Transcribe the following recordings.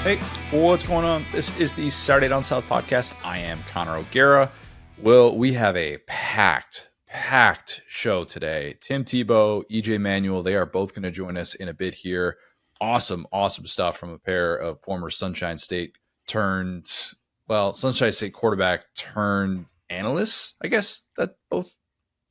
Hey, what's going on? This is the Saturday Down South podcast. I am Connor O'Gara. Well, we have a packed show today. Tim Tebow, EJ Manuel, they are both going to join us in a bit here. Awesome stuff from a pair of former Sunshine State quarterback turned analysts. I guess that both,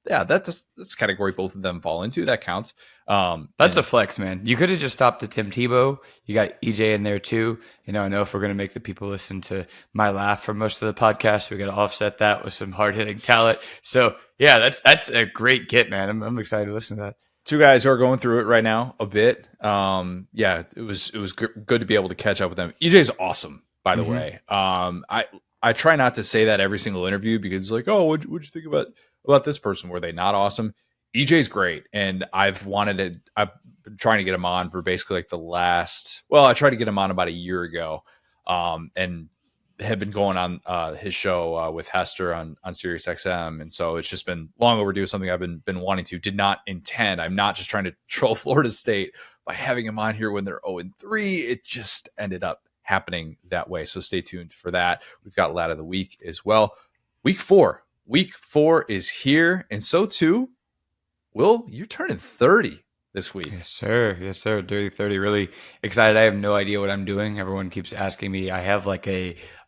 that's category both of them fall into. That counts. That's a flex, man. You could have just stopped at Tim Tebow. You got EJ in there too. I know if we're going to make the people listen to my laugh for most of the podcast, we got to offset that with some hard hitting talent. So yeah, that's a great get, man. I'm excited to listen to that. Two guys who are going through it right now a bit. It was good to be able to catch up with them. EJ's awesome, by the way. I try not to say that every single interview because it's like, oh, what'd you think about this person? Were they not awesome? EJ's great, and I've been trying to get him on for basically like I tried to get him on about a year ago, and had been going on his show with Hester on Sirius XM, and so it's just been long overdue. Something I've been wanting to. Did not intend. I'm not just trying to troll Florida State by having him on here when they're 0-3. It just ended up happening that way. So stay tuned for that. We've got Lad of the Week as well. Week 4 is here, and so too. Will, you're turning 30 this week. Yes, sir. Dirty 30. Really excited. I have no idea what I'm doing. Everyone keeps asking me. I have like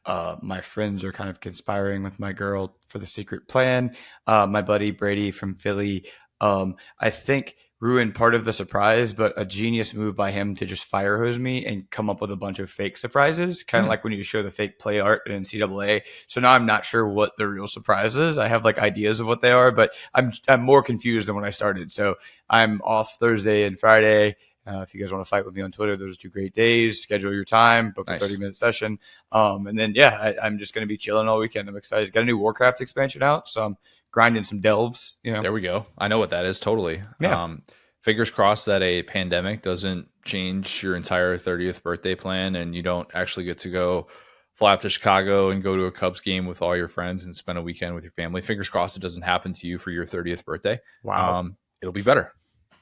my friends are kind of conspiring with my girl for the secret plan. My buddy Brady from Philly, I think ruined part of the surprise, but a genius move by him to just fire hose me and come up with a bunch of fake surprises, kind of like when you show the fake play art in NCAA. So now I'm not sure what the real surprise is. I have like ideas of what they are, but I'm more confused than when I started. So I'm off Thursday and Friday. If you guys want to fight with me on Twitter, those are 2 great days. Schedule your time, book a 30-minute session. And then, I'm just going to be chilling all weekend. I'm excited. Got a new Warcraft expansion out, so I'm grinding some delves. There we go. I know what that is totally. Yeah. Fingers crossed that a pandemic doesn't change your entire 30th birthday plan and you don't actually get to go fly up to Chicago and go to a Cubs game with all your friends and spend a weekend with your family. Fingers crossed it doesn't happen to you for your 30th birthday. Wow. It'll be better.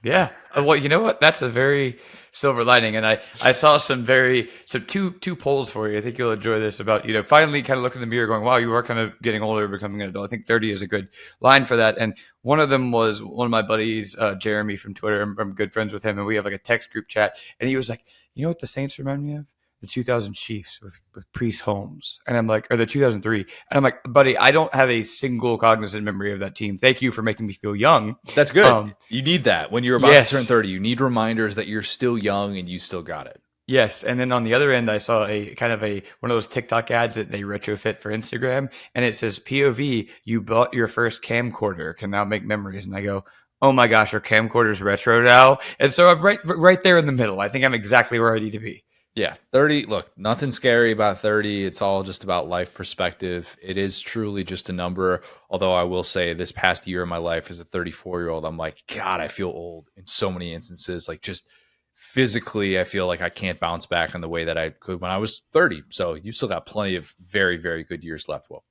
Yeah. Well, you know what? That's a very silver lining. And I saw two polls for you. I think you'll enjoy this about, finally kind of look in the mirror going, wow, you are kind of getting older, becoming an adult. I think 30 is a good line for that. And one of them was one of my buddies, Jeremy from Twitter. I'm good friends with him. And we have like a text group chat. And he was like, you know what the Saints remind me of? The 2000 Chiefs with Priest Holmes. And I'm like, or the 2003. And I'm like, buddy, I don't have a single cognizant memory of that team. Thank you for making me feel young. That's good. You need that. When you're about to turn 30, you need reminders that you're still young and you still got it. Yes. And then on the other end, I saw one of those TikTok ads that they retrofit for Instagram. And it says, POV, you bought your first camcorder, can now make memories. And I go, oh my gosh, are camcorders retro now? And so I'm right there in the middle. I think I'm exactly where I need to be. Yeah, 30, look, nothing scary about 30. It's all just about life perspective. It is truly just a number. Although I will say this past year of my life as a 34-year-old, I'm like, God, I feel old in so many instances. Like just physically, I feel like I can't bounce back in the way that I could when I was 30. So you still got plenty of very, very good years left. Well,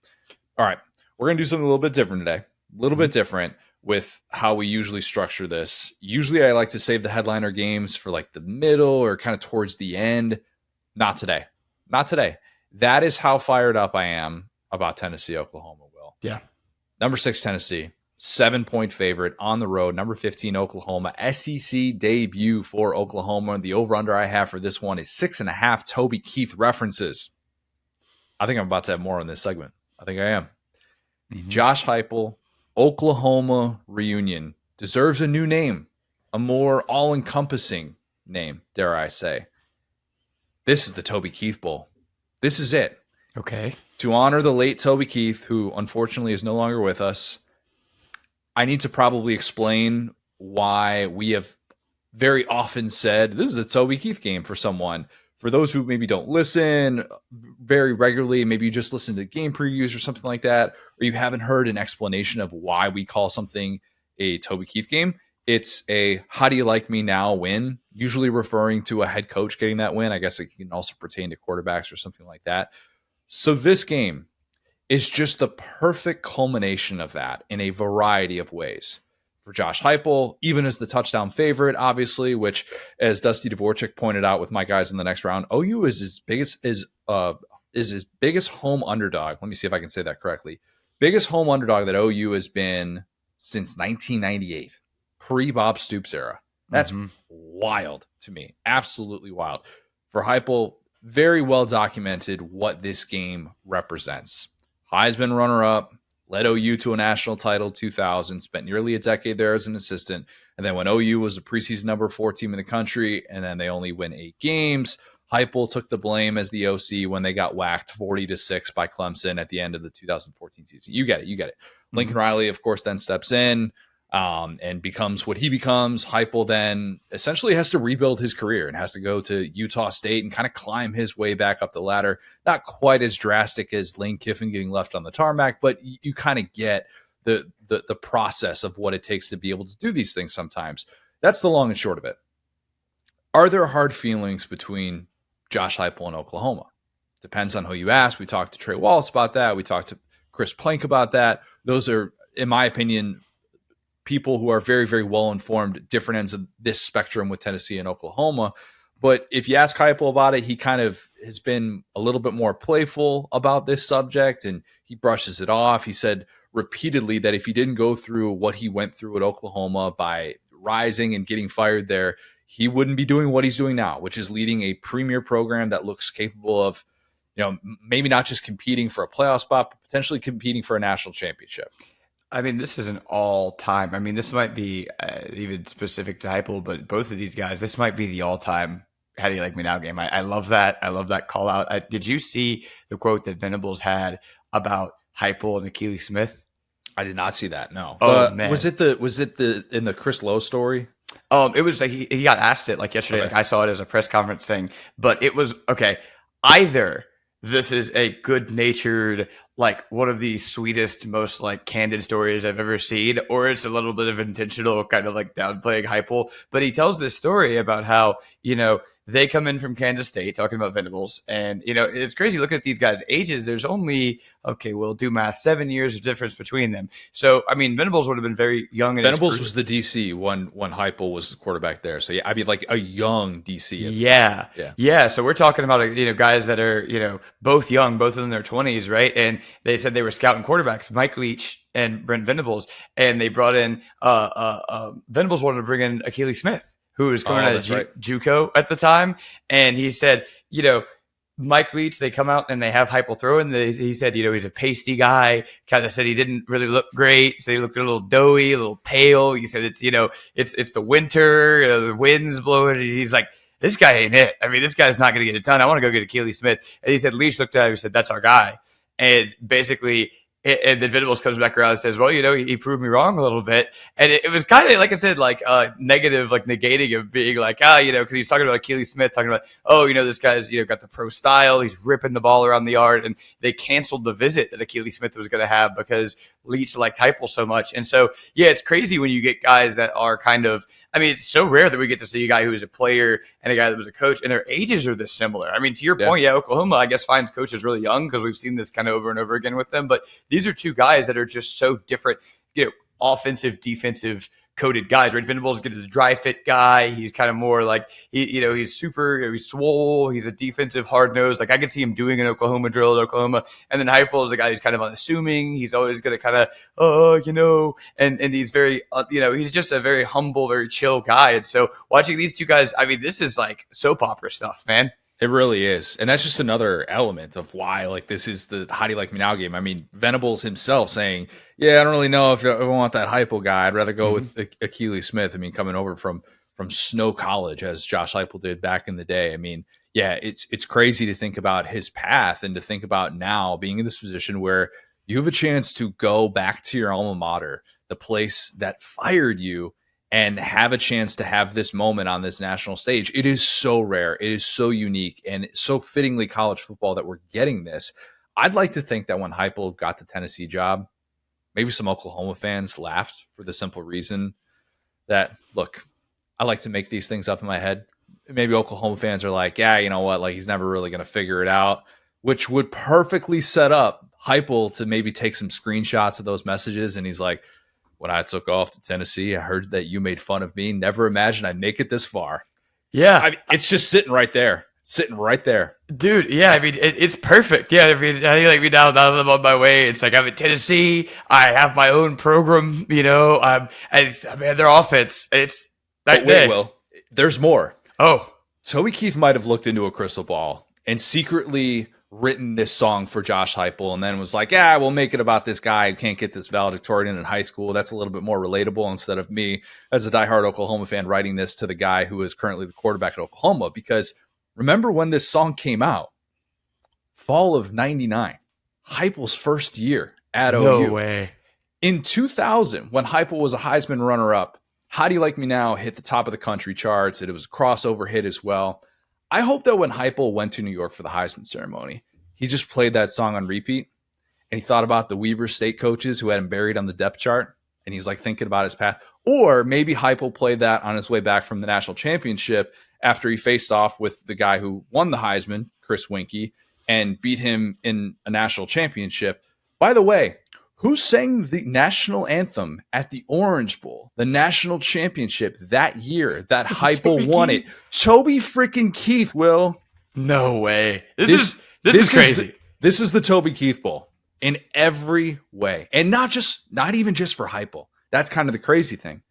all right, we're going to do something a little bit different today. A little bit different with how we usually structure this. Usually I like to save the headliner games for like the middle or kind of towards the end. Not today. That is how fired up I am about Tennessee, Oklahoma, Will. Yeah. Number 6, Tennessee, 7-point favorite on the road. Number 15, Oklahoma, SEC debut for Oklahoma. The over-under I have for this one is 6.5 Toby Keith references. I think I'm about to have more on this segment. I think I am. Mm-hmm. Josh Heupel, Oklahoma reunion deserves a new name, a more all-encompassing name, dare I say. This is the Toby Keith Bowl. This is it. Okay. To honor the late Toby Keith, who unfortunately is no longer with us, I need to probably explain why we have very often said this is a Toby Keith game for someone. For those who maybe don't listen very regularly, maybe you just listen to game previews or something like that, or you haven't heard an explanation of why we call something a Toby Keith game. It's a how do you like me now win, usually referring to a head coach getting that win. I guess it can also pertain to quarterbacks or something like that. So this game is just the perfect culmination of that in a variety of ways. for Josh Heupel, even as the touchdown favorite, obviously, which, as Dusty Dvorak pointed out with my guys in the next round, OU is his biggest home underdog. Let me see if I can say that correctly. Biggest home underdog that OU has been since 1998, pre-Bob Stoops era. That's wild to me. Absolutely wild. For Heupel, very well documented what this game represents. Heisman runner-up, led OU to a national title 2000, spent nearly a decade there as an assistant. And then when OU was the preseason number 4 team in the country, and then they only win 8 games, Heupel took the blame as the OC when they got whacked 40-6 by Clemson at the end of the 2014 season. You get it. Lincoln Riley, of course, then steps in and becomes what he becomes. Heupel then essentially has to rebuild his career and has to go to Utah State and kind of climb his way back up the ladder. Not quite as drastic as Lane Kiffin getting left on the tarmac, but you kind of get the process of what it takes to be able to do these things sometimes. That's the long and short of it. Are there hard feelings between Josh Heupel and Oklahoma? Depends on who you ask. We talked to Trey Wallace about that. We talked to Chris Plank about that. Those are, in my opinion, people who are very, very well informed, different ends of this spectrum with Tennessee and Oklahoma. But if you ask Heupel about it, he kind of has been a little bit more playful about this subject, and he brushes it off. He said repeatedly that if he didn't go through what he went through at Oklahoma by rising and getting fired there, he wouldn't be doing what he's doing now, which is leading a premier program that looks capable of, maybe not just competing for a playoff spot, but potentially competing for a national championship. I mean, this is an all-time. I mean, this might be even specific to Heupel, but both of these guys, this might be the all-time "How do you like me now" game. I love that. I love that call out. Did you see the quote that Venables had about Heupel and Akili Smith? I did not see that. No. Oh man, was it in the Chris Lowe story? It was like he got asked it like yesterday. Okay. Like I saw it as a press conference thing, but it was okay. Either this is a good-natured, like one of the sweetest, most like candid stories I've ever seen, or it's a little bit of intentional kind of like downplaying Heupel. But he tells this story about how, they come in from Kansas State, talking about Venables. And, it's crazy looking at these guys' ages. There's only, we'll do math, 7 years of difference between them. So, I mean, Venables would have been very young. Venables was the DC when Heupel was the quarterback there. So, yeah, I mean, like a young DC. Yeah. So we're talking about, guys that are, both young, both in their 20s, right? And they said they were scouting quarterbacks, Mike Leach and Brent Venables. And they brought in, Venables wanted to bring in Akili Smith, who was coming out of JUCO at the time. And he said, Mike Leach, they come out and they have Heupel throw in. He said, he's a pasty guy. Kind of said he didn't really look great. So he looked a little doughy, a little pale. He said it's the winter, the wind's blowing. And he's like, this guy ain't it. I mean, this guy's not going to get it done. I want to go get Akili Smith. And he said, Leach looked at him and said, that's our guy. And basically, and then Venables comes back around and says, well, he proved me wrong a little bit. And it was kind of, like I said, like negative, like negating of being like, because he's talking about Akili Smith, talking about, this guy's, got the pro style. He's ripping the ball around the yard. And they canceled the visit that Akili Smith was going to have because Leach liked Heupel so much. And so, yeah, it's crazy when you get guys that are kind of, I mean, it's so rare that we get to see a guy who is a player and a guy that was a coach, and their ages are this similar. I mean, to your point, Oklahoma, I guess, finds coaches really young because we've seen this kind of over and over again with them. But these are two guys that are just so different, offensive, defensive coded guys, right? Venables is the dry fit guy. He's kind of more like, he's super, he's swole. He's a defensive hard nose. Like I could see him doing an Oklahoma drill at Oklahoma. And then Heupel is a guy who's kind of unassuming. He's always going to kind of, and he's very, he's just a very humble, very chill guy. And so watching these two guys, I mean, this is like soap opera stuff, man. It really is. And that's just another element of why, like, this is the how do you like me now game. I mean, Venables himself saying, I don't really know if I want that Heupel guy. I'd rather go with Akili Smith. I mean, coming over from Snow College, as Josh Heupel did back in the day. I mean, it's crazy to think about his path and to think about now being in this position where you have a chance to go back to your alma mater, the place that fired you, and have a chance to have this moment on this national stage. It is so rare. It is so unique and so fittingly college football that we're getting this. I'd like to think that when Heupel got the Tennessee job, maybe some Oklahoma fans laughed for the simple reason that, look, I like to make these things up in my head. Maybe Oklahoma fans are like, you know what? Like, he's never really going to figure it out, which would perfectly set up Heupel to maybe take some screenshots of those messages. And he's like, when I took off to Tennessee, I heard that you made fun of me. Never imagined I'd make it this far. Yeah. I mean, it's just sitting right there. Sitting right there. Dude, yeah, I mean, it's perfect. Yeah, I mean, I think like me now that I'm on my way, it's like I'm in Tennessee. I have my own program, you know. I mean, their offense, it's But wait, Will, there's more. Oh, Toby Keith might have looked into a crystal ball and secretly written this song for Josh Heupel and then was like, yeah, we'll make it about this guy who can't get this valedictorian in high school. That's a little bit more relatable instead of me as a diehard Oklahoma fan writing this to the guy who is currently the quarterback at Oklahoma. Because remember when this song came out? Fall of 99. Heupel's first year at OU. No way. In 2000, when Heupel was a Heisman runner-up, How Do You Like Me Now hit the top of the country charts. It was a crossover hit as well. I hope that when Heupel went to New York for the Heisman ceremony, he just played that song on repeat and he thought about the Weber State coaches who had him buried on the depth chart and he's like thinking about his path. Or maybe Heupel played that on his way back from the national championship after he faced off with the guy who won the Heisman, Chris Winkie, and beat him in a national championship. By the way, who sang the national anthem at the Orange Bowl, the national championship that year that Heupel won it? Toby freaking Keith, Will. No way. This is crazy. This is the Toby Keith Bowl in every way. And not even just for Heupel. That's kind of the crazy thing.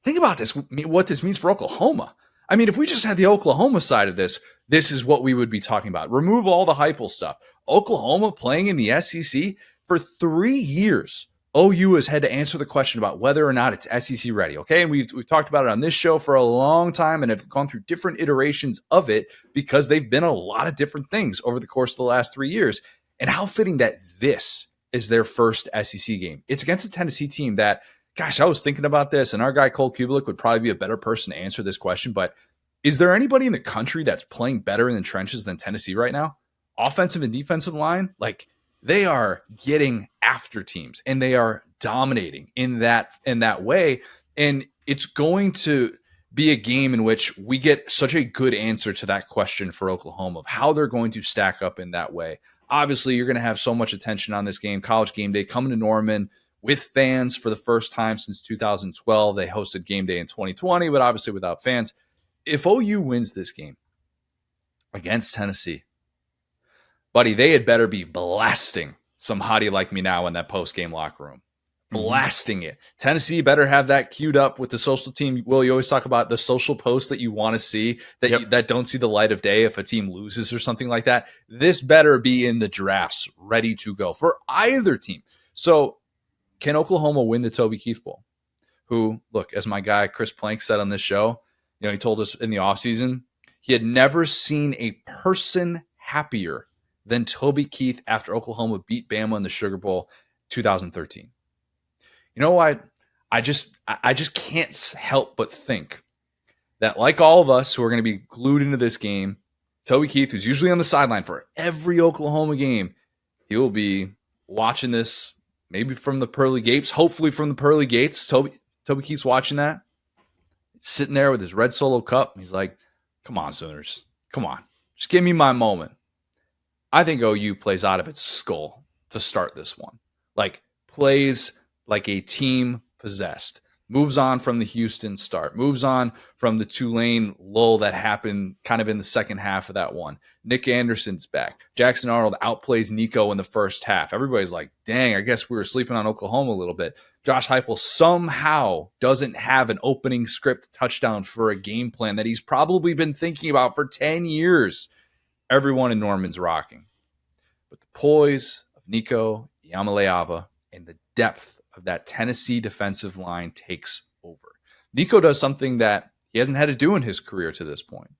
Think about this, what this means for Oklahoma. I mean, if we just had the Oklahoma side of this, this is what we would be talking about. Remove all the Heupel stuff. Oklahoma playing in the SEC for 3 years. OU has had to answer the question about whether or not it's SEC ready. Okay. And we've talked about it on this show for a long time and have gone through different iterations of it because they've been a lot of different things over the course of the last 3 years. And how fitting that this is their first SEC game. It's against a Tennessee team that, gosh, I was thinking about this, and our guy Cole Kubelik would probably be a better person to answer this question. But is there anybody in the country that's playing better in the trenches than Tennessee right now? Offensive and defensive line, like they are getting after teams and they are dominating in that way. And it's going to be a game in which we get such a good answer to that question for Oklahoma of how they're going to stack up in that way. Obviously, you're going to have so much attention on this game. College Game Day coming to Norman with fans for the first time since 2012. They hosted Game Day in 2020, but obviously without fans. If OU wins this game against Tennessee, buddy, they had better be blasting some How Do You Like Me Now in that post-game locker room. Blasting it. Tennessee better have that queued up with the social team. Will, you always talk about the social posts that you want to see that that don't see the light of day if a team loses or something like that. This better be in the drafts, ready to go for either team. So can Oklahoma win the Toby Keith Bowl? Who, look, as my guy Chris Plank said on this show, you know, he told us in the offseason he had never seen a person happier than Toby Keith after Oklahoma beat Bama in the Sugar Bowl 2013. You know what? I just can't help but think that, like all of us who are going to be glued into this game, Toby Keith, who's usually on the sideline for every Oklahoma game, he will be watching this maybe from the pearly gates, hopefully from the pearly gates. Toby Keith's watching that, sitting there with his red Solo cup. He's like, come on, Sooners. Come on. Just give me my moment. I think OU plays out of its skull to start this one. Like, plays like a team possessed. Moves on from the Houston start. Moves on from the Tulane lull that happened kind of in the second half of that one. Nick Anderson's back. Jackson Arnold outplays Nico in the first half. Everybody's like, dang, I guess we were sleeping on Oklahoma a little bit. Josh Heupel somehow doesn't have an opening script touchdown for a game plan that he's probably been thinking about for 10 years. Everyone in Norman's rocking. But the poise of Nico Iamaleava and the depth of that Tennessee defensive line takes over. Nico does something that he hasn't had to do in his career to this point.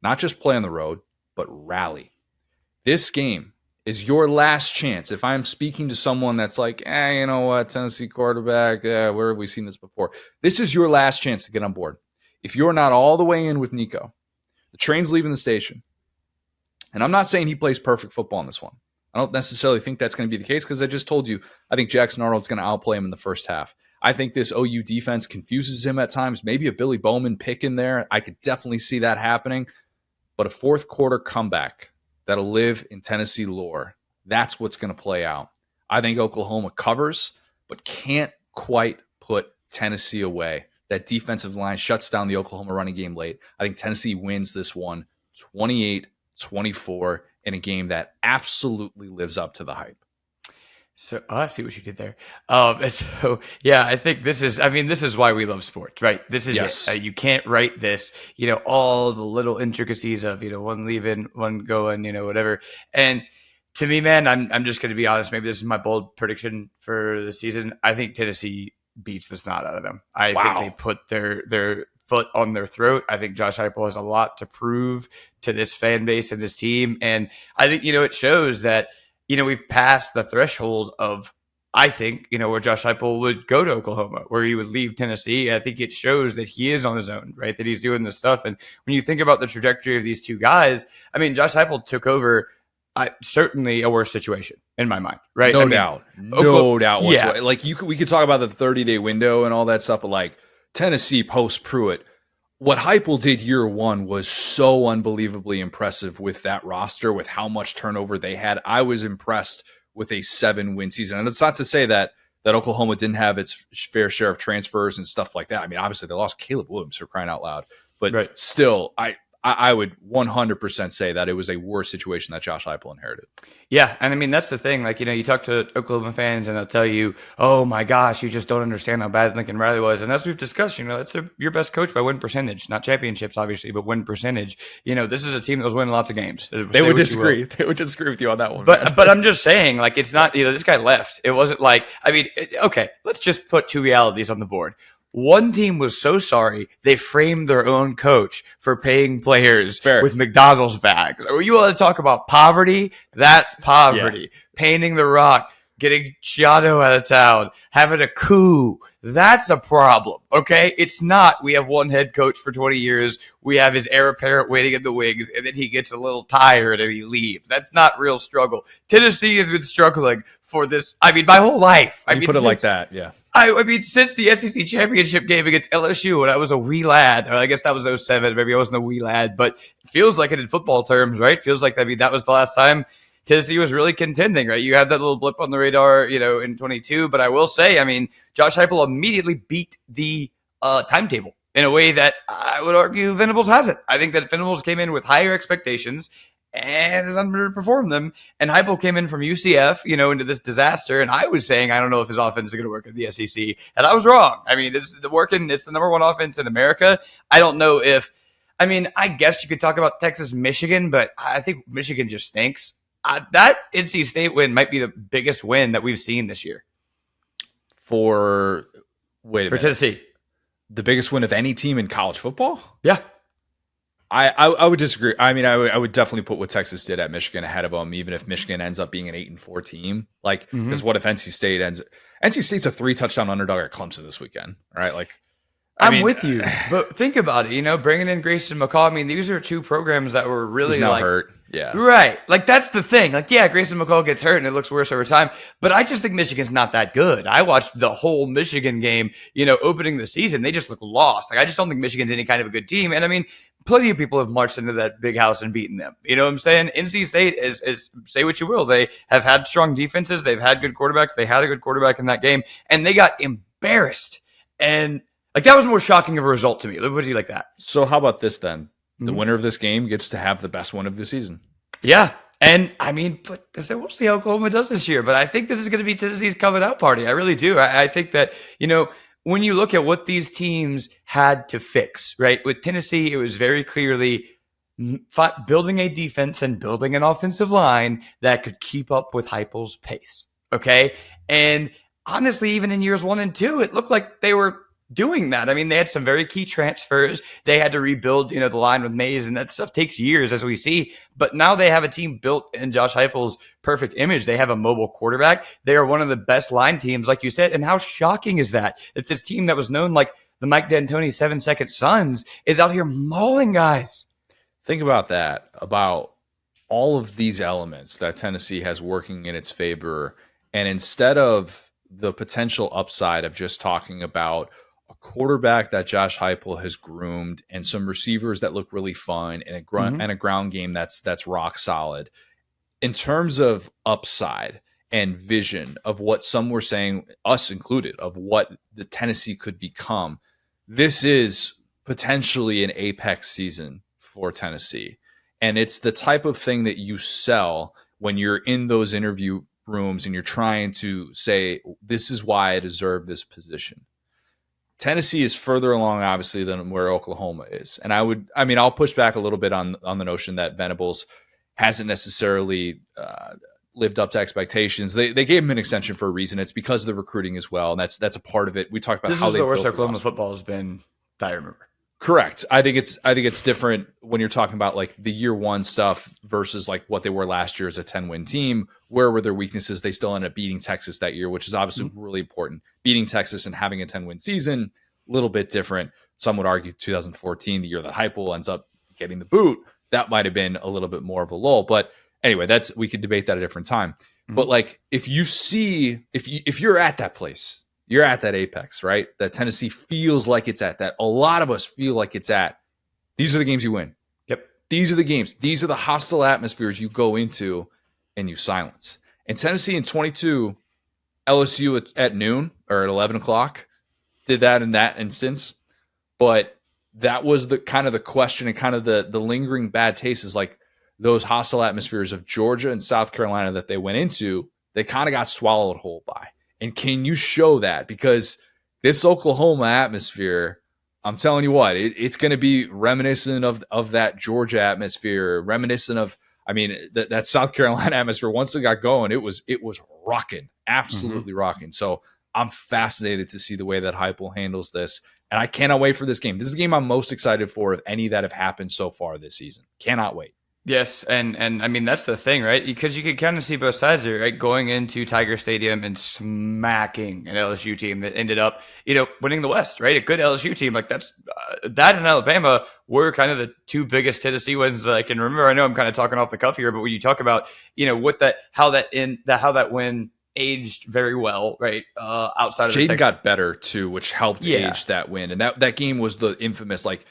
Not just play on the road, but rally. This game is your last chance. If I'm speaking to someone that's like, you know what, Tennessee quarterback, where have we seen this before? This is your last chance to get on board. If you're not all the way in with Nico, the train's leaving the station. And I'm not saying he plays perfect football in this one. I don't necessarily think that's going to be the case because I just told you, I think Jackson Arnold's going to outplay him in the first half. I think this OU defense confuses him at times. Maybe a Billy Bowman pick in there. I could definitely see that happening. But a fourth quarter comeback that'll live in Tennessee lore, that's what's going to play out. I think Oklahoma covers, but can't quite put Tennessee away. That defensive line shuts down the Oklahoma running game late. I think Tennessee wins this one 28-24 in a game that absolutely lives up to the hype. So I see what you did there. So yeah, I think this is why we love sports, right? This is Yes. it. You can't write this, all the little intricacies of, one leaving, one going, whatever. And to me, man, I'm just going to be honest. Maybe this is my bold prediction for the season. I think Tennessee beats the snot out of them. I think they put their foot on their throat. I think Josh Heupel has a lot to prove to this fan base and this team. And I think, it shows that, we've passed the threshold of, I think, where Josh Heupel would go to Oklahoma, where he would leave Tennessee. I think it shows that he is on his own, right? That he's doing this stuff. And when you think about the trajectory of these two guys, I mean, Josh Heupel took over certainly a worse situation in my mind, right? No doubt whatsoever. Yeah. Like we could talk about the 30-day window and all that stuff, but like Tennessee post Pruitt, what Heupel did year one was so unbelievably impressive with that roster, with how much turnover they had. I was impressed with a 7-win season. And that's not to say that Oklahoma didn't have its fair share of transfers and stuff like that. I mean, obviously they lost Caleb Williams, for crying out loud. But still, I would 100% say that it was a worse situation that Josh Heupel inherited. Yeah, and I mean, that's the thing. Like, you talk to Oklahoma fans and they'll tell you, oh my gosh, you just don't understand how bad Lincoln Riley was. And as we've discussed, it's your best coach by win percentage, not championships, obviously, but win percentage. This is a team that was winning lots of games. They would disagree. They would disagree with you on that one. But I'm just saying, like, it's not, this guy left. It wasn't like, I mean, okay, let's just put two realities on the board. One team was so sorry they framed their own coach for paying players with McDonald's bags. Or you want to talk about poverty? That's poverty. Yeah. Painting the Rock, getting Giotto out of town, having a coup. That's a problem, okay? It's not we have one head coach for 20 years, we have his heir apparent waiting in the wings, and then he gets a little tired and he leaves. That's not real struggle. Tennessee has been struggling for this, my whole life. I mean, put it like that, yeah. I mean, since the SEC championship game against LSU when I was a wee lad, or I guess that was 2007, maybe I wasn't a wee lad, but it feels like it in football terms, right? Feels like, that was the last time Tennessee was really contending, right? You had that little blip on the radar, in 22, but I will say, Josh Heupel immediately beat the timetable in a way that I would argue Venables hasn't. I think that Venables came in with higher expectations and has underperformed them. And Heupel came in from UCF, into this disaster. And I was saying, I don't know if his offense is going to work at the SEC. And I was wrong. I mean, it's the number one offense in America. I don't know if, I guess you could talk about Texas, Michigan, but I think Michigan just stinks. That NC State win might be the biggest win that we've seen this year. For Tennessee. The biggest win of any team in college football? Yeah. I would disagree. I mean, I would definitely put what Texas did at Michigan ahead of them, even if Michigan ends up being an 8-4 team. Like, because what if NC State NC State's a 3-touchdown underdog at Clemson this weekend, right? Like, I'm with you, but think about it. Bringing in Grayson McCall. These are two programs that were really hurt. Yeah, right. Like, that's the thing. Like, yeah, Grayson McCall gets hurt and it looks worse over time. But I just think Michigan's not that good. I watched the whole Michigan game. Opening the season, they just look lost. Like, I just don't think Michigan's any kind of a good team. And plenty of people have marched into that big house and beaten them. You know what I'm saying? NC State is say what you will. They have had strong defenses. They've had good quarterbacks. They had a good quarterback in that game, and they got embarrassed. And that was more shocking of a result to me. Let me put it like that. So how about this then? The winner of this game gets to have the best one of the season. Yeah. And but we'll see how Oklahoma does this year. But I think this is going to be Tennessee's coming out party. I really do. I think that, when you look at what these teams had to fix, right? With Tennessee, it was very clearly building a defense and building an offensive line that could keep up with Heupel's pace. Okay. And honestly, even in years 1 and 2, it looked like they were doing that. They had some very key transfers. They had to rebuild, the line with Mays, and that stuff takes years, as we see. But now they have a team built in Josh Heupel's perfect image. They have a mobile quarterback. They are one of the best line teams, like you said. And how shocking is that this team that was known like the Mike D'Antoni 7-second Suns is out here mauling guys? Think about that, about all of these elements that Tennessee has working in its favor. And instead of the potential upside of just talking about a quarterback that Josh Heupel has groomed and some receivers that look really fun and a ground game that's rock solid. In terms of upside and vision of what some were saying, us included, of what the Tennessee could become, this is potentially an apex season for Tennessee. And it's the type of thing that you sell when you're in those interview rooms and you're trying to say, this is why I deserve this position. Tennessee is further along, obviously, than where Oklahoma is. And I'll push back a little bit on the notion that Venables hasn't necessarily lived up to expectations. They gave him an extension for a reason. It's because of the recruiting as well. And that's a part of it. We talked about this how is they the worst built Oklahoma football has been that I remember. Correct. I think it's different when you're talking about like the year one stuff versus like what they were last year as a 10-win team. Where were their weaknesses? They still ended up beating Texas that year, which is obviously really important. Beating Texas and having a 10-win season, a little bit different. Some would argue 2014, the year that Heupel ends up getting the boot, that might have been a little bit more of a lull. But anyway, we could debate that at a different time. But like if you're at that place, you're at that apex, right? That Tennessee feels like it's at, that a lot of us feel like it's at. These are the games you win. Yep. These are the games. These are the hostile atmospheres you go into and you silence. And Tennessee in 22, LSU at noon or at 11 o'clock did that in that instance. But that was the kind of the question and kind of the lingering bad taste is like those hostile atmospheres of Georgia and South Carolina that they went into, they kind of got swallowed whole by. And can you show that? Because this Oklahoma atmosphere, I'm telling you what, it's going to be reminiscent of that Georgia atmosphere, reminiscent of, that South Carolina atmosphere. Once it got going, it was rocking, absolutely rocking. So I'm fascinated to see the way that Heupel handles this. And I cannot wait for this game. This is the game I'm most excited for of any that have happened so far this season. Cannot wait. Yes, and I mean, that's the thing, right? Because you could kind of see both sides there, right? Going into Tiger Stadium and smacking an LSU team that ended up, winning the West, right? A good LSU team. Like that and Alabama were kind of the two biggest Tennessee wins that I can remember. I know I'm kind of talking off the cuff here, but when you talk about, how that win aged very well, right? Outside of Jaden got better too, which helped age that win. And that game was the infamous, like,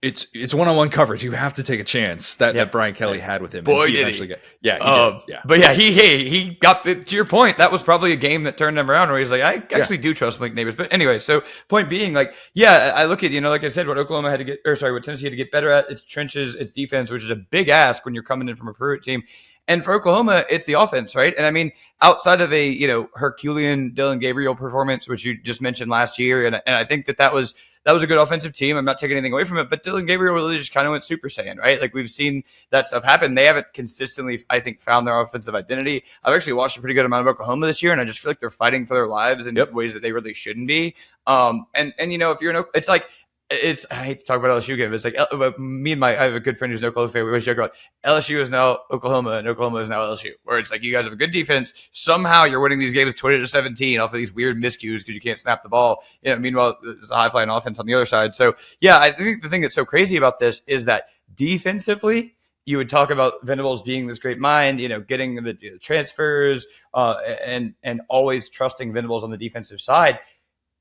it's one-on-one coverage. You have to take a chance that Brian Kelly had with him. Boy, did he. Did. Yeah. But yeah, he got, to your point, that was probably a game that turned him around where he's like, I actually do trust Mike Neighbors. But anyway, so point being, like, I look at, like I said, what Tennessee had to get better at, its trenches, its defense, which is a big ask when you're coming in from a Pruitt team. And for Oklahoma, it's the offense, right? And I mean, outside of a, Herculean Dylan Gabriel performance, which you just mentioned last year, and I think that was a good offensive team. I'm not taking anything away from it, but Dylan Gabriel really just kind of went Super Saiyan, right? Like we've seen that stuff happen. They haven't consistently, I think, found their offensive identity. I've actually watched a pretty good amount of Oklahoma this year, and I just feel like they're fighting for their lives in ways that they really shouldn't be. And if you're it's like, I hate to talk about LSU again, but it's like I have a good friend who's an Oklahoma fan. We always joke about LSU is now Oklahoma and Oklahoma is now LSU, where it's like you guys have a good defense. Somehow you're winning these games 20-17 off of these weird miscues because you can't snap the ball. Meanwhile, there's a high flying offense on the other side. So yeah, I think the thing that's so crazy about this is that defensively, you would talk about Venables being this great mind, getting the transfers and always trusting Venables on the defensive side.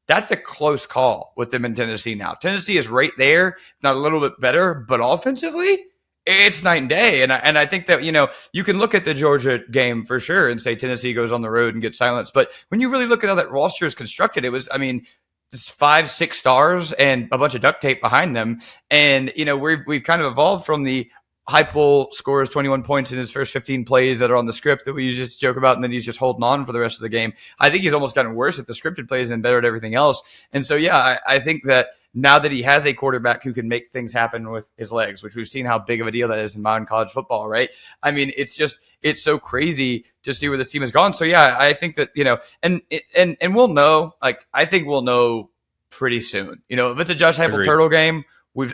That's a close call with them in Tennessee now. Tennessee is right there, not a little bit better, but offensively, it's night and day. And I think that, you can look at the Georgia game for sure and say Tennessee goes on the road and gets silenced. But when you really look at how that roster is constructed, it was, just 5-6 stars and a bunch of duct tape behind them. And, we've kind of evolved from the Heupel scores 21 points in his first 15 plays that are on the script that we just joke about, and then he's just holding on for the rest of the game. I think he's almost gotten worse at the scripted plays and better at everything else. And so, I think that now that he has a quarterback who can make things happen with his legs, which we've seen how big of a deal that is in modern college football, right? It's so crazy to see where this team has gone. So, I think that, and we'll know, I think we'll know pretty soon. If it's a Josh Heupel Turtle game,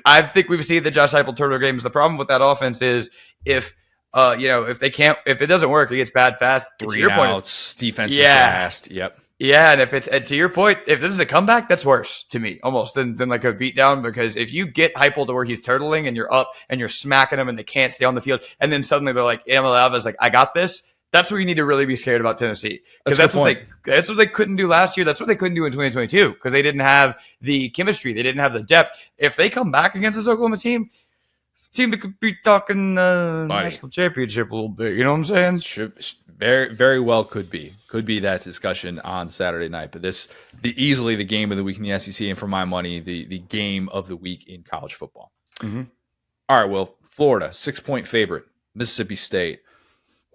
I think we've seen the Josh Heupel Turtle games. The problem with that offense is if it doesn't work, it gets bad fast. Three outs, defense is fast. Yep. Yeah, and to your point, if this is a comeback, that's worse to me almost than like a beatdown, because if you get Heupel to where he's turtling and you're up and you're smacking them and they can't stay on the field, and then suddenly they're like, Alava's like, I got this. That's where you need to really be scared about Tennessee, because that's what they couldn't do last year. That's what they couldn't do in 2022 because they didn't have the chemistry, they didn't have the depth. If they come back against this Oklahoma team, it's a team that could be talking national championship a little bit. You know what I'm saying? very, very well could be that discussion on Saturday night. But easily the game of the week in the SEC, and for my money, the game of the week in college football. Mm-hmm. All right, well, Florida 6-point favorite, Mississippi State.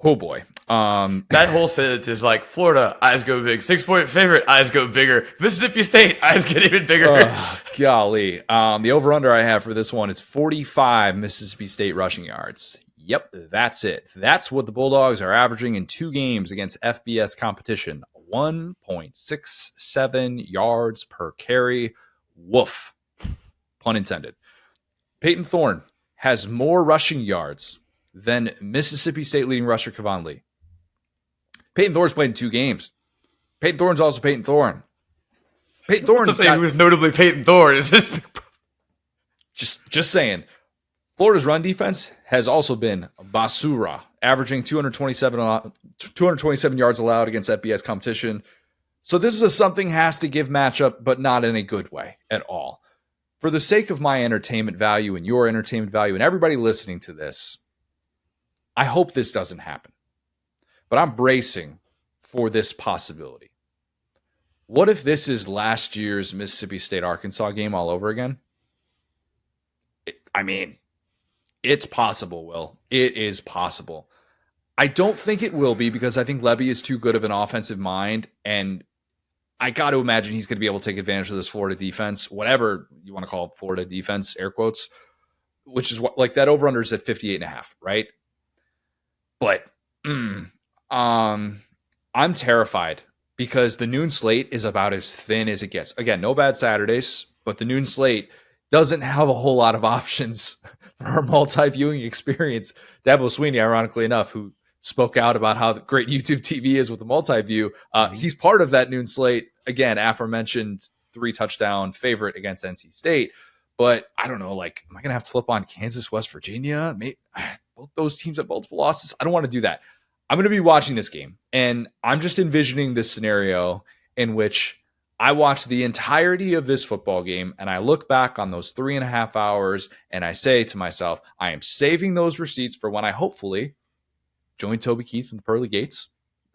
Oh boy, that whole sentence is like Florida, eyes go big. 6-point favorite, eyes go bigger. Mississippi State, eyes get even bigger. Golly, the over/under I have for this one is 45 Mississippi State rushing yards. Yep, that's it. That's what the Bulldogs are averaging in 2 games against FBS competition. 1.67 yards per carry. Woof, pun intended. Peyton Thorne has more rushing yards than Mississippi State leading rusher Kevon Lee. Peyton Thorne's played in 2 games. Peyton Thorne's also Peyton Thorne. Peyton Thorne who was notably Peyton Thorne. Is this just saying. Florida's run defense has also been basura, averaging 227 yards allowed against FBS competition. So this is a something has to give matchup, but not in a good way at all. For the sake of my entertainment value and your entertainment value and everybody listening to this, I hope this doesn't happen, but I'm bracing for this possibility. What if this is last year's Mississippi State-Arkansas game all over again? It's possible, Will. It is possible. I don't think it will be because I think Levy is too good of an offensive mind, and I got to imagine he's going to be able to take advantage of this Florida defense, whatever you want to call it, Florida defense, air quotes, which is what, like, that over-under is at 58.5, right? But I'm terrified because the noon slate is about as thin as it gets. Again, no bad Saturdays, but the noon slate doesn't have a whole lot of options for our multi-viewing experience. Dabo Sweeney, ironically enough, who spoke out about how great YouTube TV is with the multi-view, he's part of that noon slate. Again, aforementioned 3-touchdown favorite against NC State. But I don't know, like, am I going to have to flip on Kansas, West Virginia? Maybe both those teams have multiple losses. I don't want to do that. I'm going to be watching this game, and I'm just envisioning this scenario in which I watch the entirety of this football game, and I look back on those 3.5 hours, and I say to myself, I am saving those receipts for when I hopefully join Toby Keith in the pearly gates,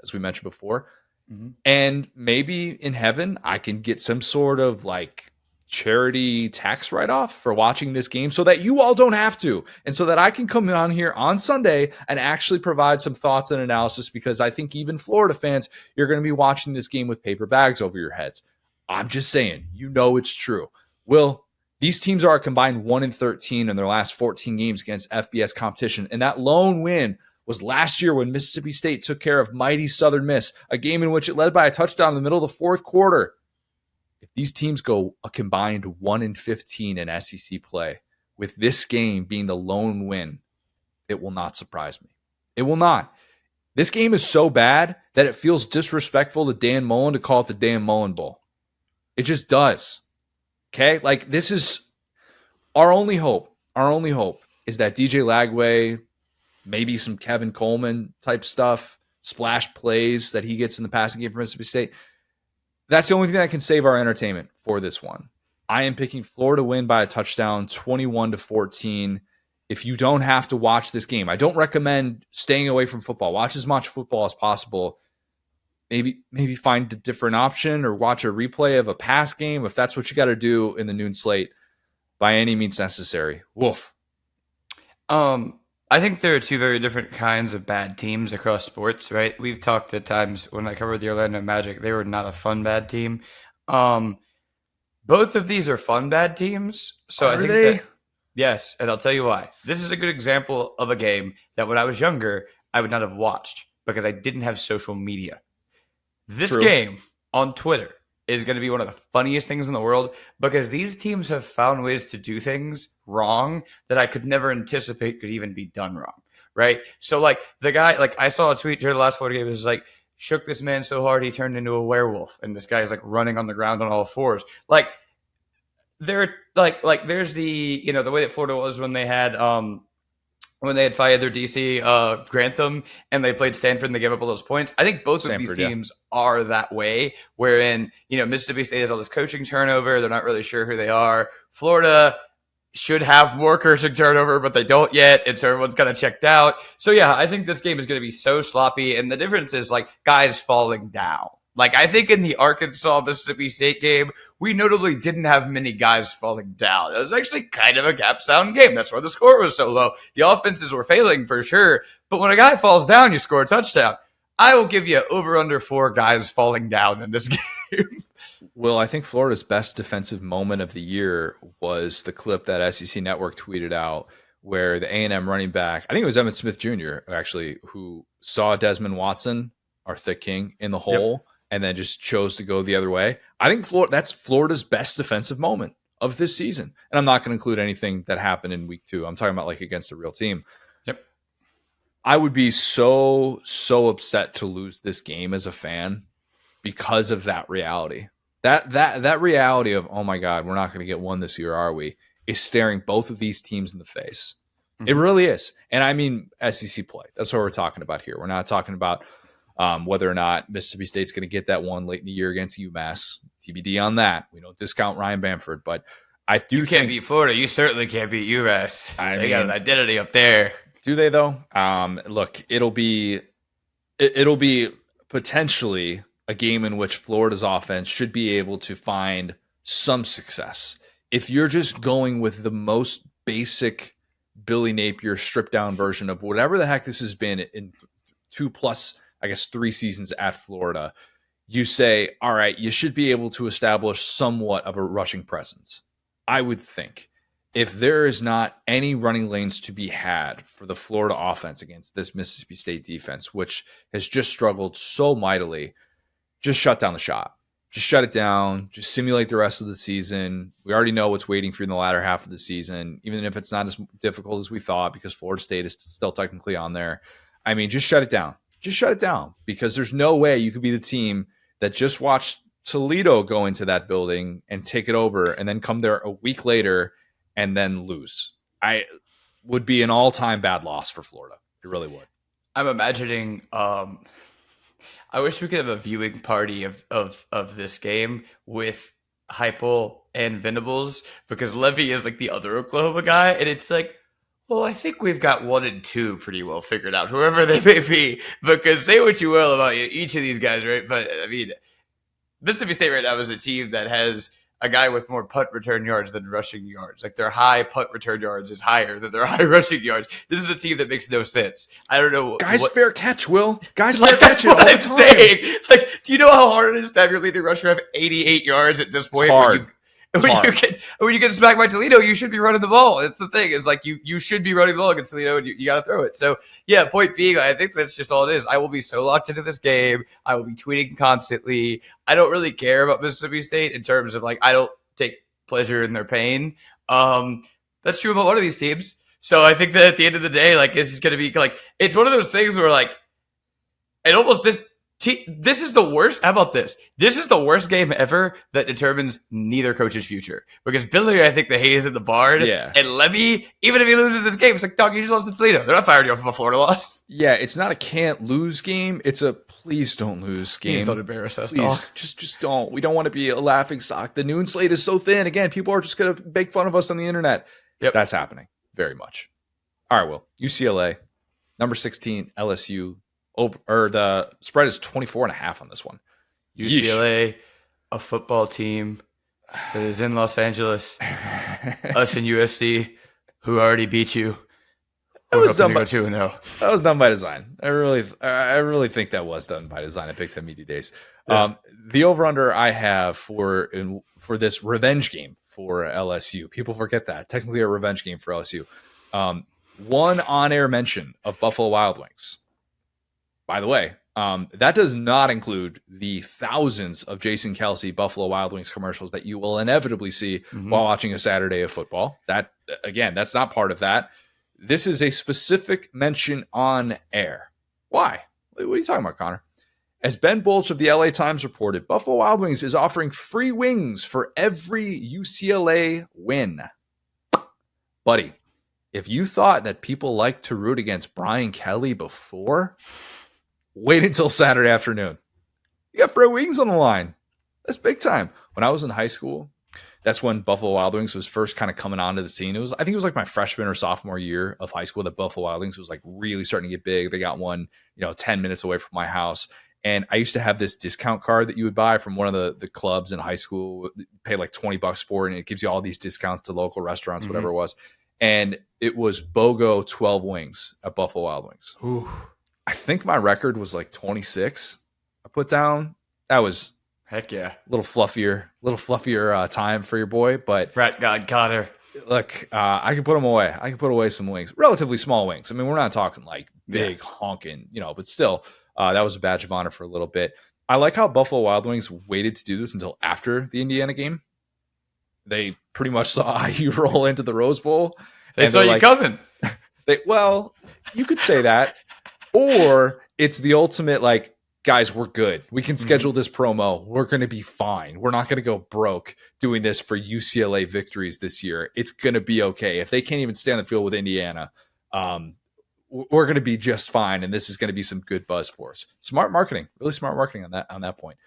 as we mentioned before. Mm-hmm. And maybe in heaven, I can get some sort of like charity tax write-off for watching this game so that you all don't have to, and so that I can come on here on Sunday and actually provide some thoughts and analysis, because I think even Florida fans, you're going to be watching this game with paper bags over your heads. I'm just saying, it's true. Will, these teams are a combined 1-13 in their last 14 games against FBS competition, and that lone win was last year when Mississippi State took care of mighty Southern Miss, a game in which it led by a touchdown in the middle of the fourth quarter. If these teams go a combined 1-15 in SEC play, with this game being the lone win, it will not surprise me. It will not. This game is so bad that it feels disrespectful to Dan Mullen to call it the Dan Mullen Bowl. It just does. Okay? Like, this is our only hope. Our only hope is that DJ Lagway, maybe some Kevin Coleman type stuff, splash plays that he gets in the passing game for Mississippi State. That's the only thing that can save our entertainment for this one. I am picking Florida win by a touchdown, 21-14. If you don't have to watch this game, I don't recommend staying away from football. Watch as much football as possible. Maybe find a different option or watch a replay of a past game if that's what you got to do in the noon slate by any means necessary. Woof. I think there are 2 very different kinds of bad teams across sports, right? We've talked at times when I covered the Orlando Magic, they were not a fun bad team. Both of these are fun bad teams. So I think that, yes, and I'll tell you why. This is a good example of a game that when I was younger, I would not have watched because I didn't have social media. This game on Twitter is going to be one of the funniest things in the world because these teams have found ways to do things wrong that I could never anticipate could even be done wrong, right? So, like, the guy, like, I saw a tweet during the last 40 games, it was like, shook this man so hard he turned into a werewolf, and this guy is, like, running on the ground on all fours. Like, there's the, the way that Florida was when they had fired their DC Grantham and they played Stanford and they gave up all those points. I think both of these teams are that way, wherein, Mississippi State has all this coaching turnover. They're not really sure who they are. Florida should have more cursing turnover, but they don't yet, and so everyone's kind of checked out. So yeah, I think this game is going to be so sloppy, and the difference is like guys falling down. Like I think in the Arkansas-Mississippi State game, we notably didn't have many guys falling down. It was actually kind of a gap-sound game. That's why the score was so low. The offenses were failing for sure, but when a guy falls down, you score a touchdown. I will give you over under 4 guys falling down in this game. Well, I think Florida's best defensive moment of the year was the clip that SEC Network tweeted out where the A&M running back, I think it was Emmitt Smith Jr., actually, who saw Desmond Watson, our thick king, in the hole and then just chose to go the other way. I think that's Florida's best defensive moment of this season. And I'm not going to include anything that happened in week 2. I'm talking about like against a real team. Yep. I would be so upset to lose this game as a fan because of that reality. That reality of, oh my God, we're not going to get one this year, are we? Is staring both of these teams in the face. Mm-hmm. It really is. And I mean SEC play. That's what we're talking about here. We're not talking about whether or not Mississippi State's going to get that one late in the year against UMass. TBD on that. We don't discount Ryan Bamford, but I do. You can't beat Florida. You certainly can't beat UMass. They got an identity up there. Do they though? Look, it'll be potentially a game in which Florida's offense should be able to find some success. If you're just going with the most basic Billy Napier stripped down version of whatever the heck this has been in 2+ I guess 3 seasons at Florida, you say, all right, you should be able to establish somewhat of a rushing presence. I would think if there is not any running lanes to be had for the Florida offense against this Mississippi State defense, which has just struggled so mightily, just shut down the shot. Just shut it down. Just simulate the rest of the season. We already know what's waiting for you in the latter half of the season, even if it's not as difficult as we thought because Florida State is still technically on there. I mean, just shut it down. Just shut it down because there's no way you could be the team that just watched Toledo go into that building and take it over and then come there a week later and then lose. I would be an all-time bad loss for Florida. It really would. I'm imagining I wish we could have a viewing party of this game with Heupel and Venables because Levy is like the other Oklahoma guy, and it's like, well, I think we've got 1 and 2 pretty well figured out, whoever they may be. Because say what you will about each of these guys, right? But I mean, Mississippi State right now is a team that has a guy with more punt return yards than rushing yards. Like their high punt return yards is higher than their high rushing yards. This is a team that makes no sense. I don't know. Guys, fair catch, Will. Guys, like, fair catch it all the time. Saying. Like, do you know how hard it is to have your leading rusher have 88 yards at this point? It's hard. When you get smacked by Toledo, you should be running the ball. It's the thing. It's like you should be running the ball against Toledo, and you got to throw it. So, yeah, point being, I think that's just all it is. I will be so locked into this game. I will be tweeting constantly. I don't really care about Mississippi State in terms of, like, I don't take pleasure in their pain. That's true about one of these teams. So I think that at the end of the day, like, this is going to be, like, it's one of those things where, like, it almost this is the worst. How about this? This is the worst game ever that determines neither coach's future. Because Billy, I think the hay is in the barn. Yeah. And Levy, even if he loses this game, it's like, dog, you just lost to Toledo. They're not firing you off of a Florida loss. Yeah, it's not a can't lose game. It's a please don't lose game. Please don't embarrass us, please, dog. Just don't. We don't want to be a laughing stock. The noon slate is so thin. Again, people are just going to make fun of us on the internet. Yep. That's happening very much. All right, Will. UCLA, number 16, LSU. Or the spread is 24.5 on this one. UCLA, a football team that is in Los Angeles. Us and USC, who already beat you. That was done by 2-0. That was done by design. I really think that was done by design at Big Ten Media Days. Yeah. The over/under I have for this revenge game for LSU. People forget that technically a revenge game for LSU. One on-air mention of Buffalo Wild Wings. By the way, that does not include the thousands of Jason Kelce Buffalo Wild Wings commercials that you will inevitably see while watching a Saturday of football. That, again, that's not part of that. This is a specific mention on air. Why? What are you talking about, Connor? As Ben Bolch of the LA Times reported, Buffalo Wild Wings is offering free wings for every UCLA win. Buddy, if you thought that people like to root against Brian Kelly before, wait until Saturday afternoon. You got free wings on the line. That's big time. When I was in high school, that's when Buffalo Wild Wings was first kind of coming onto the scene. I think it was like my freshman or sophomore year of high school that Buffalo Wild Wings was like really starting to get big. They got one, 10 minutes away from my house. And I used to have this discount card that you would buy from one of the clubs in high school, pay like $20 for it, and it gives you all these discounts to local restaurants, whatever it was. And it was BOGO 12 wings at Buffalo Wild Wings. Ooh. I think my record was like 26. I put down. That was heck yeah, a little fluffier time for your boy. But frat god Cotter. Look, I can put them away. I can put away some wings, relatively small wings. I mean, we're not talking like big honking, but still. That was a badge of honor for a little bit. I like how Buffalo Wild Wings waited to do this until after the Indiana game. They pretty much saw IU roll into the Rose Bowl. They saw you coming. You could say that. Or it's the ultimate, like, guys, we're good. We can schedule this promo. We're going to be fine. We're not going to go broke doing this for UCLA victories this year. It's going to be okay. If they can't even stay on the field with Indiana, we're going to be just fine, and this is going to be some good buzz for us. Smart marketing, really smart marketing on that point.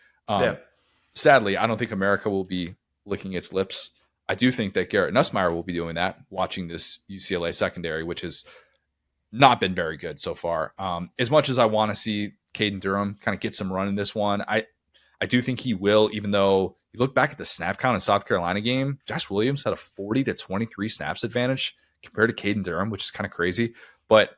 Sadly, I don't think America will be licking its lips. I do think that Garrett Nussmeier will be doing that, watching this UCLA secondary, which has not been very good so far. As much as I want to see Caden Durham kind of get some run in this one, I do think he will, even though you look back at the snap count in South Carolina game, Josh Williams had a 40-23 snaps advantage compared to Caden Durham, which is kind of crazy. But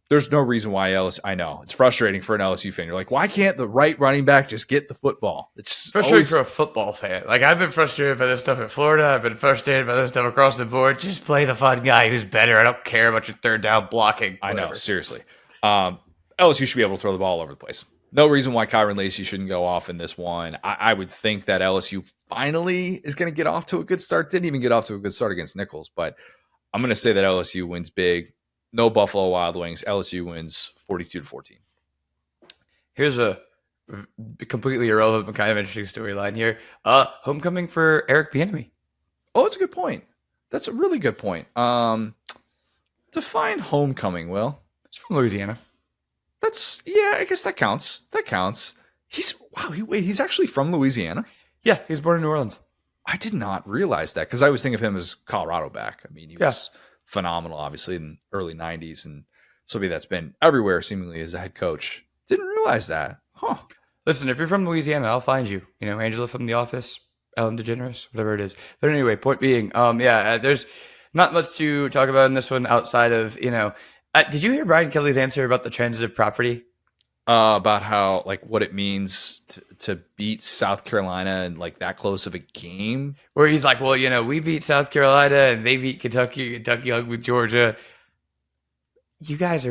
there's no reason why I know it's frustrating for an LSU fan. You're like, why can't the right running back just get the football? It's frustrating for a football fan. Like, I've been frustrated by this stuff in Florida. I've been frustrated by this stuff across the board. Just play the fun guy who's better. I don't care about your third down blocking. Whatever. I know, seriously. LSU should be able to throw the ball all over the place. No reason why Kyron Lacey shouldn't go off in this one. I would think that LSU finally is going to get off to a good start. Didn't even get off to a good start against Nichols, but I'm going to say that LSU wins big. No Buffalo Wild Wings. LSU wins 42-14. Here's a completely irrelevant but kind of interesting storyline here. Homecoming for Eric Bieniemy. Oh, that's a good point. That's a really good point. Define homecoming, Will. It's from Louisiana. I guess that counts. He's actually from Louisiana. Yeah, he was born in New Orleans. I did not realize that because I always think of him as Colorado back. I mean, he was phenomenal, obviously, in the early 90s, and somebody that's been everywhere seemingly as a head coach. Didn't realize that. Huh. Listen, if you're from Louisiana, I'll find you. Angela from The Office, Ellen DeGeneres, whatever it is. But anyway, point being, there's not much to talk about in this one outside of, did you hear Brian Kelly's answer about the transitive property? About how, like, what it means to beat South Carolina and like that close of a game, where he's like, well, we beat South Carolina and they beat Kentucky hung with Georgia. You guys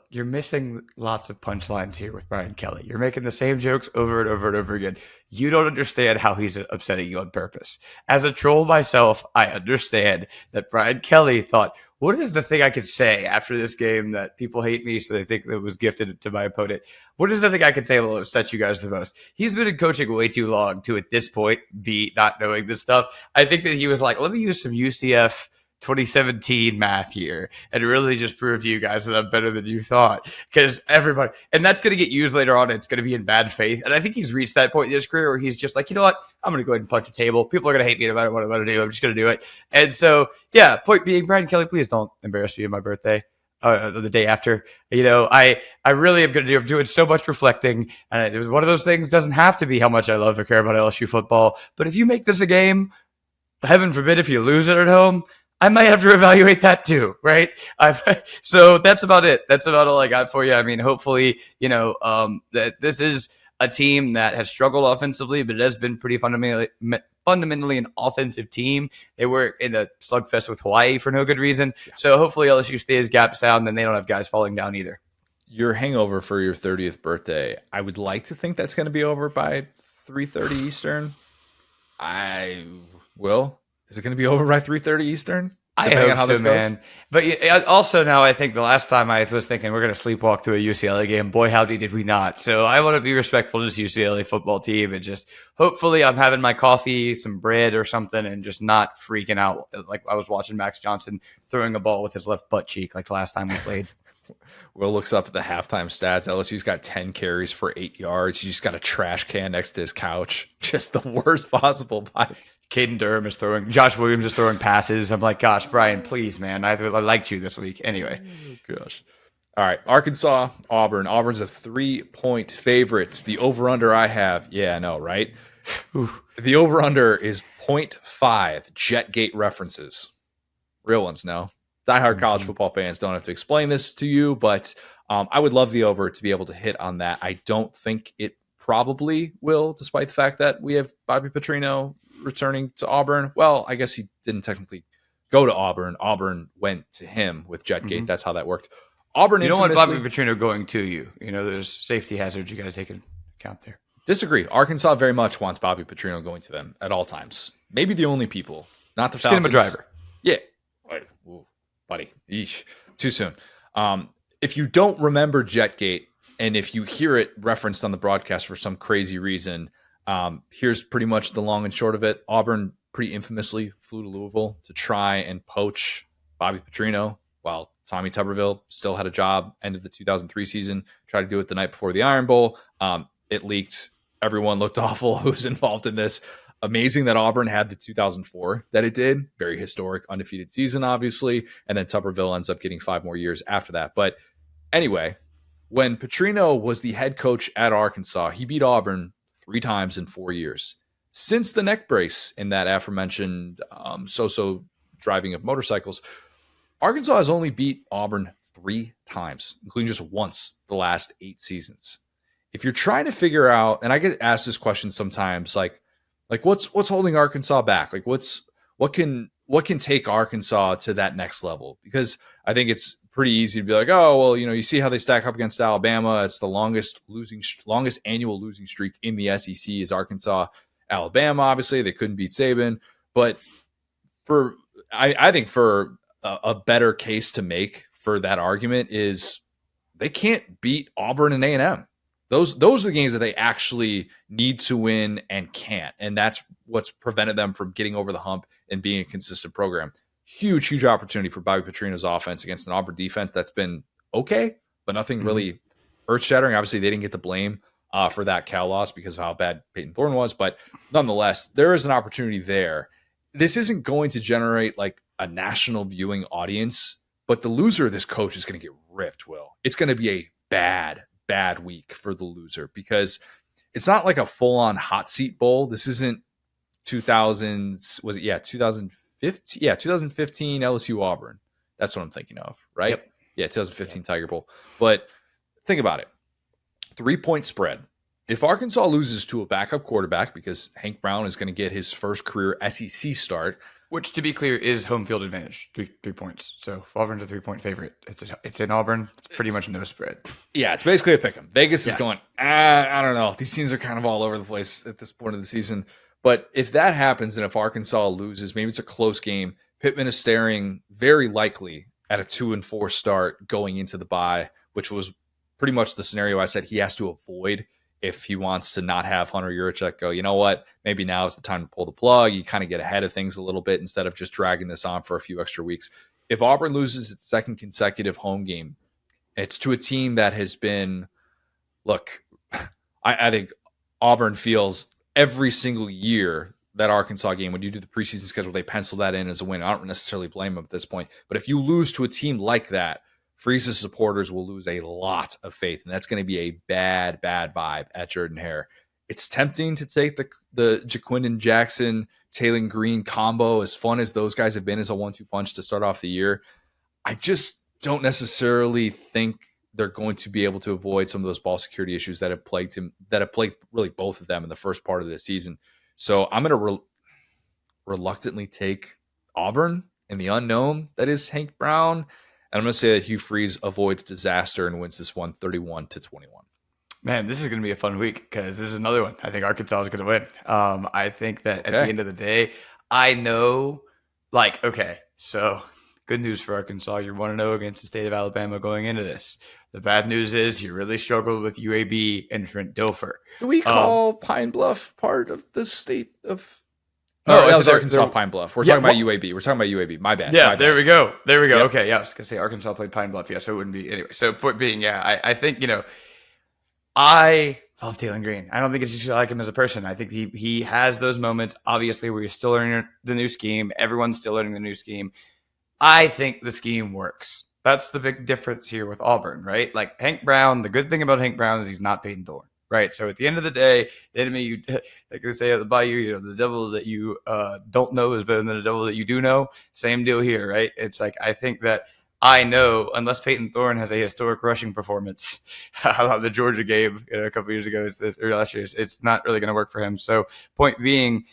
you're missing lots of punchlines here with Brian Kelly. You're making the same jokes over and over and over again. You don't understand how he's upsetting you on purpose. As a troll myself, I understand that Brian Kelly thought, what is the thing I could say after this game that people hate me so they think that it was gifted to my opponent? What is the thing I could say that will upset you guys the most? He's been in coaching way too long to, at this point, be not knowing this stuff. I think that he was like, let me use some UCF 2017 math here and really just prove to you guys that I'm better than you thought. Because everybody, and that's going to get used later on. It's going to be in bad faith. And I think he's reached that point in his career where he's just like, you know what? I'm going to go ahead and punch a table. People are going to hate me no matter what I'm going to do. I'm just going to do it. And so, point being, Brian Kelly, please don't embarrass me on my birthday. The day after, I really am going to do. I'm doing so much reflecting, and it was one of those things. Doesn't have to be how much I love or care about LSU football, but if you make this a game, heaven forbid if you lose it at home, I might have to evaluate that too, right? So that's about it. That's about all I got for you. I mean, hopefully, that this is a team that has struggled offensively, but it has been pretty fundamentally an offensive team. They were in a slugfest with Hawaii for no good reason. So hopefully LSU stays gap sound and they don't have guys falling down either. Your hangover for your 30th birthday, I would like to think that's going to be over by 3:30 Eastern. Is it going to be over by 3:30 Eastern? I hope so, man. But also now I think the last time I was thinking we're going to sleepwalk through a UCLA game, boy, howdy did we not. So I want to be respectful to this UCLA football team and just hopefully I'm having my coffee, some bread or something and just not freaking out like I was watching Max Johnson throwing a ball with his left butt cheek like the last time we played. Will looks up at the halftime stats. LSU's got 10 carries for 8 yards. He just got a trash can next to his couch. Just the worst possible vibes. Caden Durham is throwing. Josh Williams is throwing passes. I'm like, gosh, Brian, please, man. I liked you this week. Anyway. Oh, gosh. All right. Arkansas, Auburn. Auburn's a 3-point favorite. The over-under I have. Yeah, I know, right? The over-under is 0.5 Jetgate references. Real ones, no. Diehard college football fans don't have to explain this to you, but I would love the over to be able to hit on that. I don't think it probably will, despite the fact that we have Bobby Petrino returning to Auburn. Well, I guess he didn't technically go to Auburn. Auburn went to him with Jetgate. Mm-hmm. That's how that worked. Auburn, you don't want Bobby Petrino going to you. You know, there's safety hazards you got to take into account there. Disagree. Arkansas very much wants Bobby Petrino going to them at all times. Maybe the only people, not the Falcons. Get him a driver. Yeah. Ooh, buddy. Eesh. Too soon. If you don't remember Jetgate, and if you hear it referenced on the broadcast for some crazy reason, here's pretty much the long and short of it. Auburn pretty infamously flew to Louisville to try and poach Bobby Petrino while Tommy Tuberville still had a job, end of the 2003 season, tried to do it the night before the Iron Bowl. It leaked. Everyone looked awful who was involved in this. Amazing that Auburn had the 2004 that it did. Very historic, undefeated season, obviously. And then Tuberville ends up getting 5 more years after that. But anyway, when Petrino was the head coach at Arkansas, he beat Auburn 3 times in 4 years. Since the neck brace in that aforementioned so-so driving of motorcycles, Arkansas has only beat Auburn 3 times, including just once the last 8 seasons. If you're trying to figure out, and I get asked this question sometimes, like what's holding Arkansas back? Like what can take Arkansas to that next level? Because I think it's pretty easy to be like, oh, well, you see how they stack up against Alabama. It's the longest annual losing streak in the SEC is Arkansas. Alabama, obviously, they couldn't beat Saban. But I think for a better case to make for that argument is they can't beat Auburn and A&M. Those are the games that they actually need to win and can't. And that's what's prevented them from getting over the hump and being a consistent program. Huge opportunity for Bobby Petrino's offense against an Auburn defense that's been okay, but nothing really earth-shattering. Obviously, they didn't get the blame for that Cal loss because of how bad Peyton Thorne was. But nonetheless, there is an opportunity there. This isn't going to generate like a national viewing audience, but the loser of this coach is going to get ripped, Will. It's going to be a bad week for the loser because it's not like a full-on hot seat bowl. This isn't 2015 LSU Auburn. That's what I'm thinking of, right? Yep. Yeah, 2015 Tiger Bowl. But think about it. 3-point spread. If Arkansas loses to a backup quarterback because Hank Brown is going to get his first career SEC start, which, to be clear, is home field advantage, 3 points. So if Auburn's a 3-point favorite, it's in Auburn. It's pretty much no spread. Yeah, it's basically a pick 'em. Vegas is going, I don't know. These teams are kind of all over the place at this point of the season. But if that happens and if Arkansas loses, maybe it's a close game. Pittman is staring very likely at a 2-4 start going into the bye, which was pretty much the scenario I said he has to avoid if he wants to not have Hunter Yurachek go, you know what, maybe now is the time to pull the plug. You kind of get ahead of things a little bit instead of just dragging this on for a few extra weeks. If Auburn loses its second consecutive home game, it's to a team that has been, look, I think Auburn feels every single year that Arkansas game, when you do the preseason schedule, they pencil that in as a win. I don't necessarily blame them at this point. But if you lose to a team like that, Freeze's supporters will lose a lot of faith, and that's going to be a bad vibe at Jordan-Hare. It's tempting to take the Jaquindon Jackson, Taylor Green combo, as fun as those guys have been as a 1-2 punch to start off the year. I just don't necessarily think they're going to be able to avoid some of those ball security issues that have plagued really both of them in the first part of the season. So I'm going to reluctantly take Auburn in the unknown that is Hank Brown. And I'm going to say that Hugh Freeze avoids disaster and wins this one 31-21. Man, this is going to be a fun week because this is another one. I think Arkansas is going to win. I think that at the end of the day, I know, okay, so good news for Arkansas. You're 1-0 against the state of Alabama going into this. The bad news is you really struggled with UAB and Trent Dilfer. Do we call Pine Bluff part of the state of No, that was so Arkansas Pine Bluff. We're talking about UAB. We're talking about UAB. My bad. Yeah, My there bad. we go. There we go. Yep. Okay, yeah, I was gonna say Arkansas played Pine Bluff. Yeah, so it wouldn't be anyway. So point being, yeah, I think I love Taylor Green. I don't think it's just I like him as a person. I think he has those moments, obviously, where you're still learning the new scheme. Everyone's still learning the new scheme. I think the scheme works. That's the big difference here with Auburn, right? Like Hank Brown, the good thing about Hank Brown is he's not Peyton Thorne, right? So at the end of the day, the enemy, you, like they say at the Bayou, the devil that you don't know is better than the devil that you do know. Same deal here, right? It's like I think that I know unless Peyton Thorne has a historic rushing performance, the Georgia game a couple years ago or last year, it's not really going to work for him. So point being,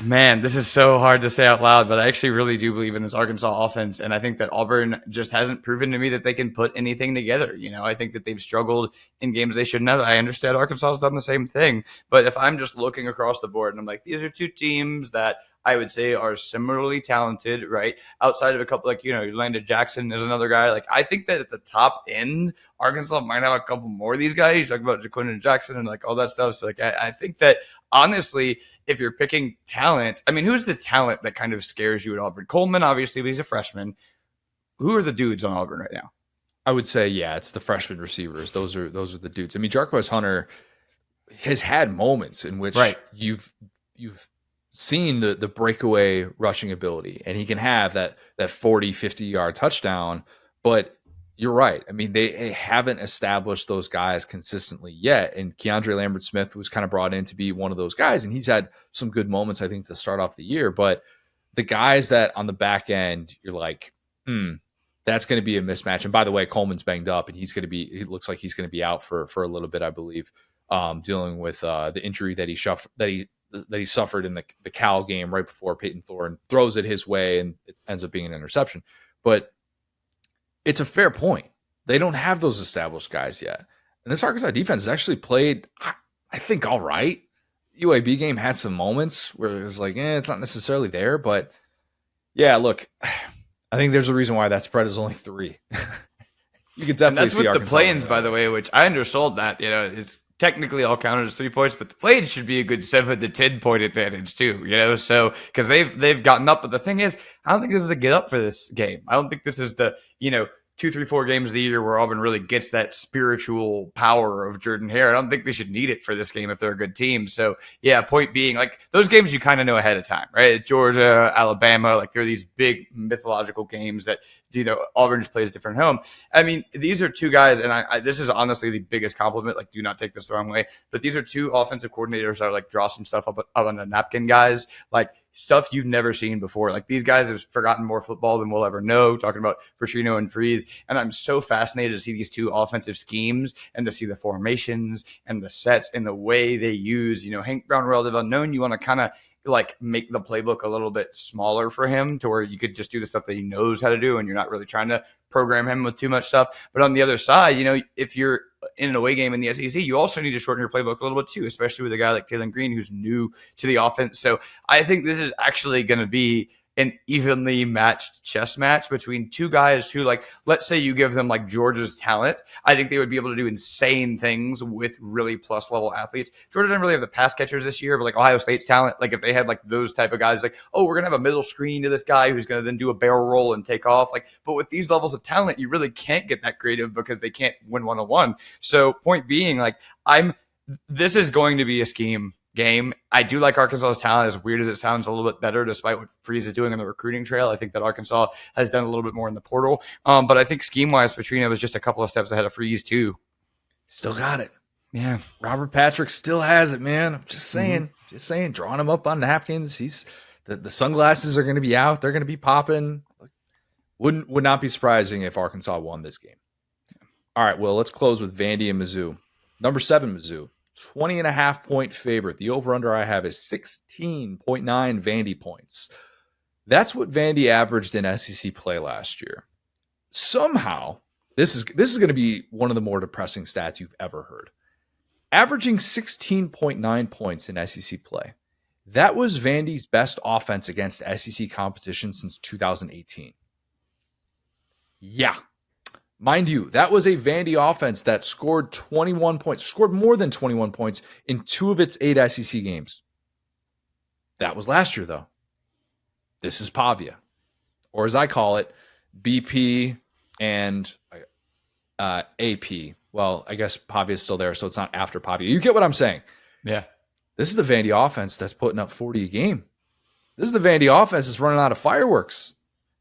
man, this is so hard to say out loud, but I actually really do believe in this Arkansas offense. And I think that Auburn just hasn't proven to me that they can put anything together. I think that they've struggled in games they shouldn't have. I understand Arkansas has done the same thing. But if I'm just looking across the board and I'm like, these are two teams that I would say are similarly talented, right? Outside of a couple, Landon Jackson is another guy. Like, I think that at the top end, Arkansas might have a couple more of these guys. You talk about Jaquindon Jackson and all that stuff. So I think that honestly, if you're picking talent, I mean, who's the talent that kind of scares you at Auburn? Coleman, obviously, but he's a freshman. Who are the dudes on Auburn right now? I would say, yeah, it's the freshman receivers. Those are the dudes. I mean, Jarquez Hunter has had moments in which you've seen the breakaway rushing ability, and he can have that 40, 50-yard touchdown. But you're right. I mean, they haven't established those guys consistently yet. And Keandre Lambert-Smith was kind of brought in to be one of those guys, and he's had some good moments, I think, to start off the year. But the guys that on the back end, you're like, that's going to be a mismatch. And by the way, Coleman's banged up, and it looks like he's going to be out for a little bit, I believe, dealing with the injury that he suffered in the Cal game right before Peyton Thorne throws it his way, and it ends up being an interception. But it's a fair point. They don't have those established guys yet. And this Arkansas defense has actually played, I think, all right. UAB game had some moments where it was like, it's not necessarily there. But, yeah, look, I think there's a reason why that spread is only 3. You could definitely and that's see with Arkansas the play-ins, by the way, which I undersold that. It's technically all counted as 3 points, but the play-ins should be a good 7 to 10 point advantage too. So because they've gotten up, but the thing is, I don't think this is a get up for this game. I don't think this is the 2, 3, 4 games of the year where Auburn really gets that spiritual power of Jordan Hare. I don't think they should need it for this game if they're a good team. So, yeah, point being, those games you kind of know ahead of time, right? Georgia, Alabama, they're these big mythological games that, Auburn just plays different home. I mean, these are two guys, and this is honestly the biggest compliment. Do not take this the wrong way, but these are two offensive coordinators that draw some stuff up on the napkin guys, stuff you've never seen before. These guys have forgotten more football than we'll ever know, talking about Freshino and Freeze. And I'm so fascinated to see these two offensive schemes and to see the formations and the sets and the way they use, Hank Brown, relative unknown. You want to kind of make the playbook a little bit smaller for him to where you could just do the stuff that he knows how to do and you're not really trying to program him with too much stuff. But on the other side, if you're in an away game in the SEC, you also need to shorten your playbook a little bit too, especially with a guy like Taylor Green who's new to the offense. So I think this is actually going to be an evenly matched chess match between two guys who, let's say you give them Georgia's talent. I think they would be able to do insane things with really plus level athletes. Georgia didn't really have the pass catchers this year, but Ohio State's talent, if they had those type of guys, we're going to have a middle screen to this guy who's going to then do a barrel roll and take off. But with these levels of talent, you really can't get that creative because they can't win one-on-one. So point being, this is going to be a scheme game. I do like Arkansas's talent. As weird as it sounds, a little bit better despite what Freeze is doing on the recruiting trail. I think that Arkansas has done a little bit more in the portal. But I think scheme-wise, Petrino was just a couple of steps ahead of Freeze too. Still got it. Yeah. Robert Patrick still has it, man. I'm just saying, drawing him up on napkins. He's the sunglasses are going to be out. They're going to be popping. Would not be surprising if Arkansas won this game. All right, well, let's close with Vandy and Mizzou. Number 7, Mizzou. 20.5-point favorite. The over-under I have is 16.9 Vandy points. That's what Vandy averaged in SEC play last year. Somehow, this is going to be one of the more depressing stats you've ever heard. Averaging 16.9 points in SEC play. That was Vandy's best offense against SEC competition since 2018. Yeah. Mind you, that was a Vandy offense that scored 21 points, scored more than 21 points in 2 of its 8 SEC games. That was last year, though. This is Pavia, or as I call it, BP and AP. Well, I guess Pavia is still there, so it's not after Pavia. You get what I'm saying? Yeah. This is the Vandy offense that's putting up 40 a game. This is the Vandy offense that's running out of fireworks.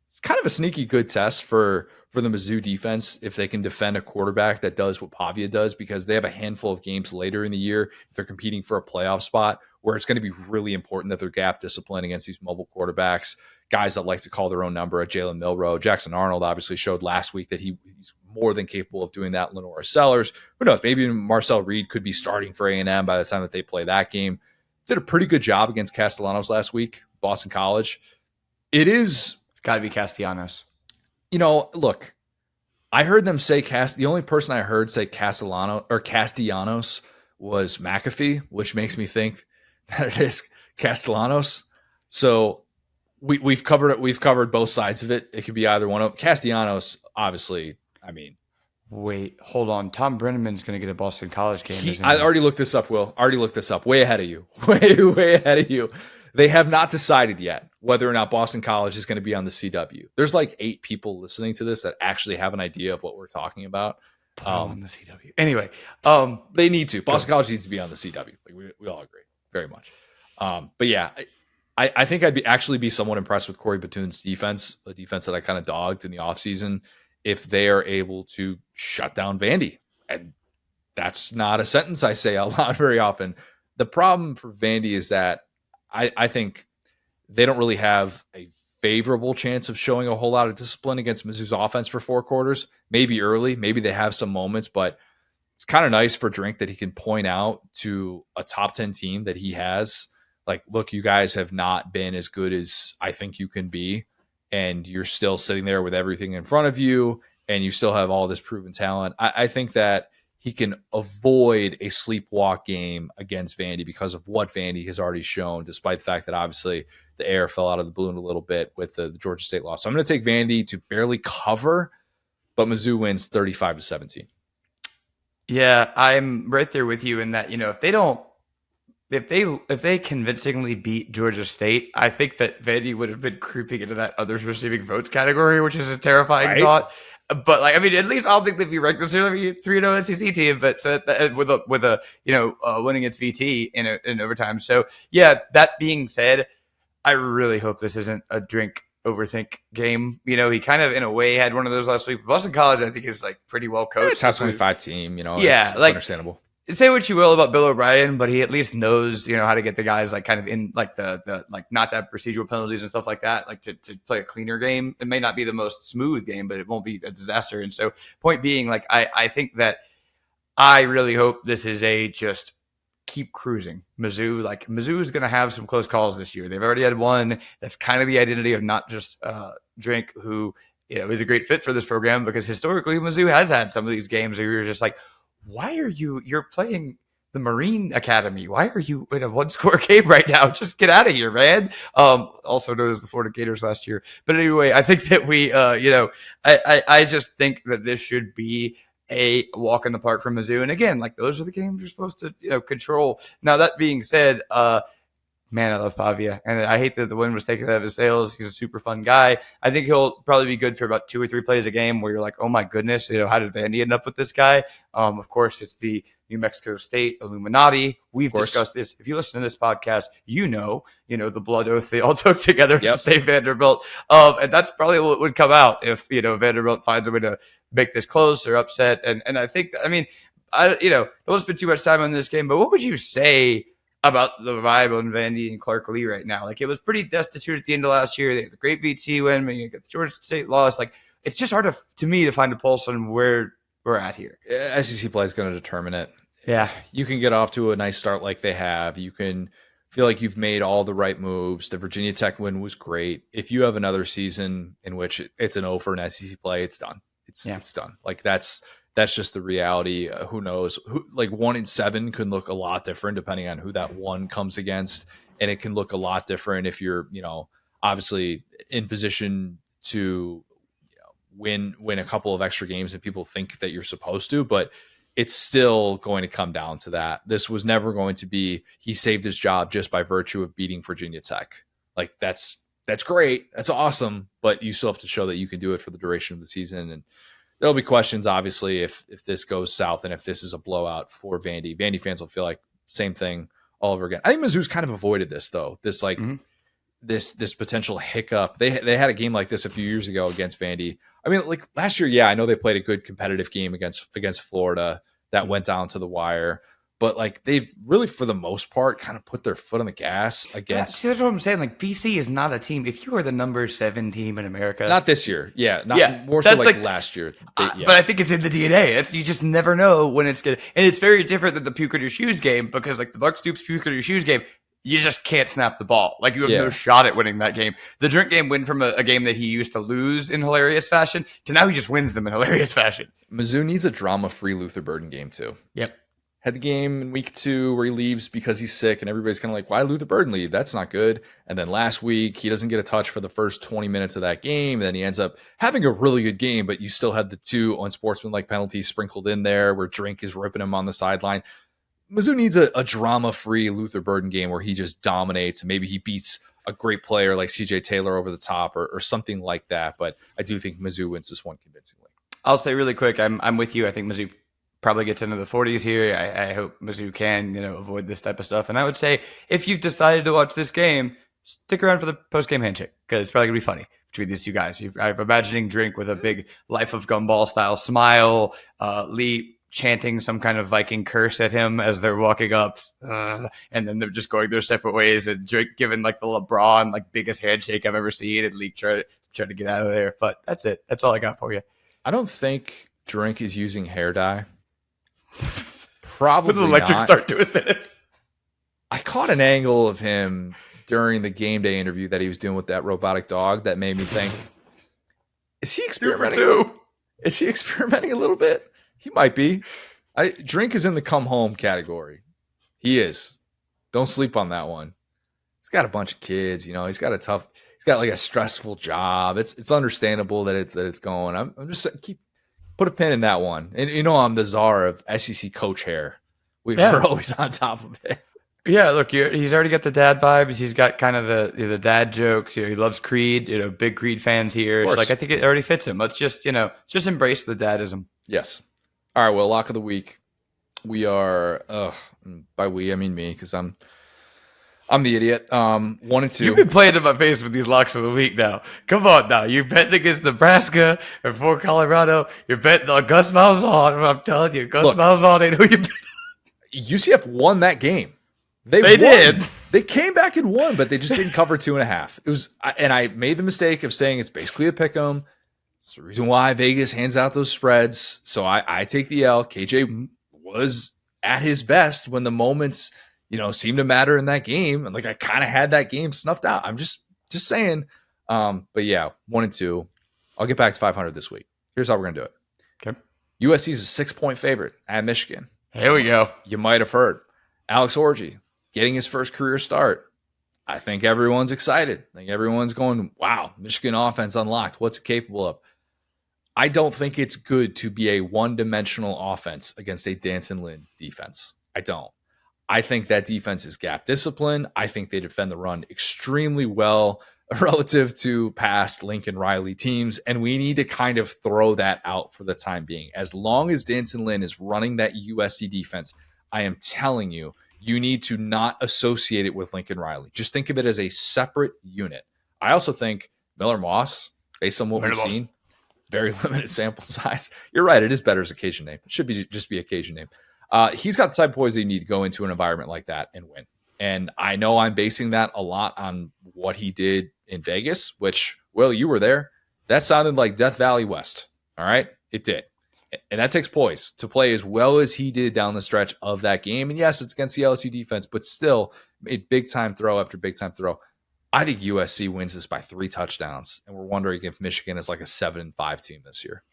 It's kind of a sneaky good test for the Mizzou defense if they can defend a quarterback that does what Pavia does, because they have a handful of games later in the year if they're competing for a playoff spot where it's going to be really important that they're gap discipline against these mobile quarterbacks, guys that like to call their own number at Jalen Milroe. Jackson Arnold obviously showed last week that he's more than capable of doing that. Lenora Sellers, who knows, maybe Marcel Reed could be starting for A&M by the time that they play that game. Did a pretty good job against Castellanos last week, Boston College. It's got to be Castellanos. Look, I heard them say the only person I heard say Castellanos was McAfee, which makes me think that it is Castellanos. So we've covered it. We've covered both sides of it. It could be either one of them. Castellanos, obviously. I mean, wait, hold on. Tom Brenneman's going to get a Boston College game. I already looked this up, Will. Already looked this up. Way ahead of you. Way ahead of you. They have not decided yet whether or not Boston College is going to be on the CW. There's like 8 people listening to this that actually have an idea of what we're talking about. On the CW. Anyway, they need to. Boston College needs to be on the CW. Like we all agree very much. But yeah, I think I'd actually be somewhat impressed with Corey Batoon's defense, a defense that I kind of dogged in the offseason, if they are able to shut down Vandy. And that's not a sentence I say out loud very often. The problem for Vandy is that I think they don't really have a favorable chance of showing a whole lot of discipline against Mizzou's offense for 4 quarters. Maybe early, maybe they have some moments, but it's kind of nice for Drink that he can point out to a top 10 team that he has, like, look, you guys have not been as good as I think you can be, and you're still sitting there with everything in front of you, and you still have all this proven talent. I think that he can avoid a sleepwalk game against Vandy because of what Vandy has already shown, despite the fact that obviously the air fell out of the balloon a little bit with the Georgia State loss. So I'm going to take Vandy to barely cover, but Mizzou wins 35-17. Yeah, I'm right there with you in that, if they convincingly beat Georgia State, I think that Vandy would have been creeping into that others receiving votes category, which is a terrifying thought. But at least I don't think they'd be ranked necessarily a 3-0 SEC team, but so with a winning against VT in overtime. So yeah, that being said, I really hope this isn't a Drink overthink game. He kind of in a way had one of those last week. Boston College, I think, is pretty well coached. It's top 25 team, yeah, it's understandable. Say what you will about Bill O'Brien, but he at least knows, how to get the guys kind of in the not to have procedural penalties and stuff like that, to play a cleaner game. It may not be the most smooth game, but it won't be a disaster. And so point being, I think that I really hope this is a just keep cruising. Mizzou is going to have some close calls this year. They've already had one. That's kind of the identity of not just Drink, who, is a great fit for this program, because historically Mizzou has had some of these games where you're just like, why are you're playing the Marine Academy? Why are you in a 1-score game right now? Just get out of here, man. Also known as the Florida Gators last year. But anyway, I think that we, I just think that this should be a walk in the park for Mizzou. And again, those are the games you're supposed to, control. Now, that being said, man, I love Pavia, and I hate that the win was taken out of his sails. He's a super fun guy. I think he'll probably be good for about 2 or 3 plays a game where you're like, oh my goodness, how did Vandy end up with this guy? Of course, it's the New Mexico State Illuminati. We've discussed this. If you listen to this podcast, the blood oath they all took together to save Vanderbilt. And that's probably what would come out if, Vanderbilt finds a way to make this close or upset. And I think, I don't spend too much time on this game, but what would you say about the vibe on Vandy and Clark Lee right now? It was pretty destitute at the end of last year. They had the great VT win, you get the Georgia State loss. It's just hard to me to find a pulse on where we're at here. SEC play is going to determine it. Yeah. You can get off to a nice start like they have. You can feel like you've made all the right moves. The Virginia Tech win was great. If you have another season in which it's an O for an SEC play, it's done. It's done. That's just the reality. Who knows? 1-7 can look a lot different depending on who that one comes against. And it can look a lot different if you're, obviously in position to win a couple of extra games and people think that you're supposed to. But it's still going to come down to that. This was never going to be he saved his job just by virtue of beating Virginia Tech. Like that's great. That's awesome. But you still have to show that you can do it for the duration of the season. And there'll be questions, obviously, if this goes south and if this is a blowout for Vandy. Vandy fans will feel like same thing all over again. I think Mizzou's kind of avoided this, though. This like this potential hiccup. They had a game like this a few years ago against Vandy. I mean, like last year, yeah, I know they played a good competitive game against Florida that went down to the wire. But like they've really, for the most part, kind of put their foot on the gas against. See, that's what I'm saying. Like VC is not a team. If you are the number 7 team in America, not this year, more so like last year. But I think it's in the DNA. You just never know when it's good, and it's very different than the puke on your shoes game because like the Buck Stoops puke on your shoes game, you just can't snap the ball. Like you have no shot at winning that game. The Drink game went from a game that he used to lose in hilarious fashion to now he just wins them in hilarious fashion. Mizzou needs a drama-free Luther Burden game too. Yep. Had the game in week 2 where he leaves because he's sick, and everybody's kind of like, why did Luther Burden leave? That's not good. And then last week, he doesn't get a touch for the first 20 minutes of that game. And then he ends up having a really good game, but you still had the 2 unsportsmanlike penalties sprinkled in there where Drink is ripping him on the sideline. Mizzou needs a drama-free Luther Burden game where he just dominates, and maybe he beats a great player like CJ Taylor over the top or something like that. But I do think Mizzou wins this one convincingly. I'll say really quick, I'm with you. I think Mizzou probably gets into the 40s here. I hope Mizzou can, avoid this type of stuff. And I would say if you've decided to watch this game, stick around for the post-game handshake because it's probably going to be funny between these two guys. I'm imagining Drink with a big Life of Gumball style smile, Lee chanting some kind of Viking curse at him as they're walking up, and then they're just going their separate ways, and Drake giving like the LeBron like biggest handshake I've ever seen, and Lee try to get out of there. But that's it. That's all I got for you. I don't think Drink is using hair dye. Probably with an electric not. Start to a sentence. I caught an angle of him during the game day interview that he was doing with that robotic dog that made me think, is he experimenting? Is he experimenting a little bit? He might be. Drink is in the come home category. He is. Don't sleep on that one. He's got a bunch of kids, he's got like a stressful job. It's understandable that it's going. I'm just put a pin in that one. And I'm the czar of SEC coach hair. We're always on top of it. Yeah, look, he's already got the dad vibes. He's got kind of the dad jokes. He loves Creed. Big Creed fans here. So, I think it already fits him. Let's just embrace the dadism. Yes. All right. Well, lock of the week. We are. By we, I mean me, because I'm the idiot. 1 and 2. You've been playing in my face with these locks of the week now. Come on now. You're betting against Nebraska and for Colorado. You're betting on Gus Malzahn. I'm telling you, Gus Malzahn ain't who you bet. UCF won that game. They did. They came back and won, but they just didn't cover 2.5. It was, and I made the mistake of saying it's basically a pick 'em. It's the reason why Vegas hands out those spreads. So I take the L. KJ was at his best when the moments, seemed to matter in that game. And like I kind of had that game snuffed out. I'm just saying. But yeah, 1 and 2. I'll get back to 500 this week. Here's how we're gonna do it. Okay. USC is a 6-point favorite at Michigan. Here we go. You might have heard Alex Orji getting his first career start. I think everyone's excited. I think everyone's going, wow, Michigan offense unlocked. What's it capable of? I don't think it's good to be a one-dimensional offense against a Danton Lynn defense. I don't. I think that defense is gap discipline. I think they defend the run extremely well relative to past Lincoln Riley teams, and we need to kind of throw that out for the time being. As long as Danton Lynn is running that USC defense, I am telling you, you need to not associate it with Lincoln Riley. Just think of it as a separate unit. I also think Miller Moss, based on what we've seen, very limited sample size. You're right. It is better as occasion name. It should be just be occasion name. He's got the type of poise that you need to go into an environment like that and win. And I know I'm basing that a lot on what he did in Vegas, which, Will, you were there. That sounded like Death Valley West. All right. It did. And that takes poise to play as well as he did down the stretch of that game. And yes, it's against the LSU defense, but still made big time throw after big time throw. I think USC wins this by 3 touchdowns. And we're wondering if Michigan is like a 7-5 team this year.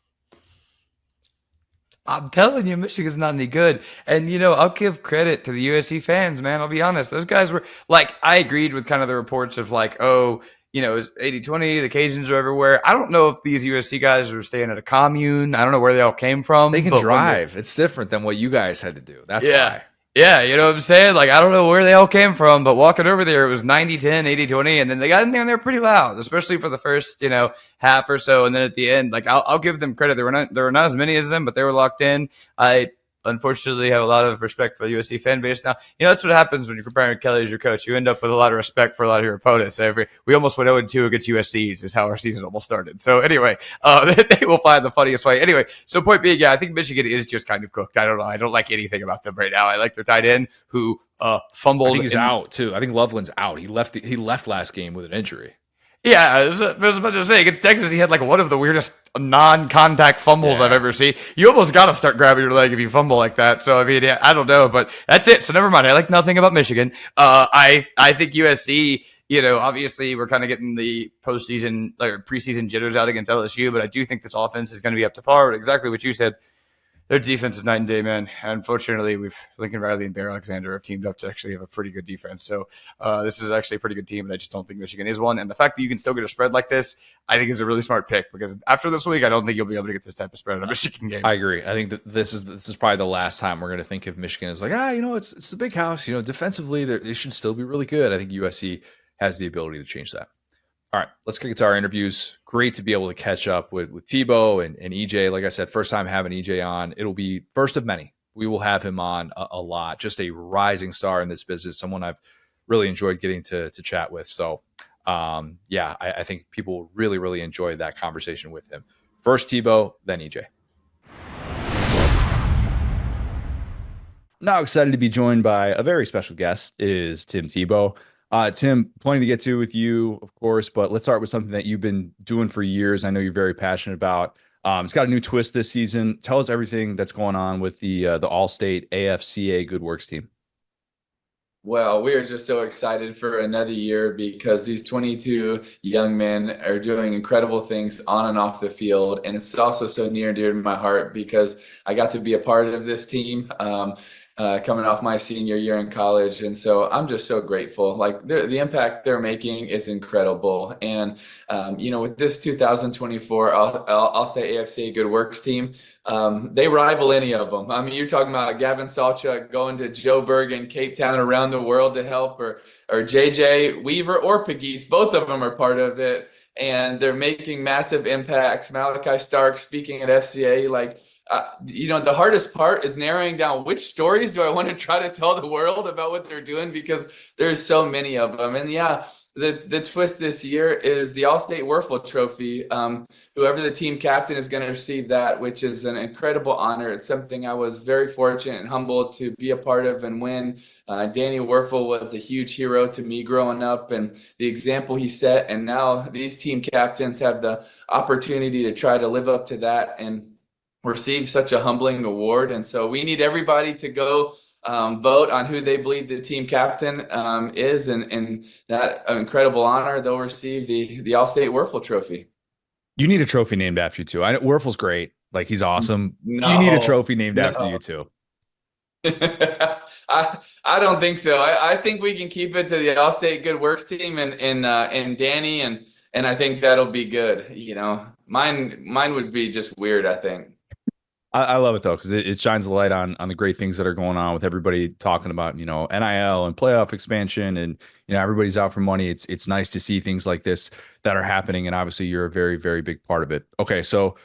I'm telling you, Michigan's not any good. And, I'll give credit to the USC fans, man. I'll be honest. Those guys were like, I agreed with kind of the reports of like, oh, you know, it was 80-20. The Cajuns are everywhere. I don't know if these USC guys are staying at a commune. I don't know where they all came from. They can but drive. It's different than what you guys had to do. That's yeah. why. Yeah, you know what I'm saying? Like, I don't know where they all came from, but walking over there, it was 90-10, 80-20, and then they got in there and they were pretty loud, especially for the first, half or so. And then at the end, like, I'll give them credit. There were not as many as them, but they were locked in. I unfortunately have a lot of respect for the USC fan base now. That's what happens when you're comparing Kelly as your coach. You end up with a lot of respect for a lot of your opponents. We almost went 0-2 against USC's is how our season almost started. So anyway, they will find the funniest way. Anyway, so point being, yeah, I think Michigan is just kind of cooked. I don't know. I don't like anything about them right now. I like their tight end who fumbled. I think he's out too. I think Loveland's out. He left last game with an injury. Yeah, I was about to say, against Texas, he had like one of the weirdest non-contact fumbles I've ever seen. You almost got to start grabbing your leg if you fumble like that. So, I mean, yeah, I don't know, but that's it. So, never mind. I like nothing about Michigan. I think USC, obviously we're kind of getting the postseason, like preseason jitters out against LSU, but I do think this offense is going to be up to par. But exactly what you said. Their defense is night and day, man. Unfortunately, Lincoln Riley and Bear Alexander have teamed up to actually have a pretty good defense. So this is actually a pretty good team, and I just don't think Michigan is one. And the fact that you can still get a spread like this, I think is a really smart pick because after this week, I don't think you'll be able to get this type of spread in a Michigan game. I agree. I think that this is probably the last time we're going to think of Michigan as like, it's the big house. Defensively, they should still be really good. I think USC has the ability to change that. All right, let's kick it to our interviews. Great to be able to catch up with Tebow and EJ. Like I said, first time having EJ on. It'll be first of many. We will have him on a lot. Just a rising star in this business, someone I've really enjoyed getting to chat with. So, I think people will really, really enjoy that conversation with him. First Tebow, then EJ. Now excited to be joined by a very special guest. It is Tim Tebow. Tim, plenty to get to with you, of course, but let's start with something that you've been doing for years. I know you're very passionate about. It's got a new twist this season. Tell us everything that's going on with the Allstate AFCA Goodworks team. Well, we are just so excited for another year because these 22 young men are doing incredible things on and off the field. And it's also so near and dear to my heart because I got to be a part of this team. Coming off my senior year in college. And so I'm just so grateful. Like the impact they're making is incredible. And, with this 2024, I'll say AFCA Goodworks team, they rival any of them. I mean, you're talking about Gavin Sawchuk going to Joburg and Cape Town around the world to help, or JJ Weaver or Pegues. Both of them are part of it. And they're making massive impacts. Malachi Stark speaking at FCA, the hardest part is narrowing down which stories do I want to try to tell the world about what they're doing because there's so many of them. And the twist this year is the Allstate Werfel Trophy. Whoever the team captain is going to receive that, which is an incredible honor. It's something I was very fortunate and humbled to be a part of and win. Danny Werfel was a huge hero to me growing up and the example he set. And now these team captains have the opportunity to try to live up to that and receive such a humbling award. And so we need everybody to go vote on who they believe the team captain is. And that incredible honor, they'll receive the Allstate Werfel Trophy. You need a trophy named after you too. Werfel's great. Like he's awesome. No, you need a trophy named after you too. I don't think so. I think we can keep it to the Allstate Goodworks team and Danny and I think that'll be good. Mine would be just weird, I think. I love it though, because it shines a light on the great things that are going on with everybody talking about, NIL and playoff expansion and, everybody's out for money. It's nice to see things like this that are happening. And obviously you're a very, very big part of it. Okay. So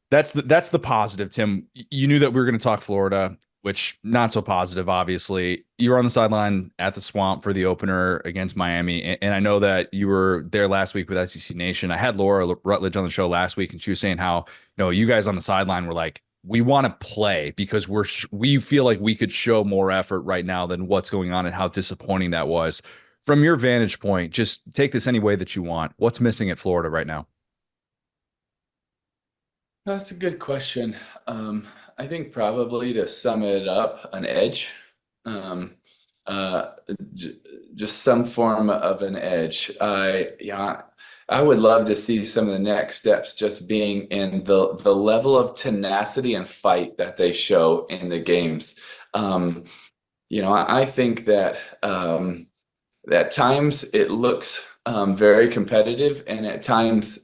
that's the positive, Tim. You knew that we were going to talk Florida, which not so positive, obviously. You were on the sideline at the Swamp for the opener against Miami. And I know that you were there last week with SEC Nation. I had Laura Rutledge on the show last week, and she was saying how, you guys on the sideline were like, we want to play because we feel like we could show more effort right now than what's going on and how disappointing that was. From your vantage point, just take this any way that you want. What's missing at Florida right now? That's a good question. I think probably to sum it up, an edge. Just some form of an edge. I would love to see some of the next steps just being in the level of tenacity and fight that they show in the games. I think that at times it looks very competitive, and at times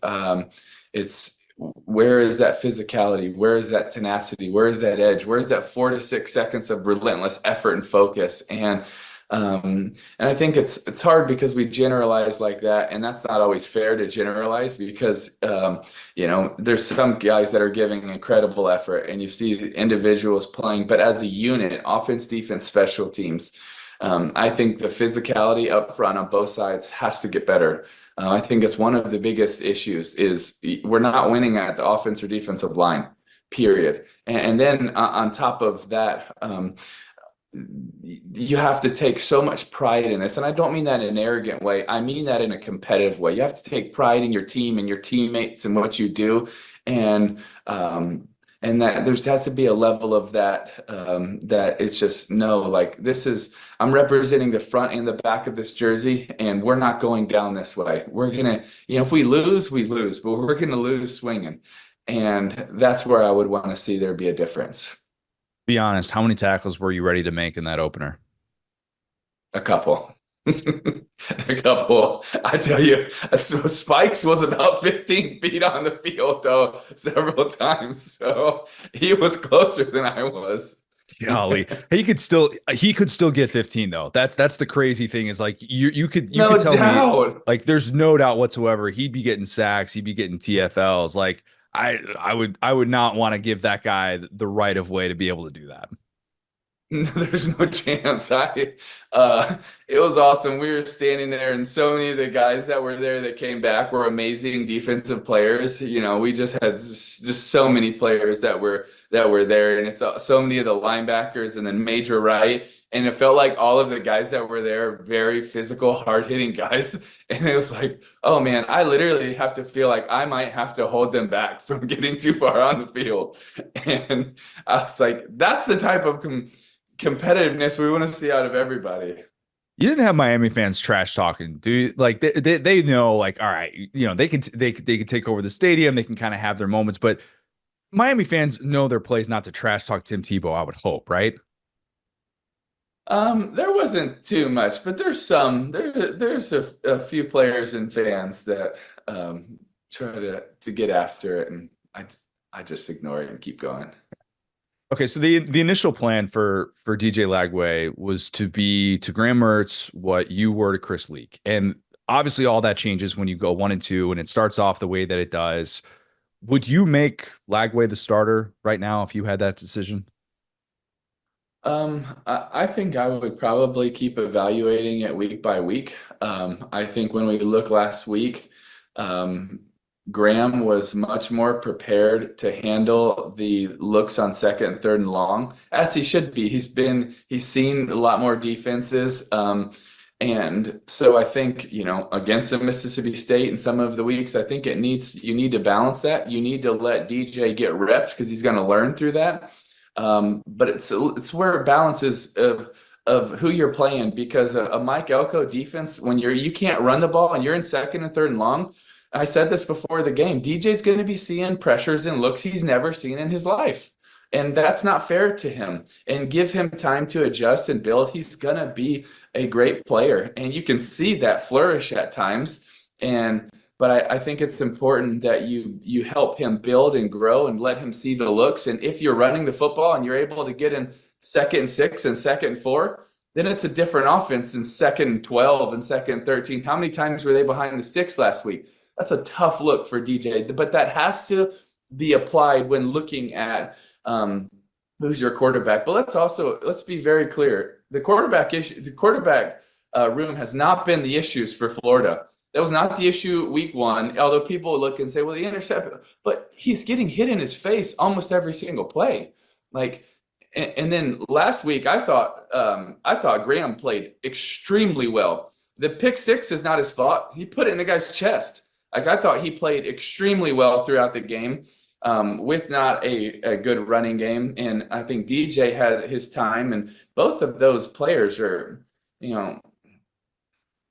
it's where is that physicality? Where is that tenacity? Where is that edge? Where is that 4 to 6 seconds of relentless effort and focus? And I think it's hard because we generalize like that, and that's not always fair to generalize because there's some guys that are giving incredible effort, and you see individuals playing, but as a unit, offense, defense, special teams, I think the physicality up front on both sides has to get better. I think it's one of the biggest issues is we're not winning at the offense or defensive line, period. And then on top of that, you have to take so much pride in this. And I don't mean that in an arrogant way. I mean that in a competitive way. You have to take pride in your team and your teammates and what you do. And that there has to be a level of that, that it's just, no, like I'm representing the front and the back of this jersey, and we're not going down this way. We're going to, if we lose, we lose, but we're going to lose swinging. And that's where I would want to see there be a difference. Be honest, how many tackles were you ready to make in that opener? A couple. A couple. I tell you, Spikes was about 15 feet on the field, though, several times. So he was closer than I was. Golly, he could still get 15 though. That's the crazy thing is like you could tell me like there's no doubt whatsoever he'd be getting sacks, he'd be getting TFLs. Like I would not want to give that guy the right of way to be able to do that. No, there's no chance. It was awesome. We were standing there, and so many of the guys that were there that came back were amazing defensive players. We just had just so many players that were there, and it's so many of the linebackers, and then Major Wright, and it felt like all of the guys that were there are very physical, hard-hitting guys. And it was like, oh man, I literally have to feel like I might have to hold them back from getting too far on the field. And I was like, that's the type of competitiveness we want to see out of everybody. You didn't have Miami fans trash talking, dude. Like they know, like, all right, they can take over the stadium, they can kind of have their moments, but Miami fans know their place not to trash talk Tim Tebow, I would hope, right? There wasn't too much, but there's a few players and fans that try to get after it, and I just ignore it and keep going. Okay, so the initial plan for DJ Lagway was to be to Graham Mertz what you were to Chris Leak, and obviously all that changes when you go 1-2 and it starts off the way that it does. Would you make Lagway the starter right now if you had that decision? I think I would probably keep evaluating it week by week. I think when we look last week, Graham was much more prepared to handle the looks on second and third and long, as he should be. He's seen a lot more defenses. And so I think, against the Mississippi State and some of the weeks, I think you need to balance that. You need to let DJ get reps because he's going to learn through that. But it's where it balances of who you're playing, because a Mike Elko defense, when you can't run the ball and you're in second and third and long, I said this before the game, DJ's going to be seeing pressures and looks he's never seen in his life. And that's not fair to him. And give him time to adjust and build. He's going to be a great player. And you can see that flourish at times. But I think it's important that you help him build and grow and let him see the looks. And if you're running the football and you're able to get in 2nd and 6 and 2nd and 4, then it's a different offense than 2nd and 12 and 2nd and 13. How many times were they behind the sticks last week? That's a tough look for DJ, but that has to be applied when looking at who's your quarterback. But let's be very clear. The quarterback room has not been the issues for Florida. That was not the issue week 1, although people look and say, well, the intercept, but he's getting hit in his face almost every single play. And then last week, I thought Graham played extremely well. The pick 6 is not his fault. He put it in the guy's chest. I thought he played extremely well throughout the game, with not a good running game. And I think DJ had his time, and both of those players are,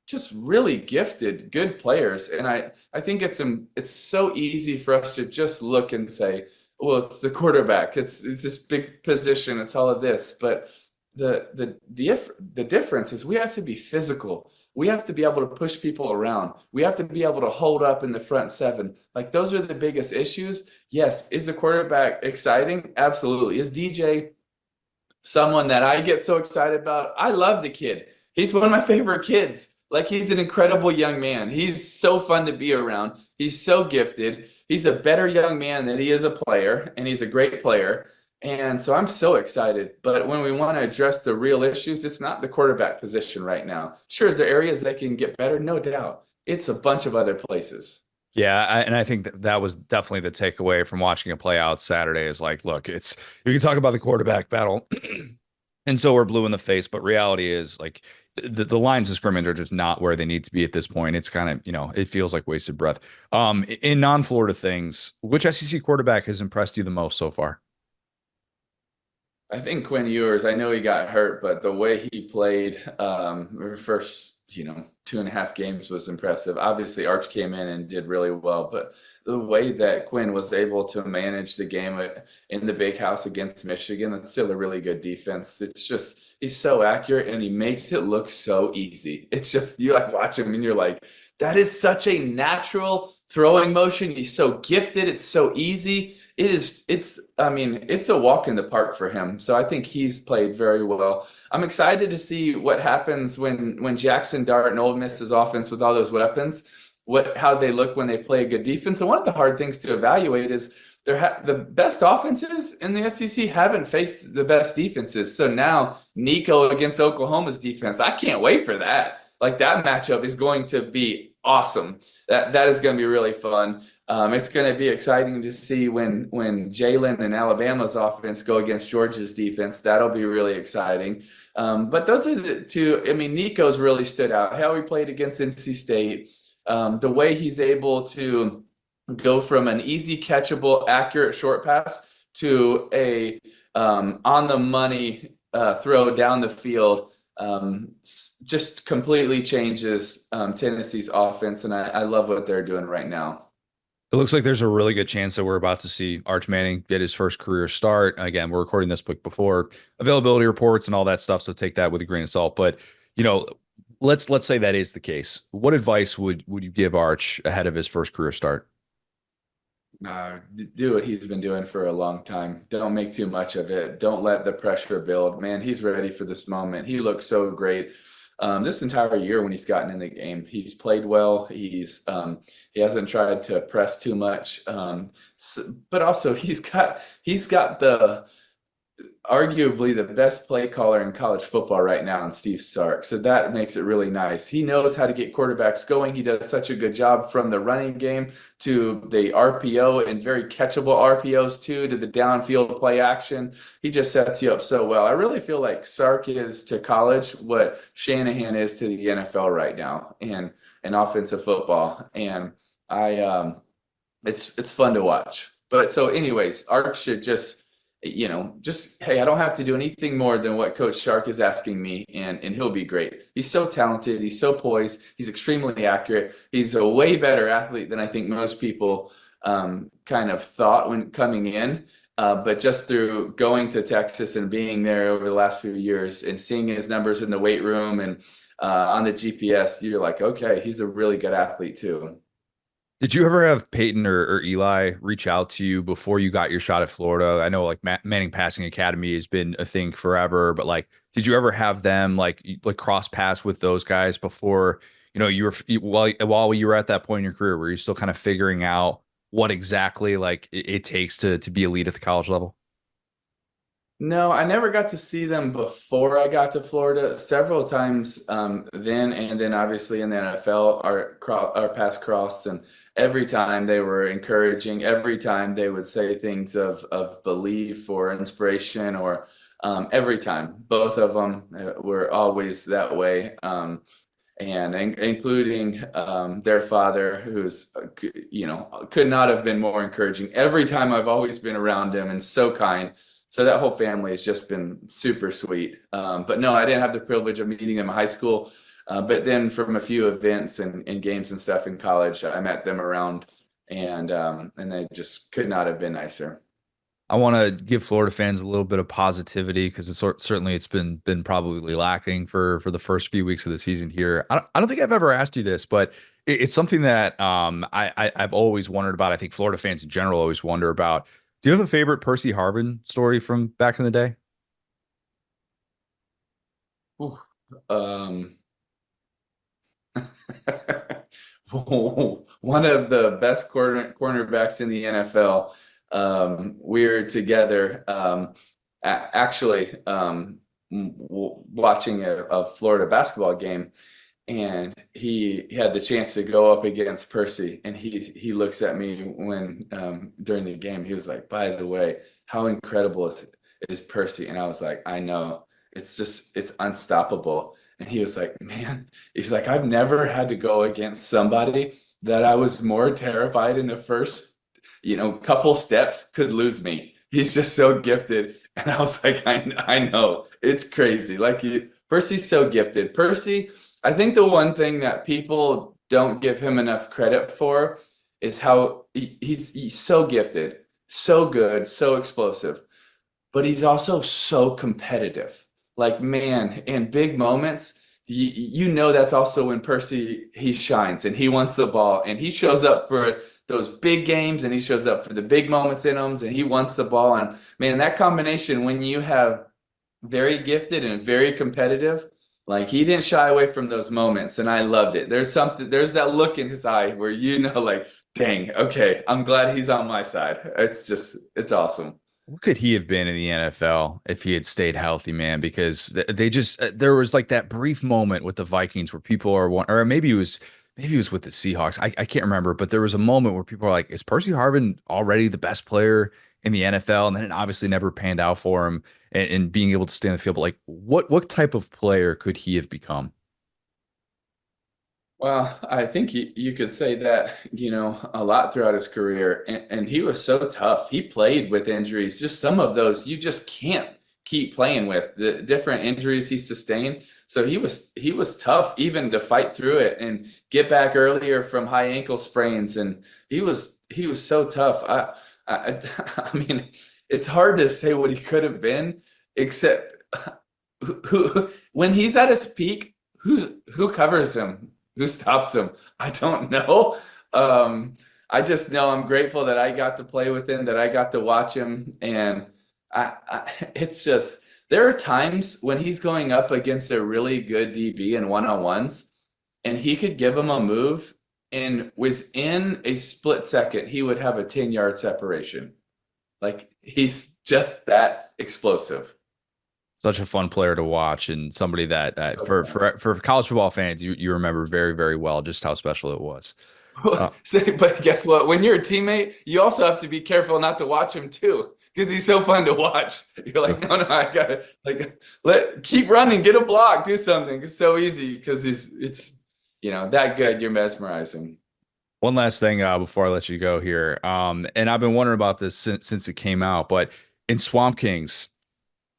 just really gifted, good players. And I think it's so easy for us to just look and say, well, it's the quarterback. It's this big position. It's all of this. But the difference is we have to be physical. We have to be able to push people around. We have to be able to hold up in the front seven. Like those are the biggest issues. Yes, is the quarterback exciting? Absolutely. Is DJ someone that I get so excited about? I love the kid. He's one of my favorite kids. Like he's an incredible young man. He's so fun to be around. He's so gifted. He's a better young man than he is a player, and he's a great player. And so I'm so excited. But when we want to address the real issues, it's not the quarterback position right now. Sure, is there areas that can get better? No doubt. It's a bunch of other places. Yeah, and I think that was definitely the takeaway from watching it play out Saturday is like, look, it's you can talk about the quarterback battle, and so we're blue in the face, but reality is like the lines of scrimmage are just not where they need to be at this point. It's kind of, it feels like wasted breath. In non-Florida things, which SEC quarterback has impressed you the most so far? I think Quinn Ewers, I know he got hurt, but the way he played first, 2.5 games was impressive. Obviously, Arch came in and did really well, but the way that Quinn was able to manage the game in the big house against Michigan, that's still a really good defense. It's just, he's so accurate and he makes it look so easy. It's just, you like watch him and you're like, that is such a natural throwing motion. He's so gifted. It's so easy. It's a walk in the park for him. So I think he's played very well. I'm excited to see what happens when Jackson Dart and Ole Miss's offense with all those weapons, how they look when they play a good defense. And one of the hard things to evaluate is the best offenses in the SEC haven't faced the best defenses. So now Nico against Oklahoma's defense, I can't wait for that. Like that matchup is going to be awesome. That is going to be really fun. It's going to be exciting to see when Jalen and Alabama's offense go against Georgia's defense. That'll be really exciting. But those are the two. I mean, Nico's really stood out. How he played against NC State, the way he's able to go from an easy catchable, accurate short pass to a on the money throw down the field. Just completely changes Tennessee's offense, and I love what they're doing right now. It looks like there's a really good chance that we're about to see Arch Manning get his first career start. Again, we're recording this book before availability reports and all that stuff, so take that with a grain of salt. But let's say that is the case. What advice would you give Arch ahead of his first career start? Do what he's been doing for a long time. Don't make too much of it. Don't let the pressure build. Man, he's ready for this moment. He looks so great. This entire year when he's gotten in the game, he's played well. He hasn't tried to press too much, but also he's got the arguably the best play caller in college football right now in Steve Sark. So that makes it really nice. He knows how to get quarterbacks going. He does such a good job from the running game to the RPO and very catchable RPOs too, to the downfield play action. He just sets you up so well. I really feel like Sark is to college what Shanahan is to the NFL right now in offensive football. And it's fun to watch. But so anyways, Ark should just hey, I don't have to do anything more than what Coach Shark is asking me, and he'll be great. He's so talented. He's so poised. He's extremely accurate. He's a way better athlete than I think most people kind of thought when coming in. But just through going to Texas and being there over the last few years and seeing his numbers in the weight room and on the GPS, you're like, okay, he's a really good athlete too. Did you ever have Peyton or Eli reach out to you before you got your shot at Florida? I know like Manning Passing Academy has been a thing forever, but like, did you ever have them like cross paths with those guys before, you were while you were at that point in your career, were you still kind of figuring out what exactly like it takes to be elite at the college level? No, I never got to see them before I got to Florida. Several times then, and then obviously in the NFL, our paths crossed, and every time they were encouraging. Every time they would say things of belief or inspiration, or every time. Both of them were always that way, and including their father, who's could not have been more encouraging. Every time I've always been around him, and so kind. So that whole family has just been super sweet. But no, I didn't have the privilege of meeting them in high school. But then from a few events and games and stuff in college, I met them around, and they just could not have been nicer. I want to give Florida fans a little bit of positivity because certainly it's been probably lacking for the first few weeks of the season here. I don't think I've ever asked you this, but it's something that I've always wondered about. I think Florida fans in general always wonder about. Do you have a favorite Percy Harvin story from back in the day? Ooh, um, one of the best cornerbacks in the NFL. We're together, actually, watching a Florida basketball game, and he had the chance to go up against Percy, and he looks at me when during the game. He was like, "By the way, how incredible is Percy?" And I was like, "I know. It's unstoppable." And he was like, "Man," he's like, "I've never had to go against somebody that I was more terrified in the first, couple steps could lose me. He's just so gifted." And I was like, I know. It's crazy. Like Percy's so gifted. Percy, I think the one thing that people don't give him enough credit for is how he's so gifted, so good, so explosive, but he's also so competitive. Like, man, in big moments, that's also when Percy he shines and he wants the ball and he shows up for those big games and he shows up for the big moments in them and he wants the ball. And man, that combination when you have very gifted and very competitive, like he didn't shy away from those moments, and I loved it. There's that look in his eye where like, dang, okay, I'm glad he's on my side. It's awesome. What could he have been in the NFL if he had stayed healthy, man? Because they just there was like that brief moment with the Vikings where people are or maybe it was with the Seahawks. I can't remember, but there was a moment where people are like, "Is Percy Harvin already the best player in the NFL?" And then it obviously never panned out for him and being able to stay on the field. But like, what type of player could he have become? Well, I think you could say that, a lot throughout his career. And he was so tough. He played with injuries. Just some of those you just can't keep playing with the different injuries he sustained. So he was tough even to fight through it and get back earlier from high ankle sprains. And he was so tough. I I mean, it's hard to say what he could have been, except when he's at his peak, who covers him? Who stops him? I don't know. I just know I'm grateful that I got to play with him, that I got to watch him, and it's just there are times when he's going up against a really good DB in one-on-ones, and he could give him a move, and within a split second, he would have a 10-yard separation. Like he's just that explosive. Such a fun player to watch and somebody that for college football fans, you remember very, very well just how special it was. Uh, But guess what? When you're a teammate, you also have to be careful not to watch him too, because he's so fun to watch. You're like, no, I gotta keep running, get a block, do something. It's so easy because it's that good. You're mesmerizing. One last thing before I let you go here, and I've been wondering about this since it came out, but in Swamp Kings,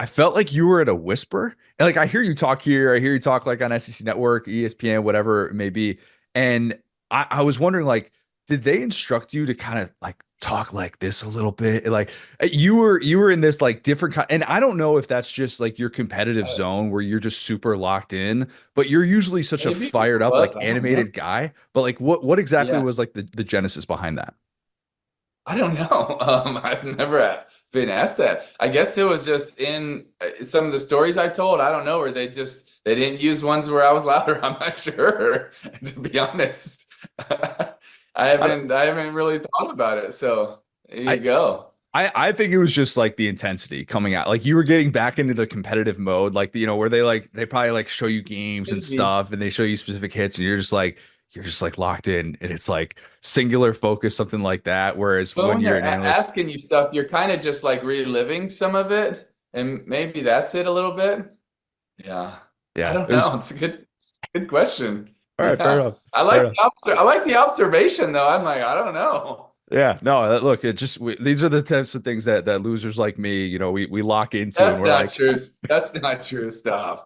I felt like you were at a whisper. And like I hear you talk here, I hear you talk like on SEC Network, ESPN, whatever it may be. And I was wondering, like, did they instruct you to kind of like talk like this a little bit? Like you were in this like different kind, and I don't know if that's just like your competitive zone where you're just super locked in, but you're usually such a Maybe fired up, like I don't know. animated guy. But like what exactly Yeah. was like the genesis behind that? I don't know. I've never been asked that. I guess it was just in some of the stories I told. I don't know, or they didn't use ones where I was louder. I'm not sure, to be honest. I, I haven't really thought about it. So there you I go. I think it was just like the intensity coming out. Like you were getting back into the competitive mode, like where they probably like show you games and Maybe. stuff and they show you specific hits and you're just like locked in and it's like singular focus, something like that. Whereas But when when you're they're an analyst, asking you stuff, you're kind of just like reliving some of it, and maybe that's it a little bit. Yeah. I yeah, don't it was know. It's a good question. all right, fair Yeah. enough. Fair enough. I like the observation though. I'm like, I don't know. Yeah, no, look, these are the types of things that losers like me, we lock into and That's we're not like, true. That's not true stuff.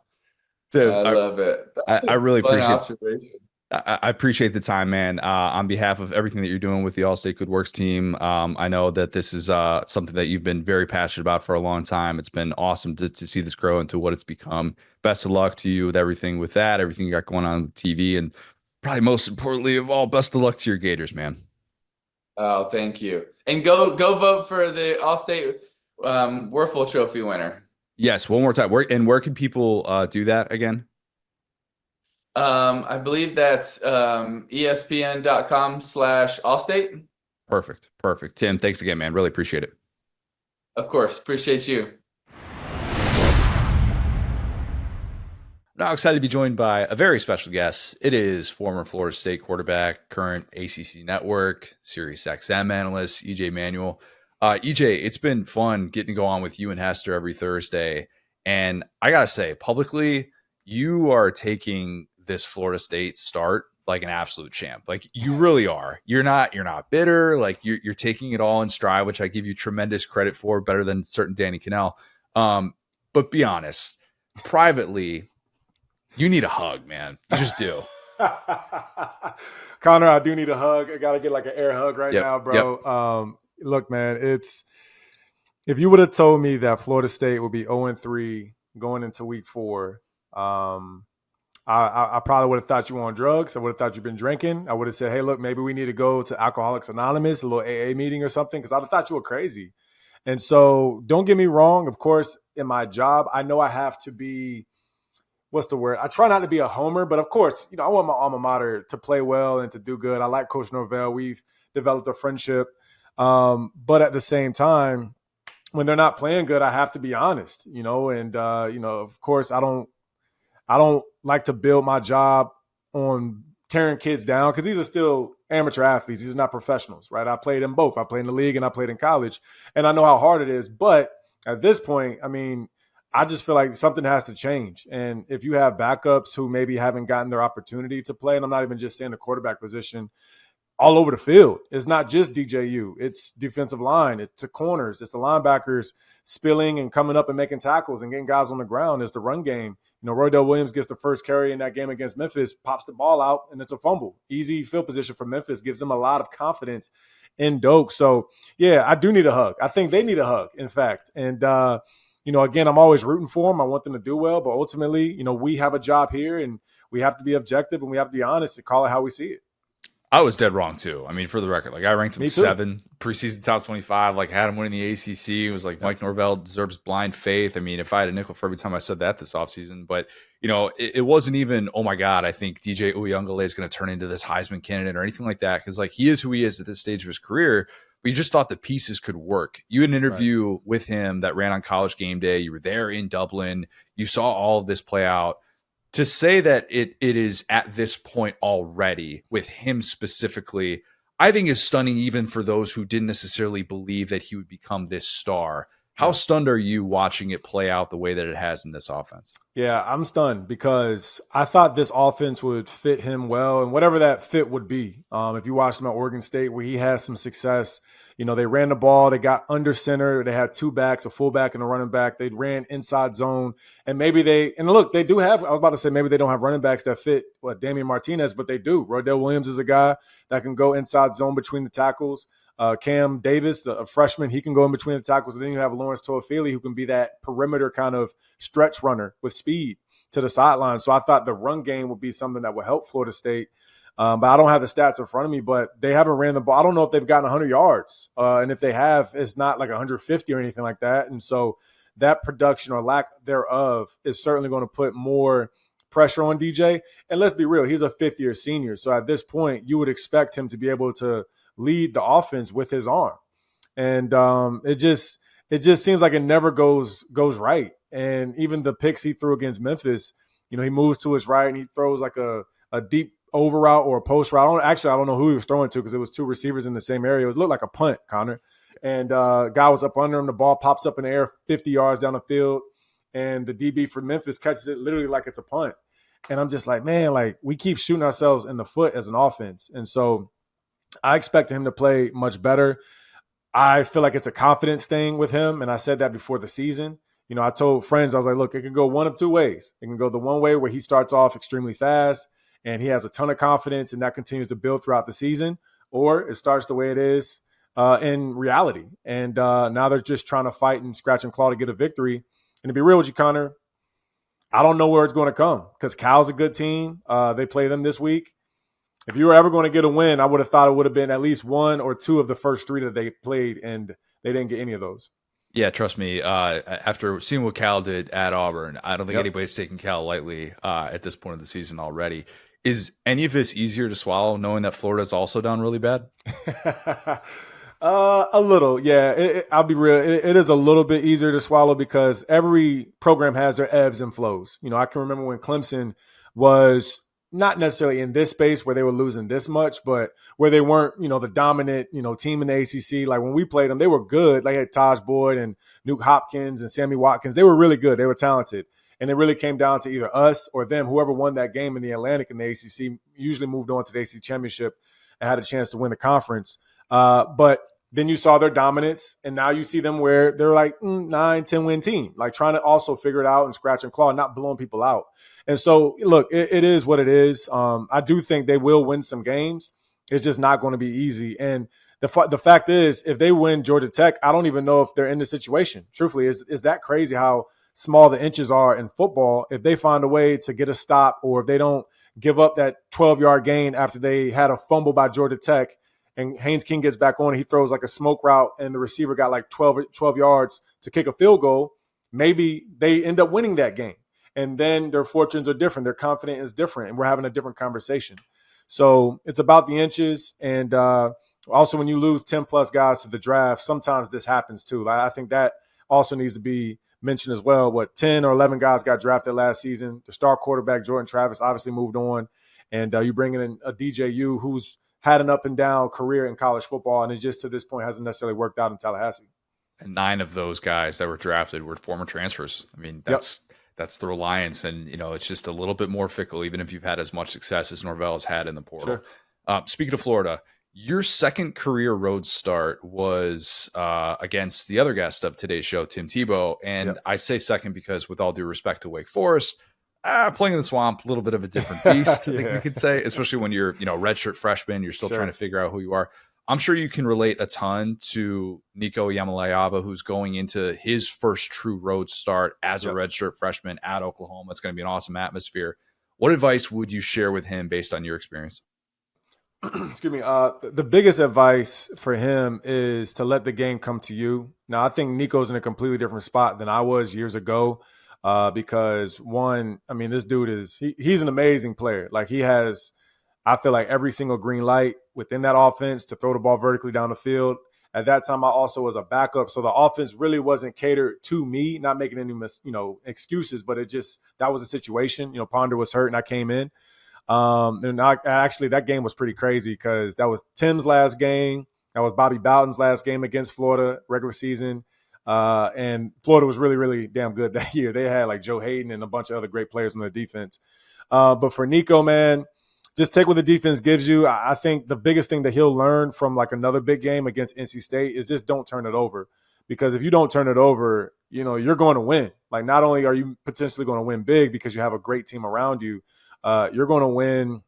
dude, I love it. That's I a really fun appreciate observation. I appreciate the time, man. On behalf of everything that you're doing with the Allstate Goodworks team, I know that this is something that you've been very passionate about for a long time. It's been awesome to see this grow into what it's become. Best of luck to you with everything with that, everything you got going on with TV, and probably most importantly of all, best of luck to your Gators, man. Oh, thank you. And go vote for the Allstate Werfel Trophy winner. Yes, one more time. Where can people do that again? I believe that's ESPN.com/Allstate. Perfect. Tim, thanks again, man. Really appreciate it. Of course. Appreciate you. Now excited to be joined by a very special guest. It is former Florida State quarterback, current ACC Network, Sirius XM analyst, EJ Manuel. EJ, it's been fun getting to go on with you and Hester every Thursday. And I got to say, publicly, you are taking this Florida State start like an absolute champ. Like you really are. You're not bitter. Like you're taking it all in stride, which I give you tremendous credit for, better than certain Danny Cannell. But be honest, privately, you need a hug, man. You just do. Connor, I do need a hug. I got to get like an air hug right now, bro. Yep. Look, man, if you would have told me that Florida State would be 0-3 going into week 4, I probably would have thought you were on drugs. I would have thought you've been drinking. I would have said, hey, look, maybe we need to go to Alcoholics Anonymous, a little AA meeting or something, because I would have thought you were crazy. And so don't get me wrong. Of course, in my job, I know I have to be, what's the word? I try not to be a homer, but of course, I want my alma mater to play well and to do good. I like Coach Norvell. We've developed a friendship. But at the same time, when they're not playing good, I have to be honest, and, of course, I don't like to build my job on tearing kids down because these are still amateur athletes. These are not professionals, right? I played in both. I played in the league and I played in college, and I know how hard it is. But at this point, I just feel like something has to change. And if you have backups who maybe haven't gotten their opportunity to play, and I'm not even just saying the quarterback position, all over the field. It's not just DJU. It's defensive line. It's the corners. It's the linebackers spilling and coming up and making tackles and getting guys on the ground. It's the run game. Roydell Williams gets the first carry in that game against Memphis, pops the ball out, and it's a fumble. Easy field position for Memphis. Gives them a lot of confidence in Doak. So, yeah, I do need a hug. I think they need a hug, in fact. And, again, I'm always rooting for them. I want them to do well. But ultimately, we have a job here, and we have to be objective, and we have to be honest and call it how we see it. I was dead wrong too. For the record, I ranked him 7 preseason top 25. Had him winning the ACC. It was Mike Norvell deserves blind faith. If I had a nickel for every time I said that this offseason, but it wasn't even, oh my God, I think DJ Uyunglele is going to turn into this Heisman candidate or anything like that. Because he is who he is at this stage of his career. But you just thought the pieces could work. You had an interview with him that ran on College Game Day. You were there in Dublin. You saw all of this play out. To say that it is at this point already with him specifically, I think is stunning even for those who didn't necessarily believe that he would become this star. How stunned are you watching it play out the way that it has in this offense? Yeah, I'm stunned because I thought this offense would fit him well, and whatever that fit would be. If you watched him at Oregon State where he has some success, they ran the ball, they got under center, they had 2 backs, a fullback and a running back. They ran inside zone, and maybe they do have, I was about to say maybe they don't have running backs that fit Damian Martinez, but they do. Roydell Williams is a guy that can go inside zone between the tackles. Cam Davis, a freshman, he can go in between the tackles. And then you have Lawrence Toafili, who can be that perimeter kind of stretch runner with speed to the sideline. So I thought the run game would be something that would help Florida State. But I don't have the stats in front of me, but they haven't ran the ball. I don't know if they've gotten 100 yards. And if they have, it's not 150 or anything like that. And so that production or lack thereof is certainly going to put more pressure on DJ. And let's be real, he's a 5th-year senior. So at this point, you would expect him to be able to lead the offense with his arm. And it just seems like it never goes right. And even the picks he threw against Memphis, he moves to his right and he throws a deep over route or a post route. I don't know who he was throwing to because it was 2 receivers in the same area. It looked like a punt, Connor. And guy was up under him. The ball pops up in the air 50 yards down the field. And the DB for Memphis catches it literally like it's a punt. And I'm just like, man, we keep shooting ourselves in the foot as an offense. And so I expect him to play much better. I feel like it's a confidence thing with him, and I said that before the season. I told friends, I was like, look, it can go one of 2 ways. It can go the one way where he starts off extremely fast and he has a ton of confidence, and that continues to build throughout the season, or it starts the way it is in reality. And now they're just trying to fight and scratch and claw to get a victory. And to be real with you, Connor, I don't know where it's going to come because Cal's a good team. They play them this week. If you were ever going to get a win, I would have thought it would have been at least one or two of the first three that they played, and they didn't get any of those. Yeah, trust me. After seeing what Cal did at Auburn, I don't think anybody's taking Cal lightly at this point of the season already. Is any of this easier to swallow, knowing that Florida's also down really bad? A little, yeah. I'll be real. It is a little bit easier to swallow because every program has their ebbs and flows. I can remember when Clemson was not necessarily in this space where they were losing this much, but where they weren't, the dominant, team in the ACC. Like when we played them, they were good. They had Taj Boyd and Nuke Hopkins and Sammy Watkins. They were really good. They were talented. And it really came down to either us or them. Whoever won that game in the Atlantic in the ACC usually moved on to the ACC championship and had a chance to win the conference. But then you saw their dominance, and now you see them where they're like 9-10 win team, like trying to also figure it out and scratch and claw, not blowing people out. And so, look, it is what it is. I do think they will win some games. It's just not going to be easy. And the fact is, if they win Georgia Tech, I don't even know if they're in the situation. Truthfully, is that crazy how small the inches are in football? If they find a way to get a stop, or if they don't give up that 12-yard gain after they had a fumble by Georgia Tech, and Haynes King gets back on, he throws like a smoke route, and the receiver got like 12 yards to kick a field goal, maybe they end up winning that game. And then their fortunes are different. Their confidence is different, and we're having a different conversation. So it's about the inches. And also when you lose 10-plus guys to the draft, sometimes this happens too. I think that also needs to be mentioned as well. 10 or 11 guys got drafted last season. The star quarterback, Jordan Travis, obviously moved on. And you bring in a DJU who's had an up and down career in college football, and it just to this point hasn't necessarily worked out in Tallahassee. And 9 of those guys that were drafted were former transfers. I mean, that's the reliance, and it's just a little bit more fickle, even if you've had as much success as Norvell has had in the portal. Sure. Speaking of Florida, your second career road start was against the other guest of today's show, Tim Tebow, and I say second because, with all due respect to Wake Forest, playing in the Swamp, a little bit of a different beast, I think we could say, especially when you're, redshirt freshman, you're still trying to figure out who you are. I'm sure you can relate a ton to Nico Yamaleava, who's going into his first true road start as a redshirt freshman at Oklahoma. It's going to be an awesome atmosphere. What advice would you share with him based on your experience? Excuse me. The biggest advice for him is to let the game come to you. Now, I think Nico's in a completely different spot than I was years ago. Because one, I mean, this dude he's an amazing player. Like he has, I feel like every single green light within that offense to throw the ball vertically down the field. At that time, I also was a backup. So the offense really wasn't catered to me, not making any, excuses, but that was a situation. Ponder was hurt and I came in. And actually that game was pretty crazy because that was Tim's last game. That was Bobby Bowden's last game against Florida regular season. And Florida was really, really damn good that year. They had like Joe Hayden and a bunch of other great players on their defense. But for Nico, man, just take what the defense gives you. I think the biggest thing that he'll learn from like another big game against NC State is just don't turn it over. Because if you don't turn it over, you're going to win. Like not only are you potentially going to win big because you have a great team around you, you're going to win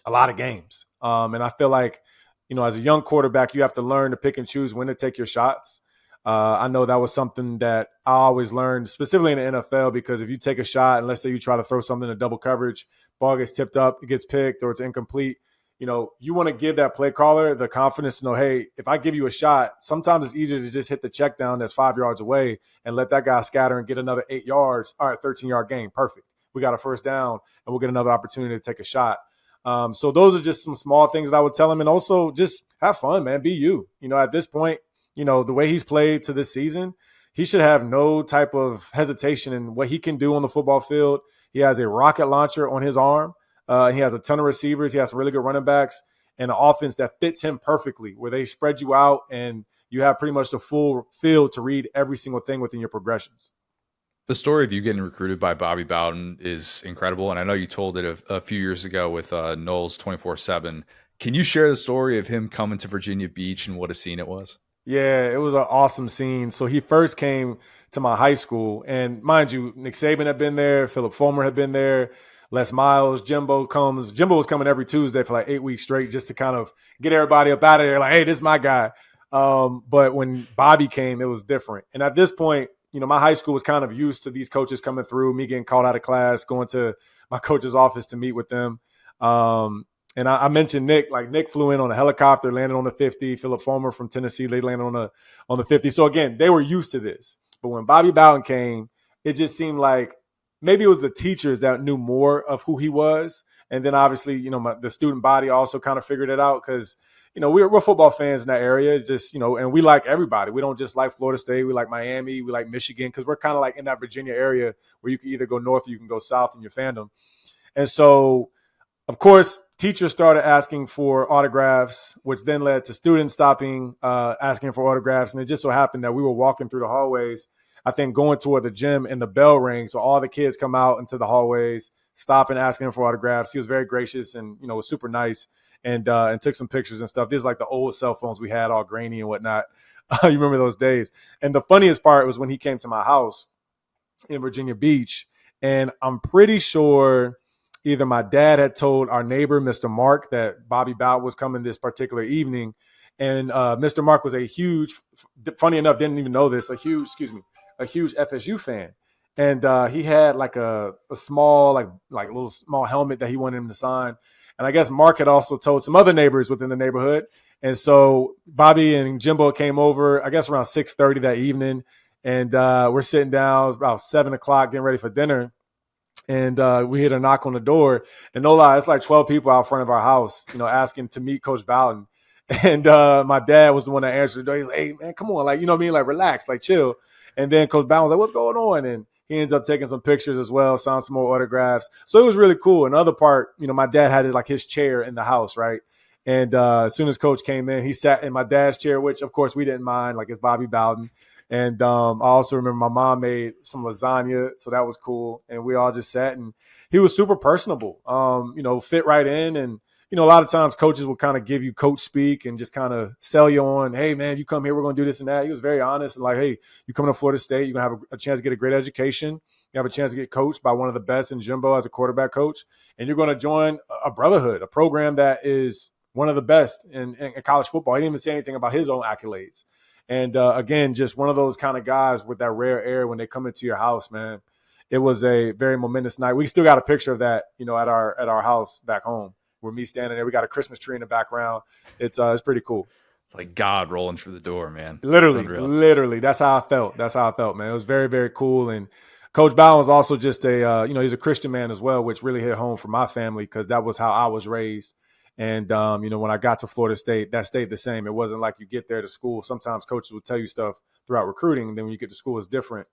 a lot of games. And I feel like, as a young quarterback, you have to learn to pick and choose when to take your shots. I know that was something that I always learned, specifically in the NFL, because if you take a shot and let's say you try to throw something in double coverage, ball gets tipped up, it gets picked, or it's incomplete, you want to give that play caller the confidence to know, hey, if I give you a shot, sometimes it's easier to just hit the check down that's 5 yards away and let that guy scatter and get another 8 yards. All right, 13-yard gain. Perfect. We got a first down and we'll get another opportunity to take a shot. So those are just some small things that I would tell him. And also just have fun, man. Be you. At this point, the way he's played to this season, he should have no type of hesitation in what he can do on the football field. He has a rocket launcher on his arm. He has a ton of receivers. He has really good running backs and an offense that fits him perfectly, where they spread you out and you have pretty much the full field to read every single thing within your progressions. The story of you getting recruited by Bobby Bowden is incredible, and I know you told it a few years ago with Knowles 24/7. Can you share the story of him coming to Virginia Beach and what a scene it was? Yeah, it was an awesome scene. So he first came to my high school, and mind you, Nick Saban had been there, Philip Fulmer had been there, Les Miles, Jimbo comes. Jimbo was coming every Tuesday for like 8 weeks straight just to kind of get everybody up out of there. Like, hey, this is my guy. But when Bobby came, it was different. And at this point, my high school was kind of used to these coaches coming through, me getting called out of class, going to my coach's office to meet with them. And I mentioned Nick. Like, Nick flew in on a helicopter, landed on the 50. Philip Fulmer from Tennessee, they landed on the 50. So again, they were used to this. But when Bobby Bowden came, it just seemed like maybe it was the teachers that knew more of who he was. And then obviously, the student body also kind of figured it out because, we're football fans in that area, just, and we like everybody. We don't just like Florida State. We like Miami. We like Michigan because we're kind of like in that Virginia area where you can either go north or you can go south in your fandom. And so, of course, teachers started asking for autographs, which then led to students stopping asking for autographs. And it just so happened that we were walking through the hallways, I think going toward the gym, and the bell rang. So all the kids come out into the hallways, stopping, asking him for autographs. He was very gracious and, was super nice and took some pictures and stuff. This is like the old cell phones we had, all grainy and whatnot. You remember those days. And the funniest part was when he came to my house in Virginia Beach. And I'm pretty sure either my dad had told our neighbor, Mr. Mark, that Bobby Bowden was coming this particular evening. And Mr. Mark was a huge, funny enough, didn't even know this, a huge FSU fan. And he had like a small, like little small helmet that he wanted him to sign. And I guess Mark had also told some other neighbors within the neighborhood. And so Bobby and Jimbo came over, I guess around 6:30 that evening. And we're sitting down. It was about 7 o'clock getting ready for dinner. And we hit a knock on the door. And no lie, it's like 12 people out front of our house, asking to meet Coach Bowden. And my dad was the one that answered the door. He's like, hey, man, come on. Like, you know what I mean? Like, relax, like, chill. And then Coach Bowden was like, what's going on? And he ends up taking some pictures as well, signed some more autographs. So it was really cool. Another part, my dad had like his chair in the house, right? And as soon as Coach came in, he sat in my dad's chair, which, of course, we didn't mind. Like, it's Bobby Bowden. And I also remember my mom made some lasagna, so that was cool. And we all just sat, and he was super personable, fit right in. And, a lot of times coaches will kind of give you coach speak and just kind of sell you on, hey, man, you come here, we're going to do this and that. He was very honest and like, hey, you come to Florida State, you're going to have a chance to get a great education. You have a chance to get coached by one of the best in Jimbo as a quarterback coach. And you're going to join a brotherhood, a program that is one of the best in college football. He didn't even say anything about his own accolades. And again, just one of those kind of guys with that rare air when they come into your house, man. It was a very momentous night. We still got a picture of that, at our house back home, where me standing there. We got a Christmas tree in the background. It's pretty cool. It's like God rolling through the door, man. Literally. That's how I felt, man. It was very, very cool. And Coach Bowden was also just he's a Christian man as well, which really hit home for my family because that was how I was raised. And, when I got to Florida State, that stayed the same. It wasn't like you get there to school. Sometimes coaches would tell you stuff throughout recruiting, and then when you get to school, it's different.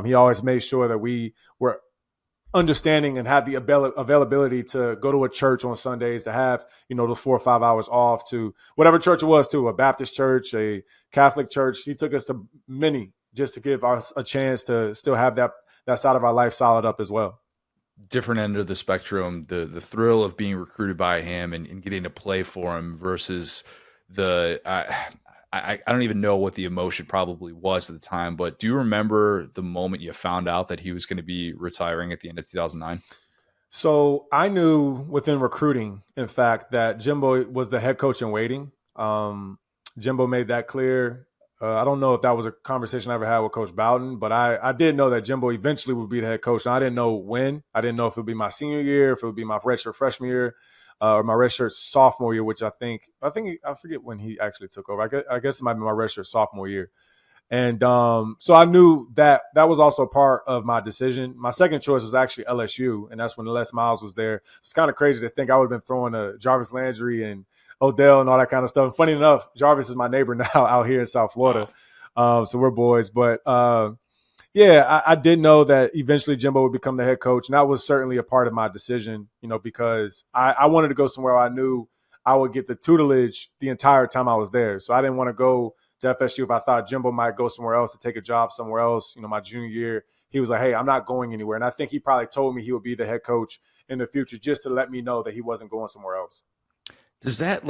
He always made sure that we were understanding and had the availability to go to a church on Sundays, to have, those 4 or 5 hours off to whatever church it was, to a Baptist church, a Catholic church. He took us to many just to give us a chance to still have that side of our life solid up as well. Different end of the spectrum, the thrill of being recruited by him and getting to play for him versus I don't even know what the emotion probably was at the time, but do you remember the moment you found out that he was going to be retiring at the end of 2009? So I knew within recruiting, in fact, that Jimbo was the head coach in waiting. Jimbo made that clear. I don't know if that was a conversation I ever had with Coach Bowden, but I did know that Jimbo eventually would be the head coach. And I didn't know when. I didn't know if it would be my senior year, if it would be my redshirt freshman year, or my redshirt sophomore year, which I forget when he actually took over. I guess it might be my redshirt sophomore year. And so I knew that was also part of my decision. My second choice was actually LSU, and that's when Les Miles was there. It's kind of crazy to think I would have been throwing a Jarvis Landry and Odell and all that kind of stuff. And funny enough, Jarvis is my neighbor now out here in South Florida. So we're boys. But, I did know that eventually Jimbo would become the head coach. And that was certainly a part of my decision, because I wanted to go somewhere I knew I would get the tutelage the entire time I was there. So I didn't want to go to FSU if I thought Jimbo might go somewhere else to take a job somewhere else. My junior year, he was like, hey, I'm not going anywhere. And I think he probably told me he would be the head coach in the future just to let me know that he wasn't going somewhere else. Does that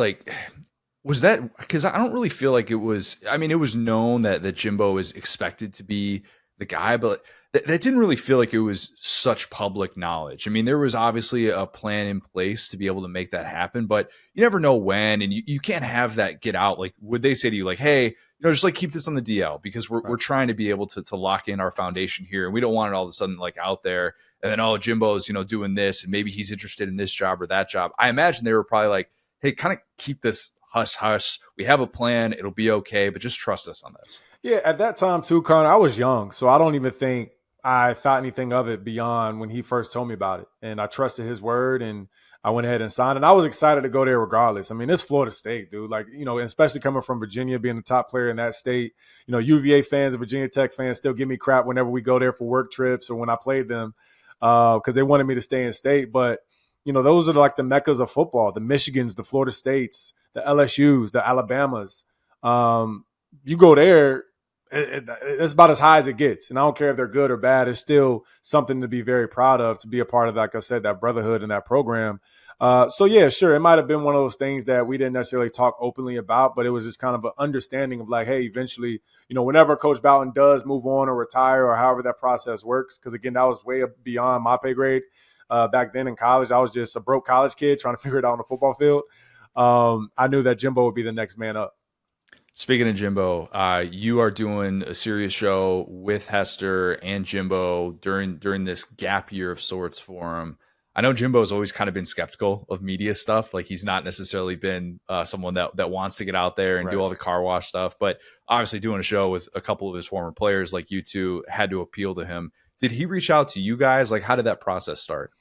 was that, because I don't really feel like it was, it was known that Jimbo is expected to be the guy, but that didn't really feel like it was such public knowledge. I mean, there was obviously a plan in place to be able to make that happen, but you never know when, and you can't have that get out. Like, would they say to you, like, hey, just like keep this on the DL because we're trying to be able to lock in our foundation here, and we don't want it all of a sudden like out there, and then, oh, Jimbo's, doing this, and maybe he's interested in this job or that job. I imagine they were probably like, hey, kind of keep this hush hush. We have a plan. It'll be okay, but just trust us on this. Yeah, at that time too, Connor, I was young, so I don't even think I thought anything of it beyond when he first told me about it. And I trusted his word, and I went ahead and signed. And I was excited to go there regardless. I mean, it's Florida State, dude. Like, especially coming from Virginia, being the top player in that state. UVA fans and Virginia Tech fans still give me crap whenever we go there for work trips or when I played them because they wanted me to stay in state. But, those are like the meccas of football, the Michigans, the Florida States, the LSUs, the Alabamas. You go there, it's about as high as it gets. And I don't care if they're good or bad. It's still something to be very proud of, to be a part of, like I said, that brotherhood and that program. So, yeah, sure, it might have been one of those things that we didn't necessarily talk openly about, but it was just kind of an understanding of like, hey, eventually, whenever Coach Bowden does move on or retire or however that process works, because, again, that was way beyond my pay grade. Back then in college, I was just a broke college kid trying to figure it out on the football field. I knew that Jimbo would be the next man up. Speaking of Jimbo, you are doing a serious show with Hester and Jimbo during this gap year of sorts for him. I know Jimbo's always kind of been skeptical of media stuff. Like, he's not necessarily been someone that wants to get out there and do all the car wash stuff. But obviously doing a show with a couple of his former players like you two had to appeal to him. Did he reach out to you guys? Like, how did that process start?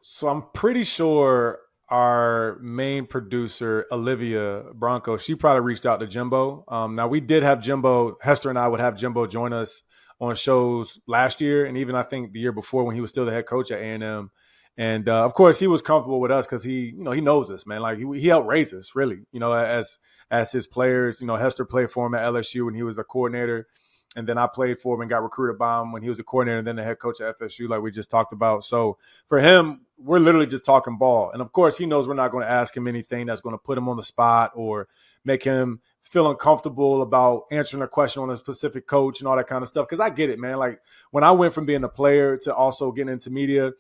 So I'm pretty sure our main producer, Olivia Bronco, she probably reached out to Jimbo. Now, we did have Jimbo, Hester and I would have Jimbo join us on shows last year, and even I think the year before when he was still the head coach at A&M. And, of course, he was comfortable with us because he knows us, man. Like, he helped raise us, really, as his players. Hester played for him at LSU when he was a coordinator. And then I played for him and got recruited by him when he was a coordinator and then the head coach at FSU, like we just talked about. So for him, we're literally just talking ball. And, of course, he knows we're not going to ask him anything that's going to put him on the spot or make him feel uncomfortable about answering a question on a specific coach and all that kind of stuff. Because I get it, man. Like, when I went from being a player to also getting into media,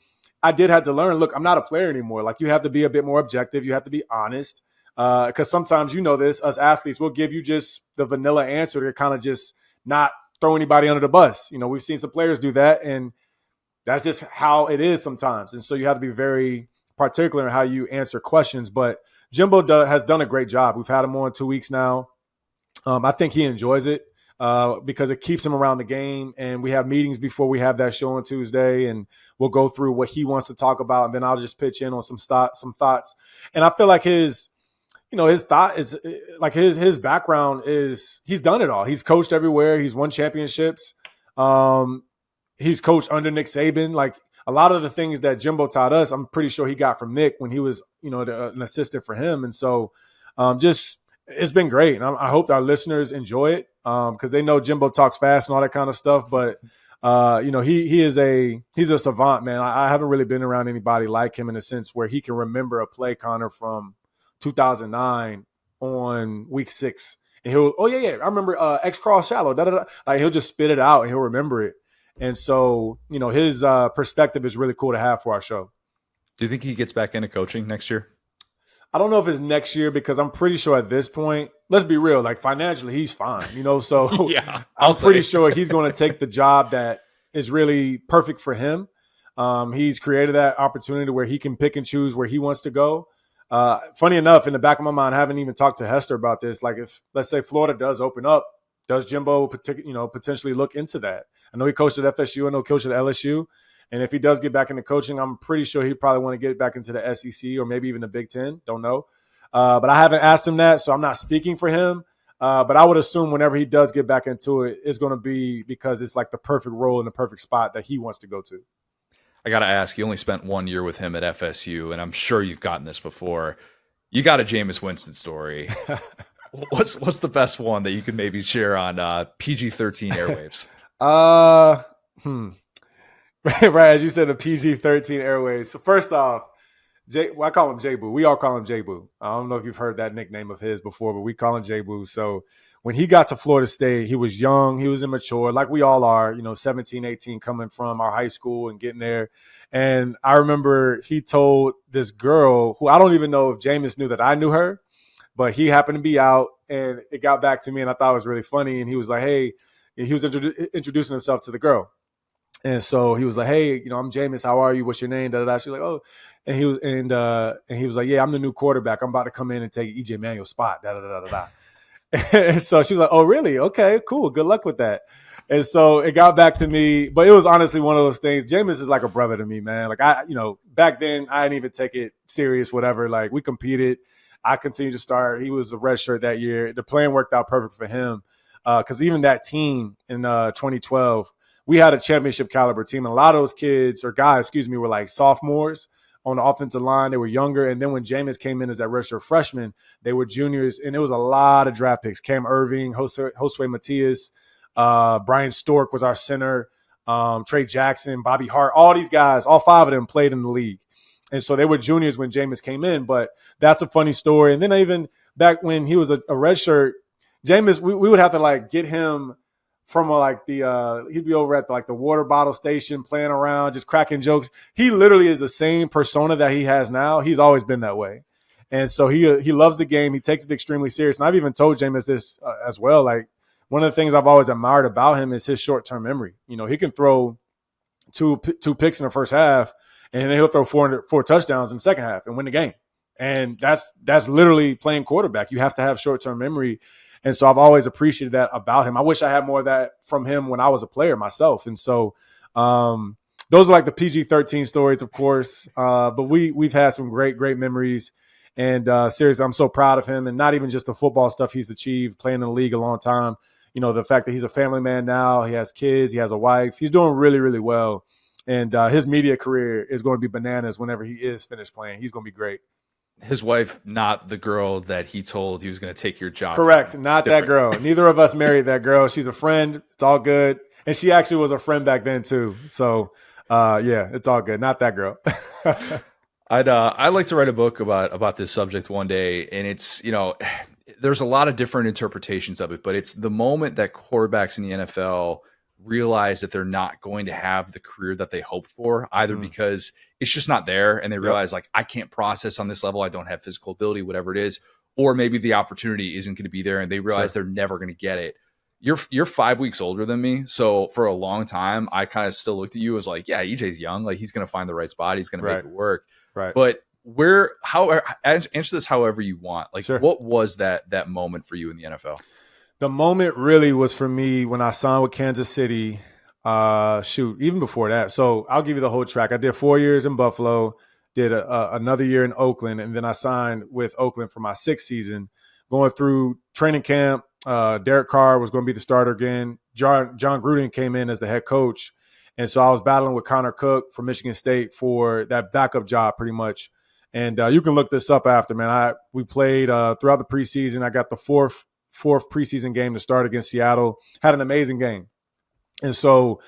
I did have to learn, look, I'm not a player anymore. Like, you have to be a bit more objective. You have to be honest. Because sometimes, this, us athletes, will give you just the vanilla answer to kind of just not throw anybody under the bus. We've seen some players do that, and that's just how it is sometimes. And so you have to be very particular in how you answer questions. But Jimbo has done a great job. We've had him on 2 weeks now. I think he enjoys it because it keeps him around the game. And we have meetings before we have that show on Tuesday, and we'll go through what he wants to talk about, and then I'll just pitch in on some thoughts. And I feel like his thought is like his background is he's done it all. He's coached everywhere. He's won championships. He's coached under Nick Saban. Like, a lot of the things that Jimbo taught us, I'm pretty sure he got from Nick when he was, an assistant for him. And so it's been great. And I hope our listeners enjoy it because they know Jimbo talks fast and all that kind of stuff. But, he's a savant, man. I haven't really been around anybody like him in a sense where he can remember a play, Connor, from 2009 on week 6. And he'll, I remember X cross shallow, like he'll just spit it out and he'll remember it. And so, his perspective is really cool to have for our show. Do you think he gets back into coaching next year? I don't know if it's next year because I'm pretty sure at this point, let's be real, like financially he's fine, so yeah, I'm pretty sure he's going to take the job that is really perfect for him. He's created that opportunity where he can pick and choose where he wants to go. Funny enough, in the back of my mind, I haven't even talked to Hester about this. Like, if, let's say, Florida does open up, does Jimbo potentially look into that? I know he coached at FSU. I know he coached at LSU. And if he does get back into coaching, I'm pretty sure he'd probably want to get back into the SEC or maybe even the Big Ten. Don't know. But I haven't asked him that, so I'm not speaking for him. But I would assume whenever he does get back into it, it's going to be because it's like the perfect role in the perfect spot that he wants to go to. I got to ask, you only spent 1 year with him at FSU, and I'm sure you've gotten this before. You got a Jameis Winston story. What's the best one that you could maybe share on PG-13 airwaves? Right, as you said, the PG-13 airwaves. So first off, I call him J-Boo. We all call him J-Boo. I don't know if you've heard that nickname of his before, but we call him J-Boo. So when he got to Florida State, he was young, he was immature, like we all are, 17, 18, coming from our high school and getting there. And I remember he told this girl, who I don't even know if Jameis knew that I knew her, but he happened to be out, and it got back to me, and I thought it was really funny. And he was like, hey, and he was introducing himself to the girl. And so he was like, hey, I'm Jameis. How are you? What's your name? Da, da, da. She's like, oh. And he was like, yeah, I'm the new quarterback. I'm about to come in and take EJ Manuel's spot. Da, da, da, da, da. And so she was like, oh, really? Okay, cool. Good luck with that. And so it got back to me, but it was honestly one of those things. Jameis is like a brother to me, man. Like back then I didn't even take it serious, whatever. Like we competed. I continued to start. He was a red shirt that year. The plan worked out perfect for him. Because even that team in 2012, we had a championship caliber team. And a lot of those kids or guys, were like sophomores on the offensive line. They were younger. And then when Jameis came in as that redshirt freshman, they were juniors. And it was a lot of draft picks. Cam Irving, Josue Matias, Brian Stork was our center, Trey Jackson, Bobby Hart, all these guys, all 5 of them played in the league. And so they were juniors when Jameis came in. But that's a funny story. And then even back when he was a redshirt, Jameis, we would have to like get him from he'd be over at the water bottle station playing around, just cracking jokes. He literally is the same persona that he has now. He's always been that way. And so he loves the game. He takes it extremely serious. And I've even told Jameis this as well. Like one of the things I've always admired about him is his short-term memory. He can throw two picks in the first half, and then he'll throw four touchdowns in the second half and win the game. And that's literally playing quarterback. You have to have short-term memory. And so I've always appreciated that about him. I wish I had more of that from him when I was a player myself. And so those are like the PG-13 stories, of course. But we've had some great, great memories. And seriously, I'm so proud of him. And not even just the football stuff he's achieved, playing in the league a long time. The fact that he's a family man now, he has kids, he has a wife. He's doing really, really well. And his media career is going to be bananas whenever he is finished playing. He's going to be great. His wife, not the girl that he told he was going to take your job. Correct. Not that girl. Neither of us married that girl. She's a friend. It's all good. And she actually was a friend back then too. So yeah, it's all good. Not that girl. I'd like to write a book about this subject one day. And it's, there's a lot of different interpretations of it, but it's the moment that quarterbacks in the NFL realize that they're not going to have the career that they hoped for, either because it's just not there and they realize like, I can't process on this level. I don't have physical ability, whatever it is, or maybe the opportunity isn't going to be there and they realize they're never going to get it. You're 5 weeks older than me. So for a long time, I kind of still looked at you as like, yeah, EJ's young. Like he's going to find the right spot. He's going to make it work. Right. But answer this however you want. Like what was that moment for you in the NFL? The moment really was for me when I signed with Kansas City. Even before that. So I'll give you the whole track. I did 4 years in Buffalo, did another year in Oakland, and then I signed with Oakland for my 6th season. Going through training camp, Derek Carr was going to be the starter again. John Gruden came in as the head coach. And so I was battling with Connor Cook from Michigan State for that backup job pretty much. And you can look this up after, man. We played throughout the preseason. I got the fourth preseason game to start against Seattle. Had an amazing game. And so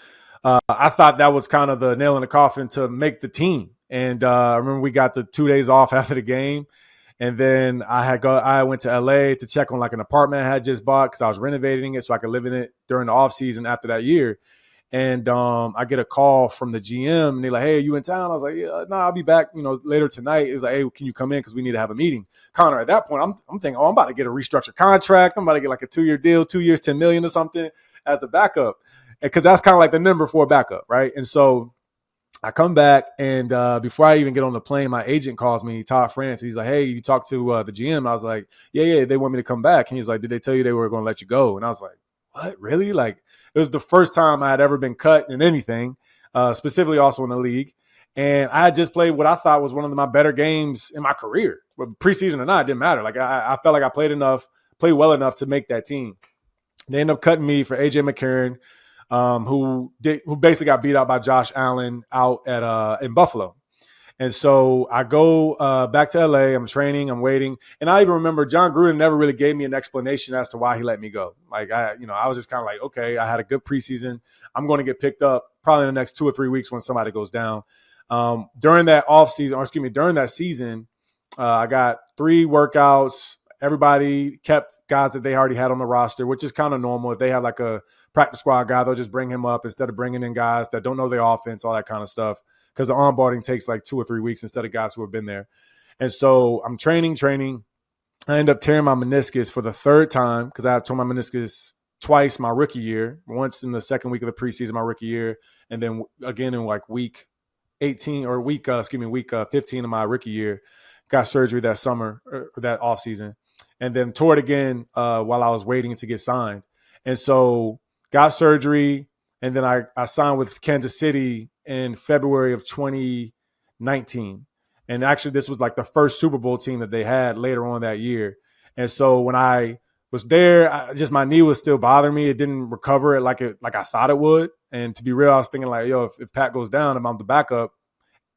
I thought that was kind of the nail in the coffin to make the team. And I remember we got the 2 days off after the game. And then I went to LA to check on like an apartment I had just bought because I was renovating it so I could live in it during the off season after that year. And I get a call from the GM and they're like, hey, are you in town? I was like, yeah, no, I'll be back, later tonight. It was like, hey, can you come in? Because we need to have a meeting. Connor, at that point, I'm thinking, I'm about to get a restructured contract. I'm about to get like a 2-year deal, 2 years, $10 million or something as the backup. Because that's kind of like the number 4 backup, right? And so I come back, and before I even get on the plane, my agent calls me, Todd France. He's like, hey, you talked to the GM? I was like, yeah, they want me to come back. And he's like, did they tell you they were going to let you go? And I was like, what, really? Like, it was the first time I had ever been cut in anything, specifically also in the league. And I had just played what I thought was one of my better games in my career. But preseason or not, it didn't matter. Like, I felt like I played well enough to make that team. They ended up cutting me for AJ McCarron, who basically got beat out by Josh Allen out at in Buffalo. And so I go back to LA. I'm training. I'm waiting. And I even remember John Gruden never really gave me an explanation as to why he let me go. Like, I was just kind of like, okay, I had a good preseason. I'm going to get picked up probably in the next 2 or 3 weeks when somebody goes down. During that season, I got 3 workouts everybody kept guys that they already had on the roster, which is kind of normal. If they have like a practice squad guy, they'll just bring him up instead of bringing in guys that don't know the offense, all that kind of stuff. Because the onboarding takes like 2 or 3 weeks instead of guys who have been there. And so I'm training. I end up tearing my meniscus for the 3rd time because I tore my meniscus twice my rookie year, once in the second week of the preseason my rookie year, and then again in like week 15 of my rookie year. Got surgery that summer, or that offseason, and then tore it again while I was waiting to get signed. And so got surgery, and then I signed with Kansas City in February of 2019. And actually, this was like the first Super Bowl team that they had later on that year. And so when I was there, my knee was still bothering me. It didn't recover like I thought it would. And to be real, I was thinking like, yo, if Pat goes down, if I'm the backup,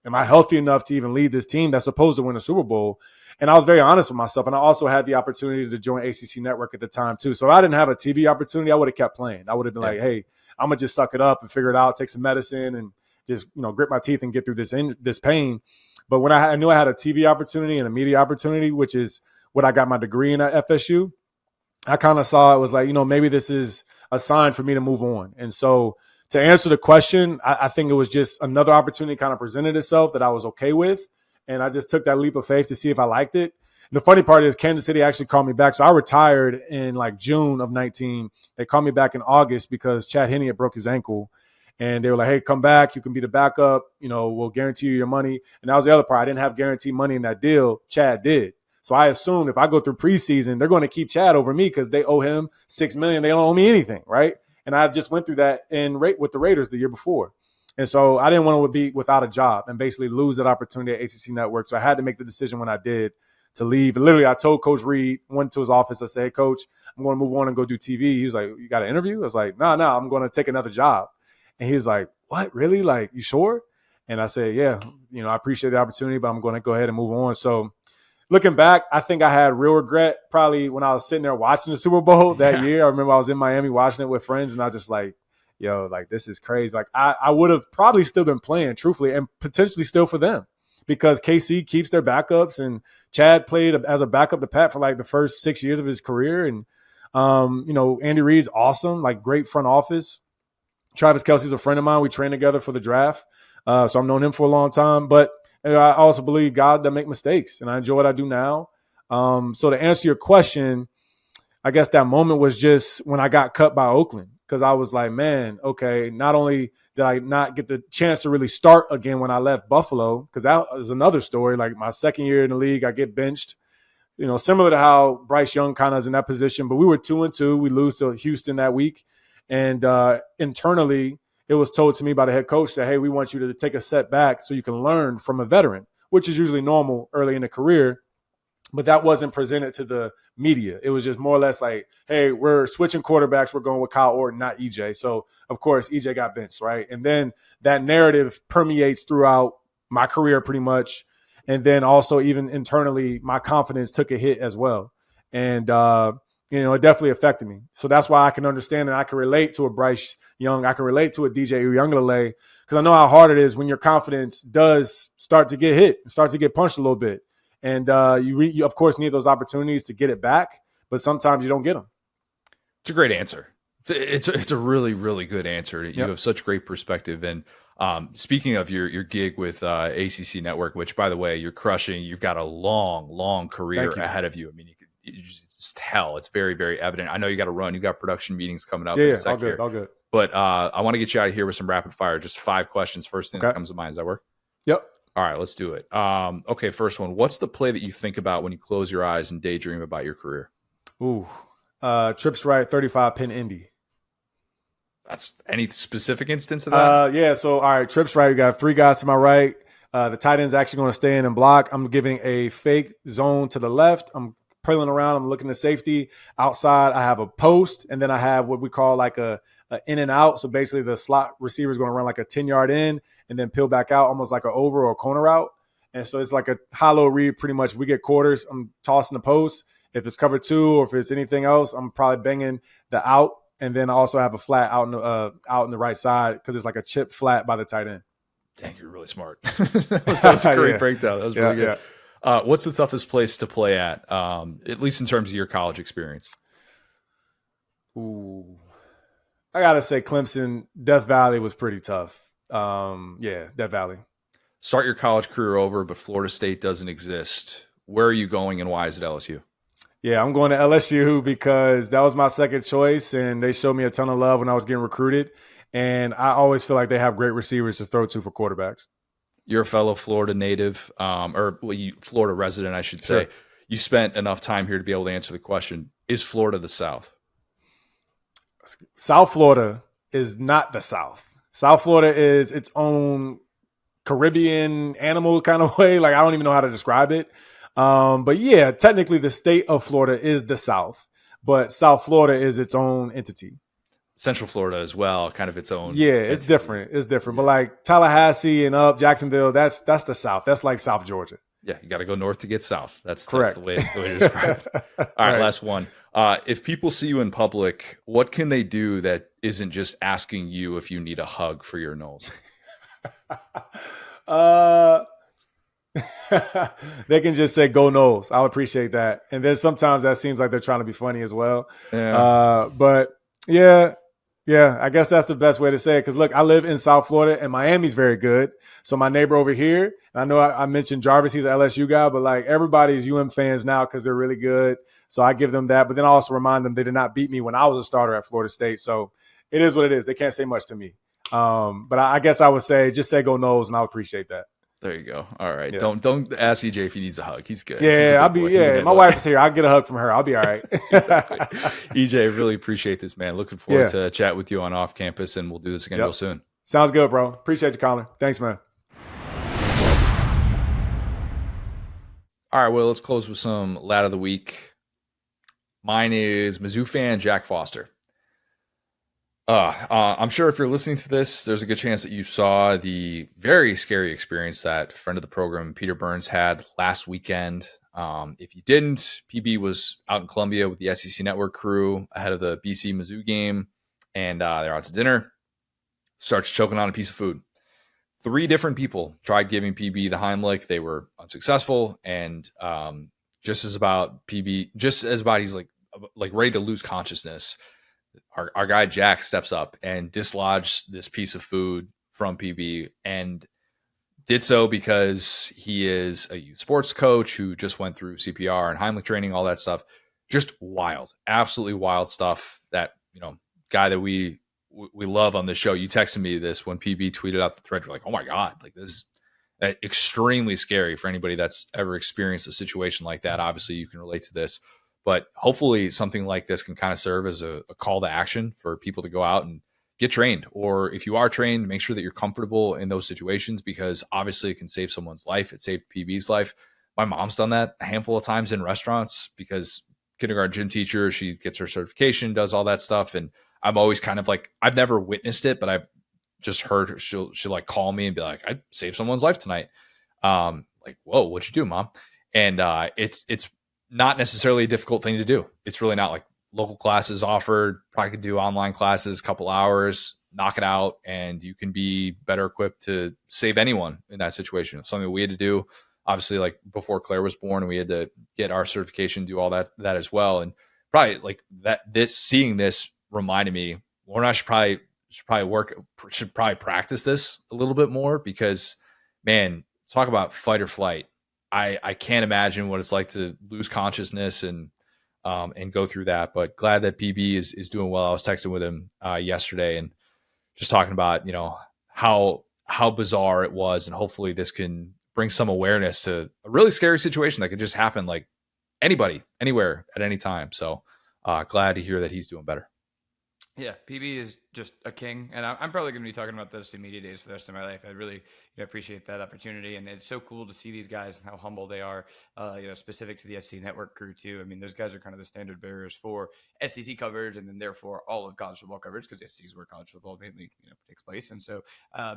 am I healthy enough to even lead this team that's supposed to win a Super Bowl? And I was very honest with myself. And I also had the opportunity to join ACC Network at the time too. So if I didn't have a TV opportunity, I would have kept playing. I would have been like, hey, I'm going to just suck it up and figure it out, take some medicine and just, grit my teeth and get through this pain. But when I knew I had a TV opportunity and a media opportunity, which is what I got my degree in at FSU, I kind of saw it was like, maybe this is a sign for me to move on. And so to answer the question, I think it was just another opportunity kind of presented itself that I was okay with. And I just took that leap of faith to see if I liked it. And the funny part is Kansas City actually called me back. So I retired in like June of 19. They called me back in August because Chad Henne had broke his ankle. And they were like, hey, come back. You can be the backup. We'll guarantee you your money. And that was the other part. I didn't have guaranteed money in that deal. Chad did. So I assumed if I go through preseason, they're going to keep Chad over me because they owe him $6 million. They don't owe me anything, right? And I just went through that with the Raiders the year before. And so I didn't want to be without a job and basically lose that opportunity at ACC Network. So I had to make the decision when I did to leave. And literally, I told Coach Reed, went to his office. I said, hey, Coach, I'm going to move on and go do TV. He was like, you got an interview? I was like, no, I'm going to take another job. And he was like, what, really? Like, you sure? And I said, yeah, I appreciate the opportunity, but I'm going to go ahead and move on. So looking back, I think I had real regret probably when I was sitting there watching the Super Bowl that year. I remember I was in Miami watching it with friends, and I just like, yo, like, this is crazy. Like, I would have probably still been playing, truthfully, and potentially still for them because KC keeps their backups, and Chad played as a backup to Pat for like the first 6 years of his career. And, Andy Reid's awesome, like great front office. Travis Kelce's a friend of mine. We trained together for the draft. So I've known him for a long time. But I also believe God doesn't make mistakes, and I enjoy what I do now. So to answer your question, I guess that moment was just when I got cut by Oakland because I was like, man, okay, not only did I not get the chance to really start again when I left Buffalo, because that was another story. Like my second year in the league, I get benched, similar to how Bryce Young kind of is in that position. But we were 2-2. We lose to Houston that week. And internally, it was told to me by the head coach that, hey, we want you to take a step back so you can learn from a veteran, which is usually normal early in the career. But that wasn't presented to the media. It was just more or less like, hey, we're switching quarterbacks. We're going with Kyle Orton, not EJ. So, of course, EJ got benched, right? And then that narrative permeates throughout my career pretty much. And then also even internally, my confidence took a hit as well. And it definitely affected me. So that's why I can understand and I can relate to a Bryce Young. I can relate to a DJ Uiagalelei because I know how hard it is when your confidence does start to get hit, start to get punched a little bit. And you of course, need those opportunities to get it back, but sometimes you don't get them. It's a great answer. It's a really, really good answer. You have such great perspective. And speaking of your gig with ACC Network, which, by the way, you're crushing. You've got a long, long career ahead of you. I mean, you just tell. It's very, very evident. I know you got to run. You got production meetings coming up. Yeah, all good. But I want to get you out of here with some rapid fire. Just 5 questions. First thing that comes to mind. Does that work? Yep. All right, let's do it. Okay, first one. What's the play that you think about when you close your eyes and daydream about your career? Ooh, trips right, 35 pin Indy. That's any specific instance of that? Yeah. So, all right, trips right. We got 3 guys to my right. The tight end's actually going to stay in and block. I'm giving a fake zone to the left. I'm pulling around. I'm looking at safety. Outside, I have a post, and then I have what we call like a in and out. So basically, the slot receiver is going to run like a 10-yard in and then peel back out, almost like an over or a corner route. And so it's like a high-low read pretty much. We get quarters. I'm tossing the post. If it's cover 2 or if it's anything else, I'm probably banging the out. And then I also have a flat out in the right side because it's like a chip flat by the tight end. Dang, you're really smart. that was a great breakdown. That was really good. What's the toughest place to play at least in terms of your college experience? Ooh, I gotta say, Clemson, Death Valley was pretty tough. Death Valley. Start your college career over, but Florida State doesn't exist. Where are you going, and why is it LSU? Yeah, I'm going to LSU because that was my second choice, and they showed me a ton of love when I was getting recruited. And I always feel like they have great receivers to throw to for quarterbacks. You're a fellow Florida native, Florida resident, I should say. Sure. You spent enough time here to be able to answer the question: is Florida the South? South Florida is not the South. South Florida is its own Caribbean animal kind of way. Like, I don't even know how to describe it. But yeah, technically the state of Florida is the South, but South Florida is its own entity. Central Florida as well, kind of its own. Yeah, it's entity. different. It's different. Yeah. But like Tallahassee and up Jacksonville, that's the South. That's like South Georgia. Yeah, you got to go north to get south. That's correct. That's the way to describe it. All right, last one. If people see you in public, what can they do that isn't just asking you if you need a hug for your nose? They can just say "Go Noles." I'll appreciate that. And then sometimes that seems like they're trying to be funny as well. Yeah. But yeah, I guess that's the best way to say it. Because look, I live in South Florida, and Miami's very good. So my neighbor over here, I know I mentioned Jarvis, he's an LSU guy, but like everybody's fans now because they're really good. So I give them that. But then I also remind them they did not beat me when I was a starter at Florida State. So it is what it is. They can't say much to me. But I guess I would say just say "Go Noles," and I'll appreciate that. There you go. All right. Yeah. Don't ask EJ if he needs a hug. He's good. Yeah, I'll be. Yeah, my wife is here. I'll get a hug from her. I'll be all right. Exactly. EJ, really appreciate this, man. Looking forward to chat with you on off campus, and we'll do this again real soon. Sounds good, bro. Appreciate you, Colin. Thanks, man. All right. Well, let's close with some lad of the week. Mine is Mizzou fan Jack Foster. I'm sure if you're listening to this, there's a good chance that you saw the very scary experience that friend of the program, Peter Burns, had last weekend. If you didn't, PB was out in Columbia with the SEC Network crew ahead of the BC Mizzou game, and they're out to dinner. Starts choking on a piece of food. 3 different people tried giving PB the Heimlich. They were unsuccessful, and just as about he's like ready to lose consciousness. Our guy Jack steps up and dislodged this piece of food from PB, and did so because he is a youth sports coach who just went through CPR and Heimlich training, all that stuff. Just wild, absolutely wild stuff. That guy that we love on the show. You texted me this when PB tweeted out the thread. You're like, oh my god, like this is extremely scary for anybody that's ever experienced a situation like that. Obviously, you can relate to this. But hopefully something like this can kind of serve as a call to action for people to go out and get trained. Or if you are trained, make sure that you're comfortable in those situations, because obviously it can save someone's life. It saved PB's life. My mom's done that a handful of times in restaurants because kindergarten gym teacher, she gets her certification, does all that stuff. And I'm always kind of like, I've never witnessed it, but I've just heard her, she'll like call me and be like, I saved someone's life tonight. Like, whoa, what'd you do, Mom? And it's not necessarily a difficult thing to do. It's really not. Like, local classes offered, probably could do online classes, couple hours, knock it out, and you can be better equipped to save anyone in that situation. It's something we had to do, obviously, like before Claire was born, and we had to get our certification, do all that as well. And probably like that, seeing this reminded me, Lauren and I should probably practice this a little bit more, because man, talk about fight or flight. I can't imagine what it's like to lose consciousness and go through that. But glad that PB is doing well. I was texting with him yesterday and just talking about how bizarre it was, and hopefully this can bring some awareness to a really scary situation that could just happen, like anybody, anywhere, at any time. So glad to hear that he's doing better. Yeah, PB is just a king, and I'm probably going to be talking about this in media days for the rest of my life. I really appreciate that opportunity, and it's so cool to see these guys and how humble they are. Specific to the SEC Network crew too. I mean, those guys are kind of the standard bearers for SEC coverage, and then therefore all of college football coverage, because the SEC is where college football mainly takes place. And so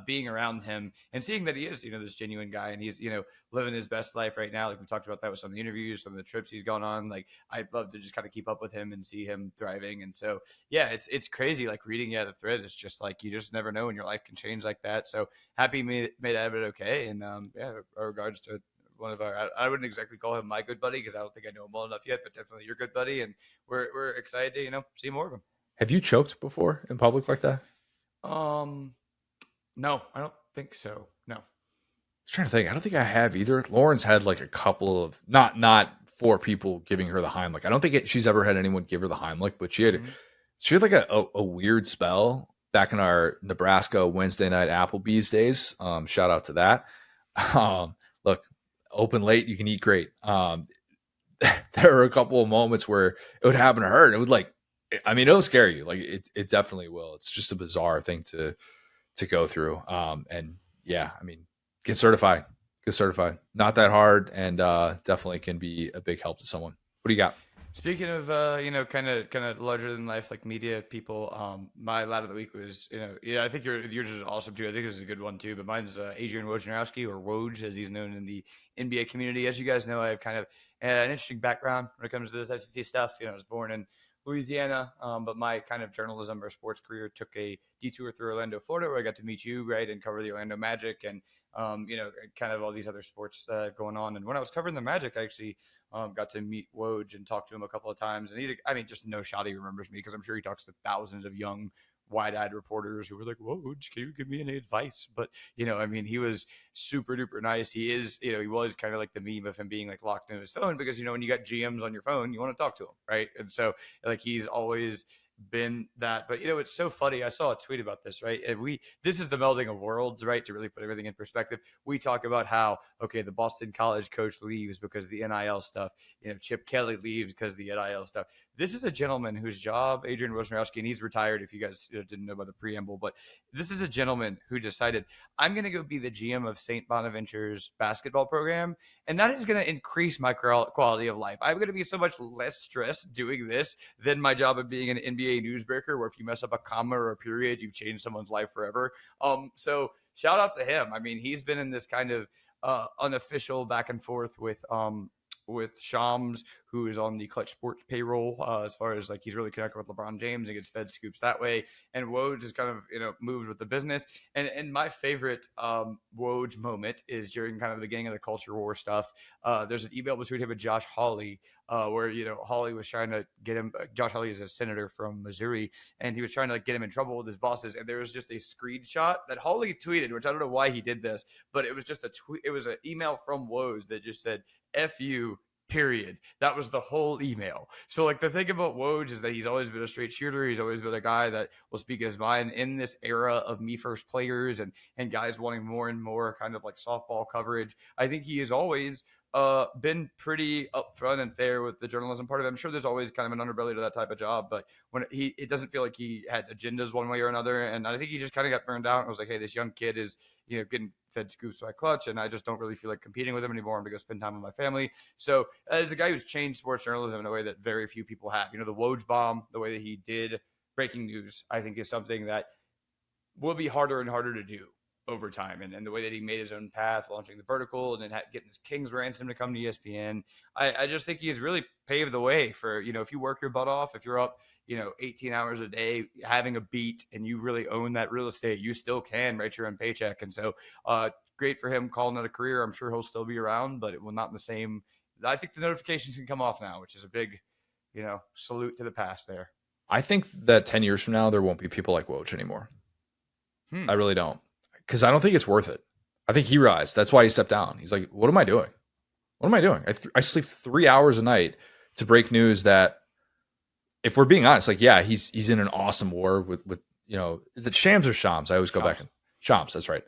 being around him and seeing that he is this genuine guy, and he's living his best life right now. Like we talked about that with some of the interviews, some of the trips he's gone on. Like I'd love to just kind of keep up with him and see him thriving. And so yeah, it's crazy. Like reading the thread, it's just like you just never know when your life can change like that. So happy made out of it okay. And our regards to one of our. I wouldn't exactly call him my good buddy because I don't think I know him well enough yet, but definitely your good buddy, and we're excited to see more of him. Have you choked before in public like that? No, I don't think so. No. I was trying to think. I don't think I have either. Lauren's had like a couple of not for people giving her the Heimlich. I don't think she's ever had anyone give her the Heimlich, but she had like a weird spell back in our Nebraska Wednesday night Applebee's days. Shout out to that. Look, open late, you can eat great. There were a couple of moments where it would happen to her, and it would it'll scare you. Like it definitely will. It's just a bizarre thing to go through. And yeah, I mean, get certified. Not that hard, and definitely can be a big help to someone. What do you got? Speaking of, kind of larger than life, like media people, my lad of the week was, I think yours is awesome too. I think this is a good one too, but mine's Adrian Wojnarowski, or Woj, as he's known in the NBA community. As you guys know, I have kind of an interesting background when it comes to this SEC stuff. I was born in Louisiana, but my kind of journalism or sports career took a detour through Orlando, Florida, where I got to meet you, right, and cover the Orlando Magic and, kind of all these other sports going on. And when I was covering the Magic, I actually got to meet Woj and talk to him a couple of times. And he's, just no shot he remembers me, because I'm sure he talks to thousands of young, wide-eyed reporters who were like, Woj, can you give me any advice? But, he was super duper nice. He is, he was kind of like the meme of him being like locked into his phone, because, when you got GMs on your phone, you want to talk to them, right? And so like he's always been that. But it's so funny, I saw a tweet about this, right? And this is the melding of worlds, right? To really put everything in perspective, we talk about how, okay, the Boston College coach leaves because of the NIL stuff, Chip Kelly leaves because of the NIL stuff. This is a gentleman whose job, Adrian Wojnarowski, and he's retired, if you guys didn't know about the preamble, but this is a gentleman who decided, I'm going to go be the GM of St. Bonaventure's basketball program, and that is going to increase my quality of life. I'm going to be so much less stressed doing this than my job of being an NBA newsbreaker, where if you mess up a comma or a period, you've changed someone's life forever. So shout out to him. He's been in this kind of unofficial back and forth with Shams, who is on the Clutch Sports payroll, as far as like he's really connected with LeBron James and gets fed scoops that way. And Woj is kind of moved with the business. And my favorite Woj moment is during kind of the beginning of the culture war stuff. There's an email between him and Josh Hawley, where Hawley was trying to get him. Josh Hawley is a senator from Missouri, and he was trying to get him in trouble with his bosses. And there was just a screenshot that Hawley tweeted, which I don't know why he did this, but it was just a tweet. It was an email from Woj that just said, F you, period. That was the whole email. So like the thing about Woj is that he's always been a straight shooter. He's always been a guy that will speak his mind in this era of me first players and guys wanting more and more kind of like softball coverage. I think he has always been pretty upfront and fair with the journalism part of it. I'm sure there's always kind of an underbelly to that type of job, but when it doesn't feel like he had agendas one way or another. And I think he just kind of got burned out and was like, hey, this young kid is, getting fed scoops by Clutch, and I just don't really feel like competing with him anymore. I'm going to go spend time with my family. So as a guy who's changed sports journalism in a way that very few people have, the Woj bomb, the way that he did breaking news, I think is something that will be harder and harder to do over time. And the way that he made his own path, launching the vertical and then getting his King's ransom to come to ESPN. I just think he's really paved the way for, if you work your butt off, if you're up, 18 hours a day, having a beat, and you really own that real estate, you still can write your own paycheck. And so great for him calling it a career. I'm sure he'll still be around, but it will not in the same. I think the notifications can come off now, which is a big, salute to the past there. I think that 10 years from now, there won't be people like Woj anymore. I really don't. Because I don't think it's worth it. I think he realized that's why he stepped down. He's like, what am I doing? I sleep 3 hours a night to break news that, if we're being honest, like, yeah, he's in an awesome war with is it Shams or Shams? I always go back and Shams. That's right.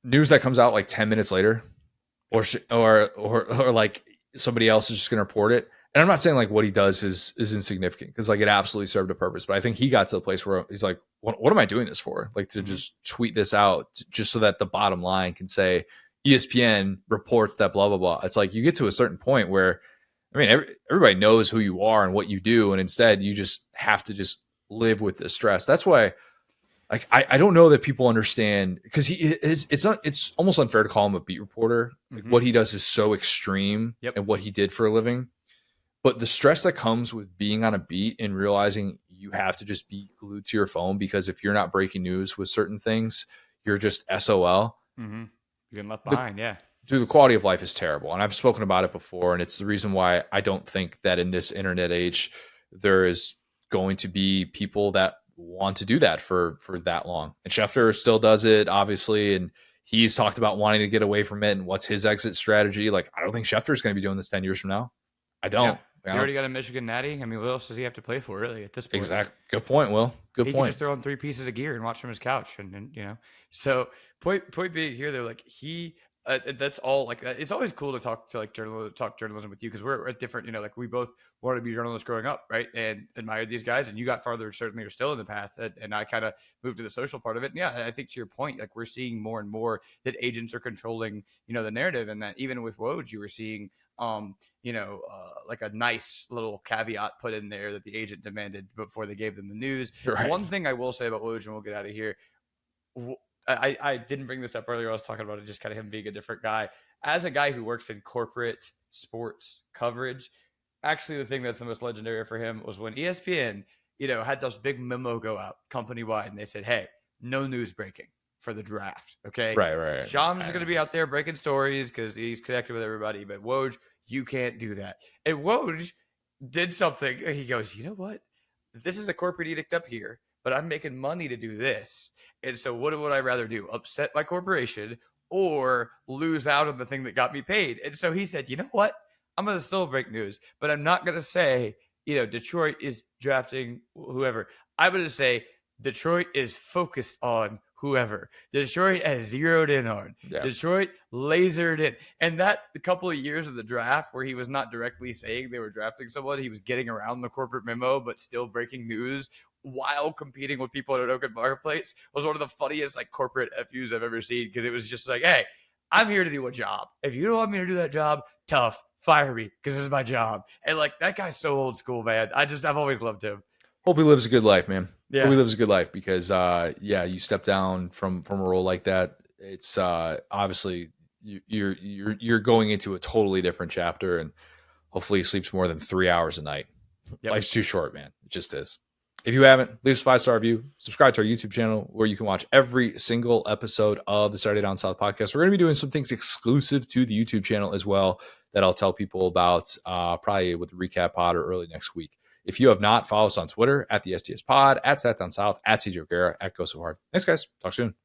News that comes out like 10 minutes later, or like somebody else is just going to report it. And I'm not saying like what he does is insignificant, because like it absolutely served a purpose. But I think he got to the place where he's like, what am I doing this for? Like to just tweet this out just so that the bottom line can say ESPN reports that blah, blah, blah. It's like you get to a certain point where, everybody knows who you are and what you do. And instead you just have to just live with this stress. That's why, like, I don't know that people understand, because it's almost unfair to call him a beat reporter. Like, what he does is so extreme, and what he did for a living. But the stress that comes with being on a beat and realizing you have to just be glued to your phone, because if you're not breaking news with certain things, you're just SOL. You're getting left behind. dude, the quality of life is terrible. And I've spoken about it before. And it's the reason why I don't think that in this internet age, there is going to be people that want to do that for that long. And Schefter still does it, obviously. And he's talked about wanting to get away from it and what's his exit strategy. Like, I don't think Schefter's going to be doing this 10 years from now. I don't. He already got a Michigan natty. I mean, what else does he have to play for, really, at this point? Exactly. Good point, Will. Good he point. He can just throw on 3 pieces of gear and watch from his couch, and you know. So point being here, though, like that's all. Like, it's always cool to talk journalism with you, because we're at different. You know, like we both wanted to be journalists growing up, right? And admired these guys, and you got farther. Certainly, are still in the path, and I kind of moved to the social part of it. And yeah, I think to your point, like we're seeing more and more that agents are controlling, you know, the narrative, and that even with Woj, you were seeing. Like a nice little caveat put in there that the agent demanded before they gave them the news. Right. One thing I will say about Woj, and we'll get out of here. I didn't bring this up earlier. I was talking about it, just kind of him being a different guy. As a guy who works in corporate sports coverage, actually the thing that's the most legendary for him was when ESPN, you know, had those big memo go out company-wide, and they said, hey, no news breaking for the draft. Okay. Right. Shams is going to be out there breaking stories because he's connected with everybody, but Woj, you can't do that. And Woj did something. He goes, you know what? This is a corporate edict up here, but I'm making money to do this. And so what would I rather do? Upset my corporation or lose out on the thing that got me paid? And so he said, you know what? I'm going to still break news, but I'm not going to say, you know, Detroit is drafting whoever. I'm going to say Detroit is focused on whoever. Detroit has zeroed in on. Yeah. Detroit lasered in. And that the couple of years of the draft where he was not directly saying they were drafting someone, he was getting around the corporate memo, but still breaking news while competing with people at an open marketplace was one of the funniest like corporate FUs I've ever seen, because it was just like, hey, I'm here to do a job. If you don't want me to do that job, tough, fire me, because this is my job. And like that guy's so old school, man. I've always loved him. Hope he lives a good life, man. Yeah. Hope he lives a good life, because you step down from a role like that. It's obviously you're going into a totally different chapter, and hopefully he sleeps more than 3 hours a night. Yep. Life's too short, man. It just is. If you haven't, leave us a 5-star review. Subscribe to our YouTube channel where you can watch every single episode of the Saturday Down South podcast. We're going to be doing some things exclusive to the YouTube channel as well that I'll tell people about probably with the recap pod or early next week. If you have not, follow us on Twitter at the STS Pod, at SatDownSouth, at CJ O'Gara, at Go So Hard. Thanks, guys. Talk soon.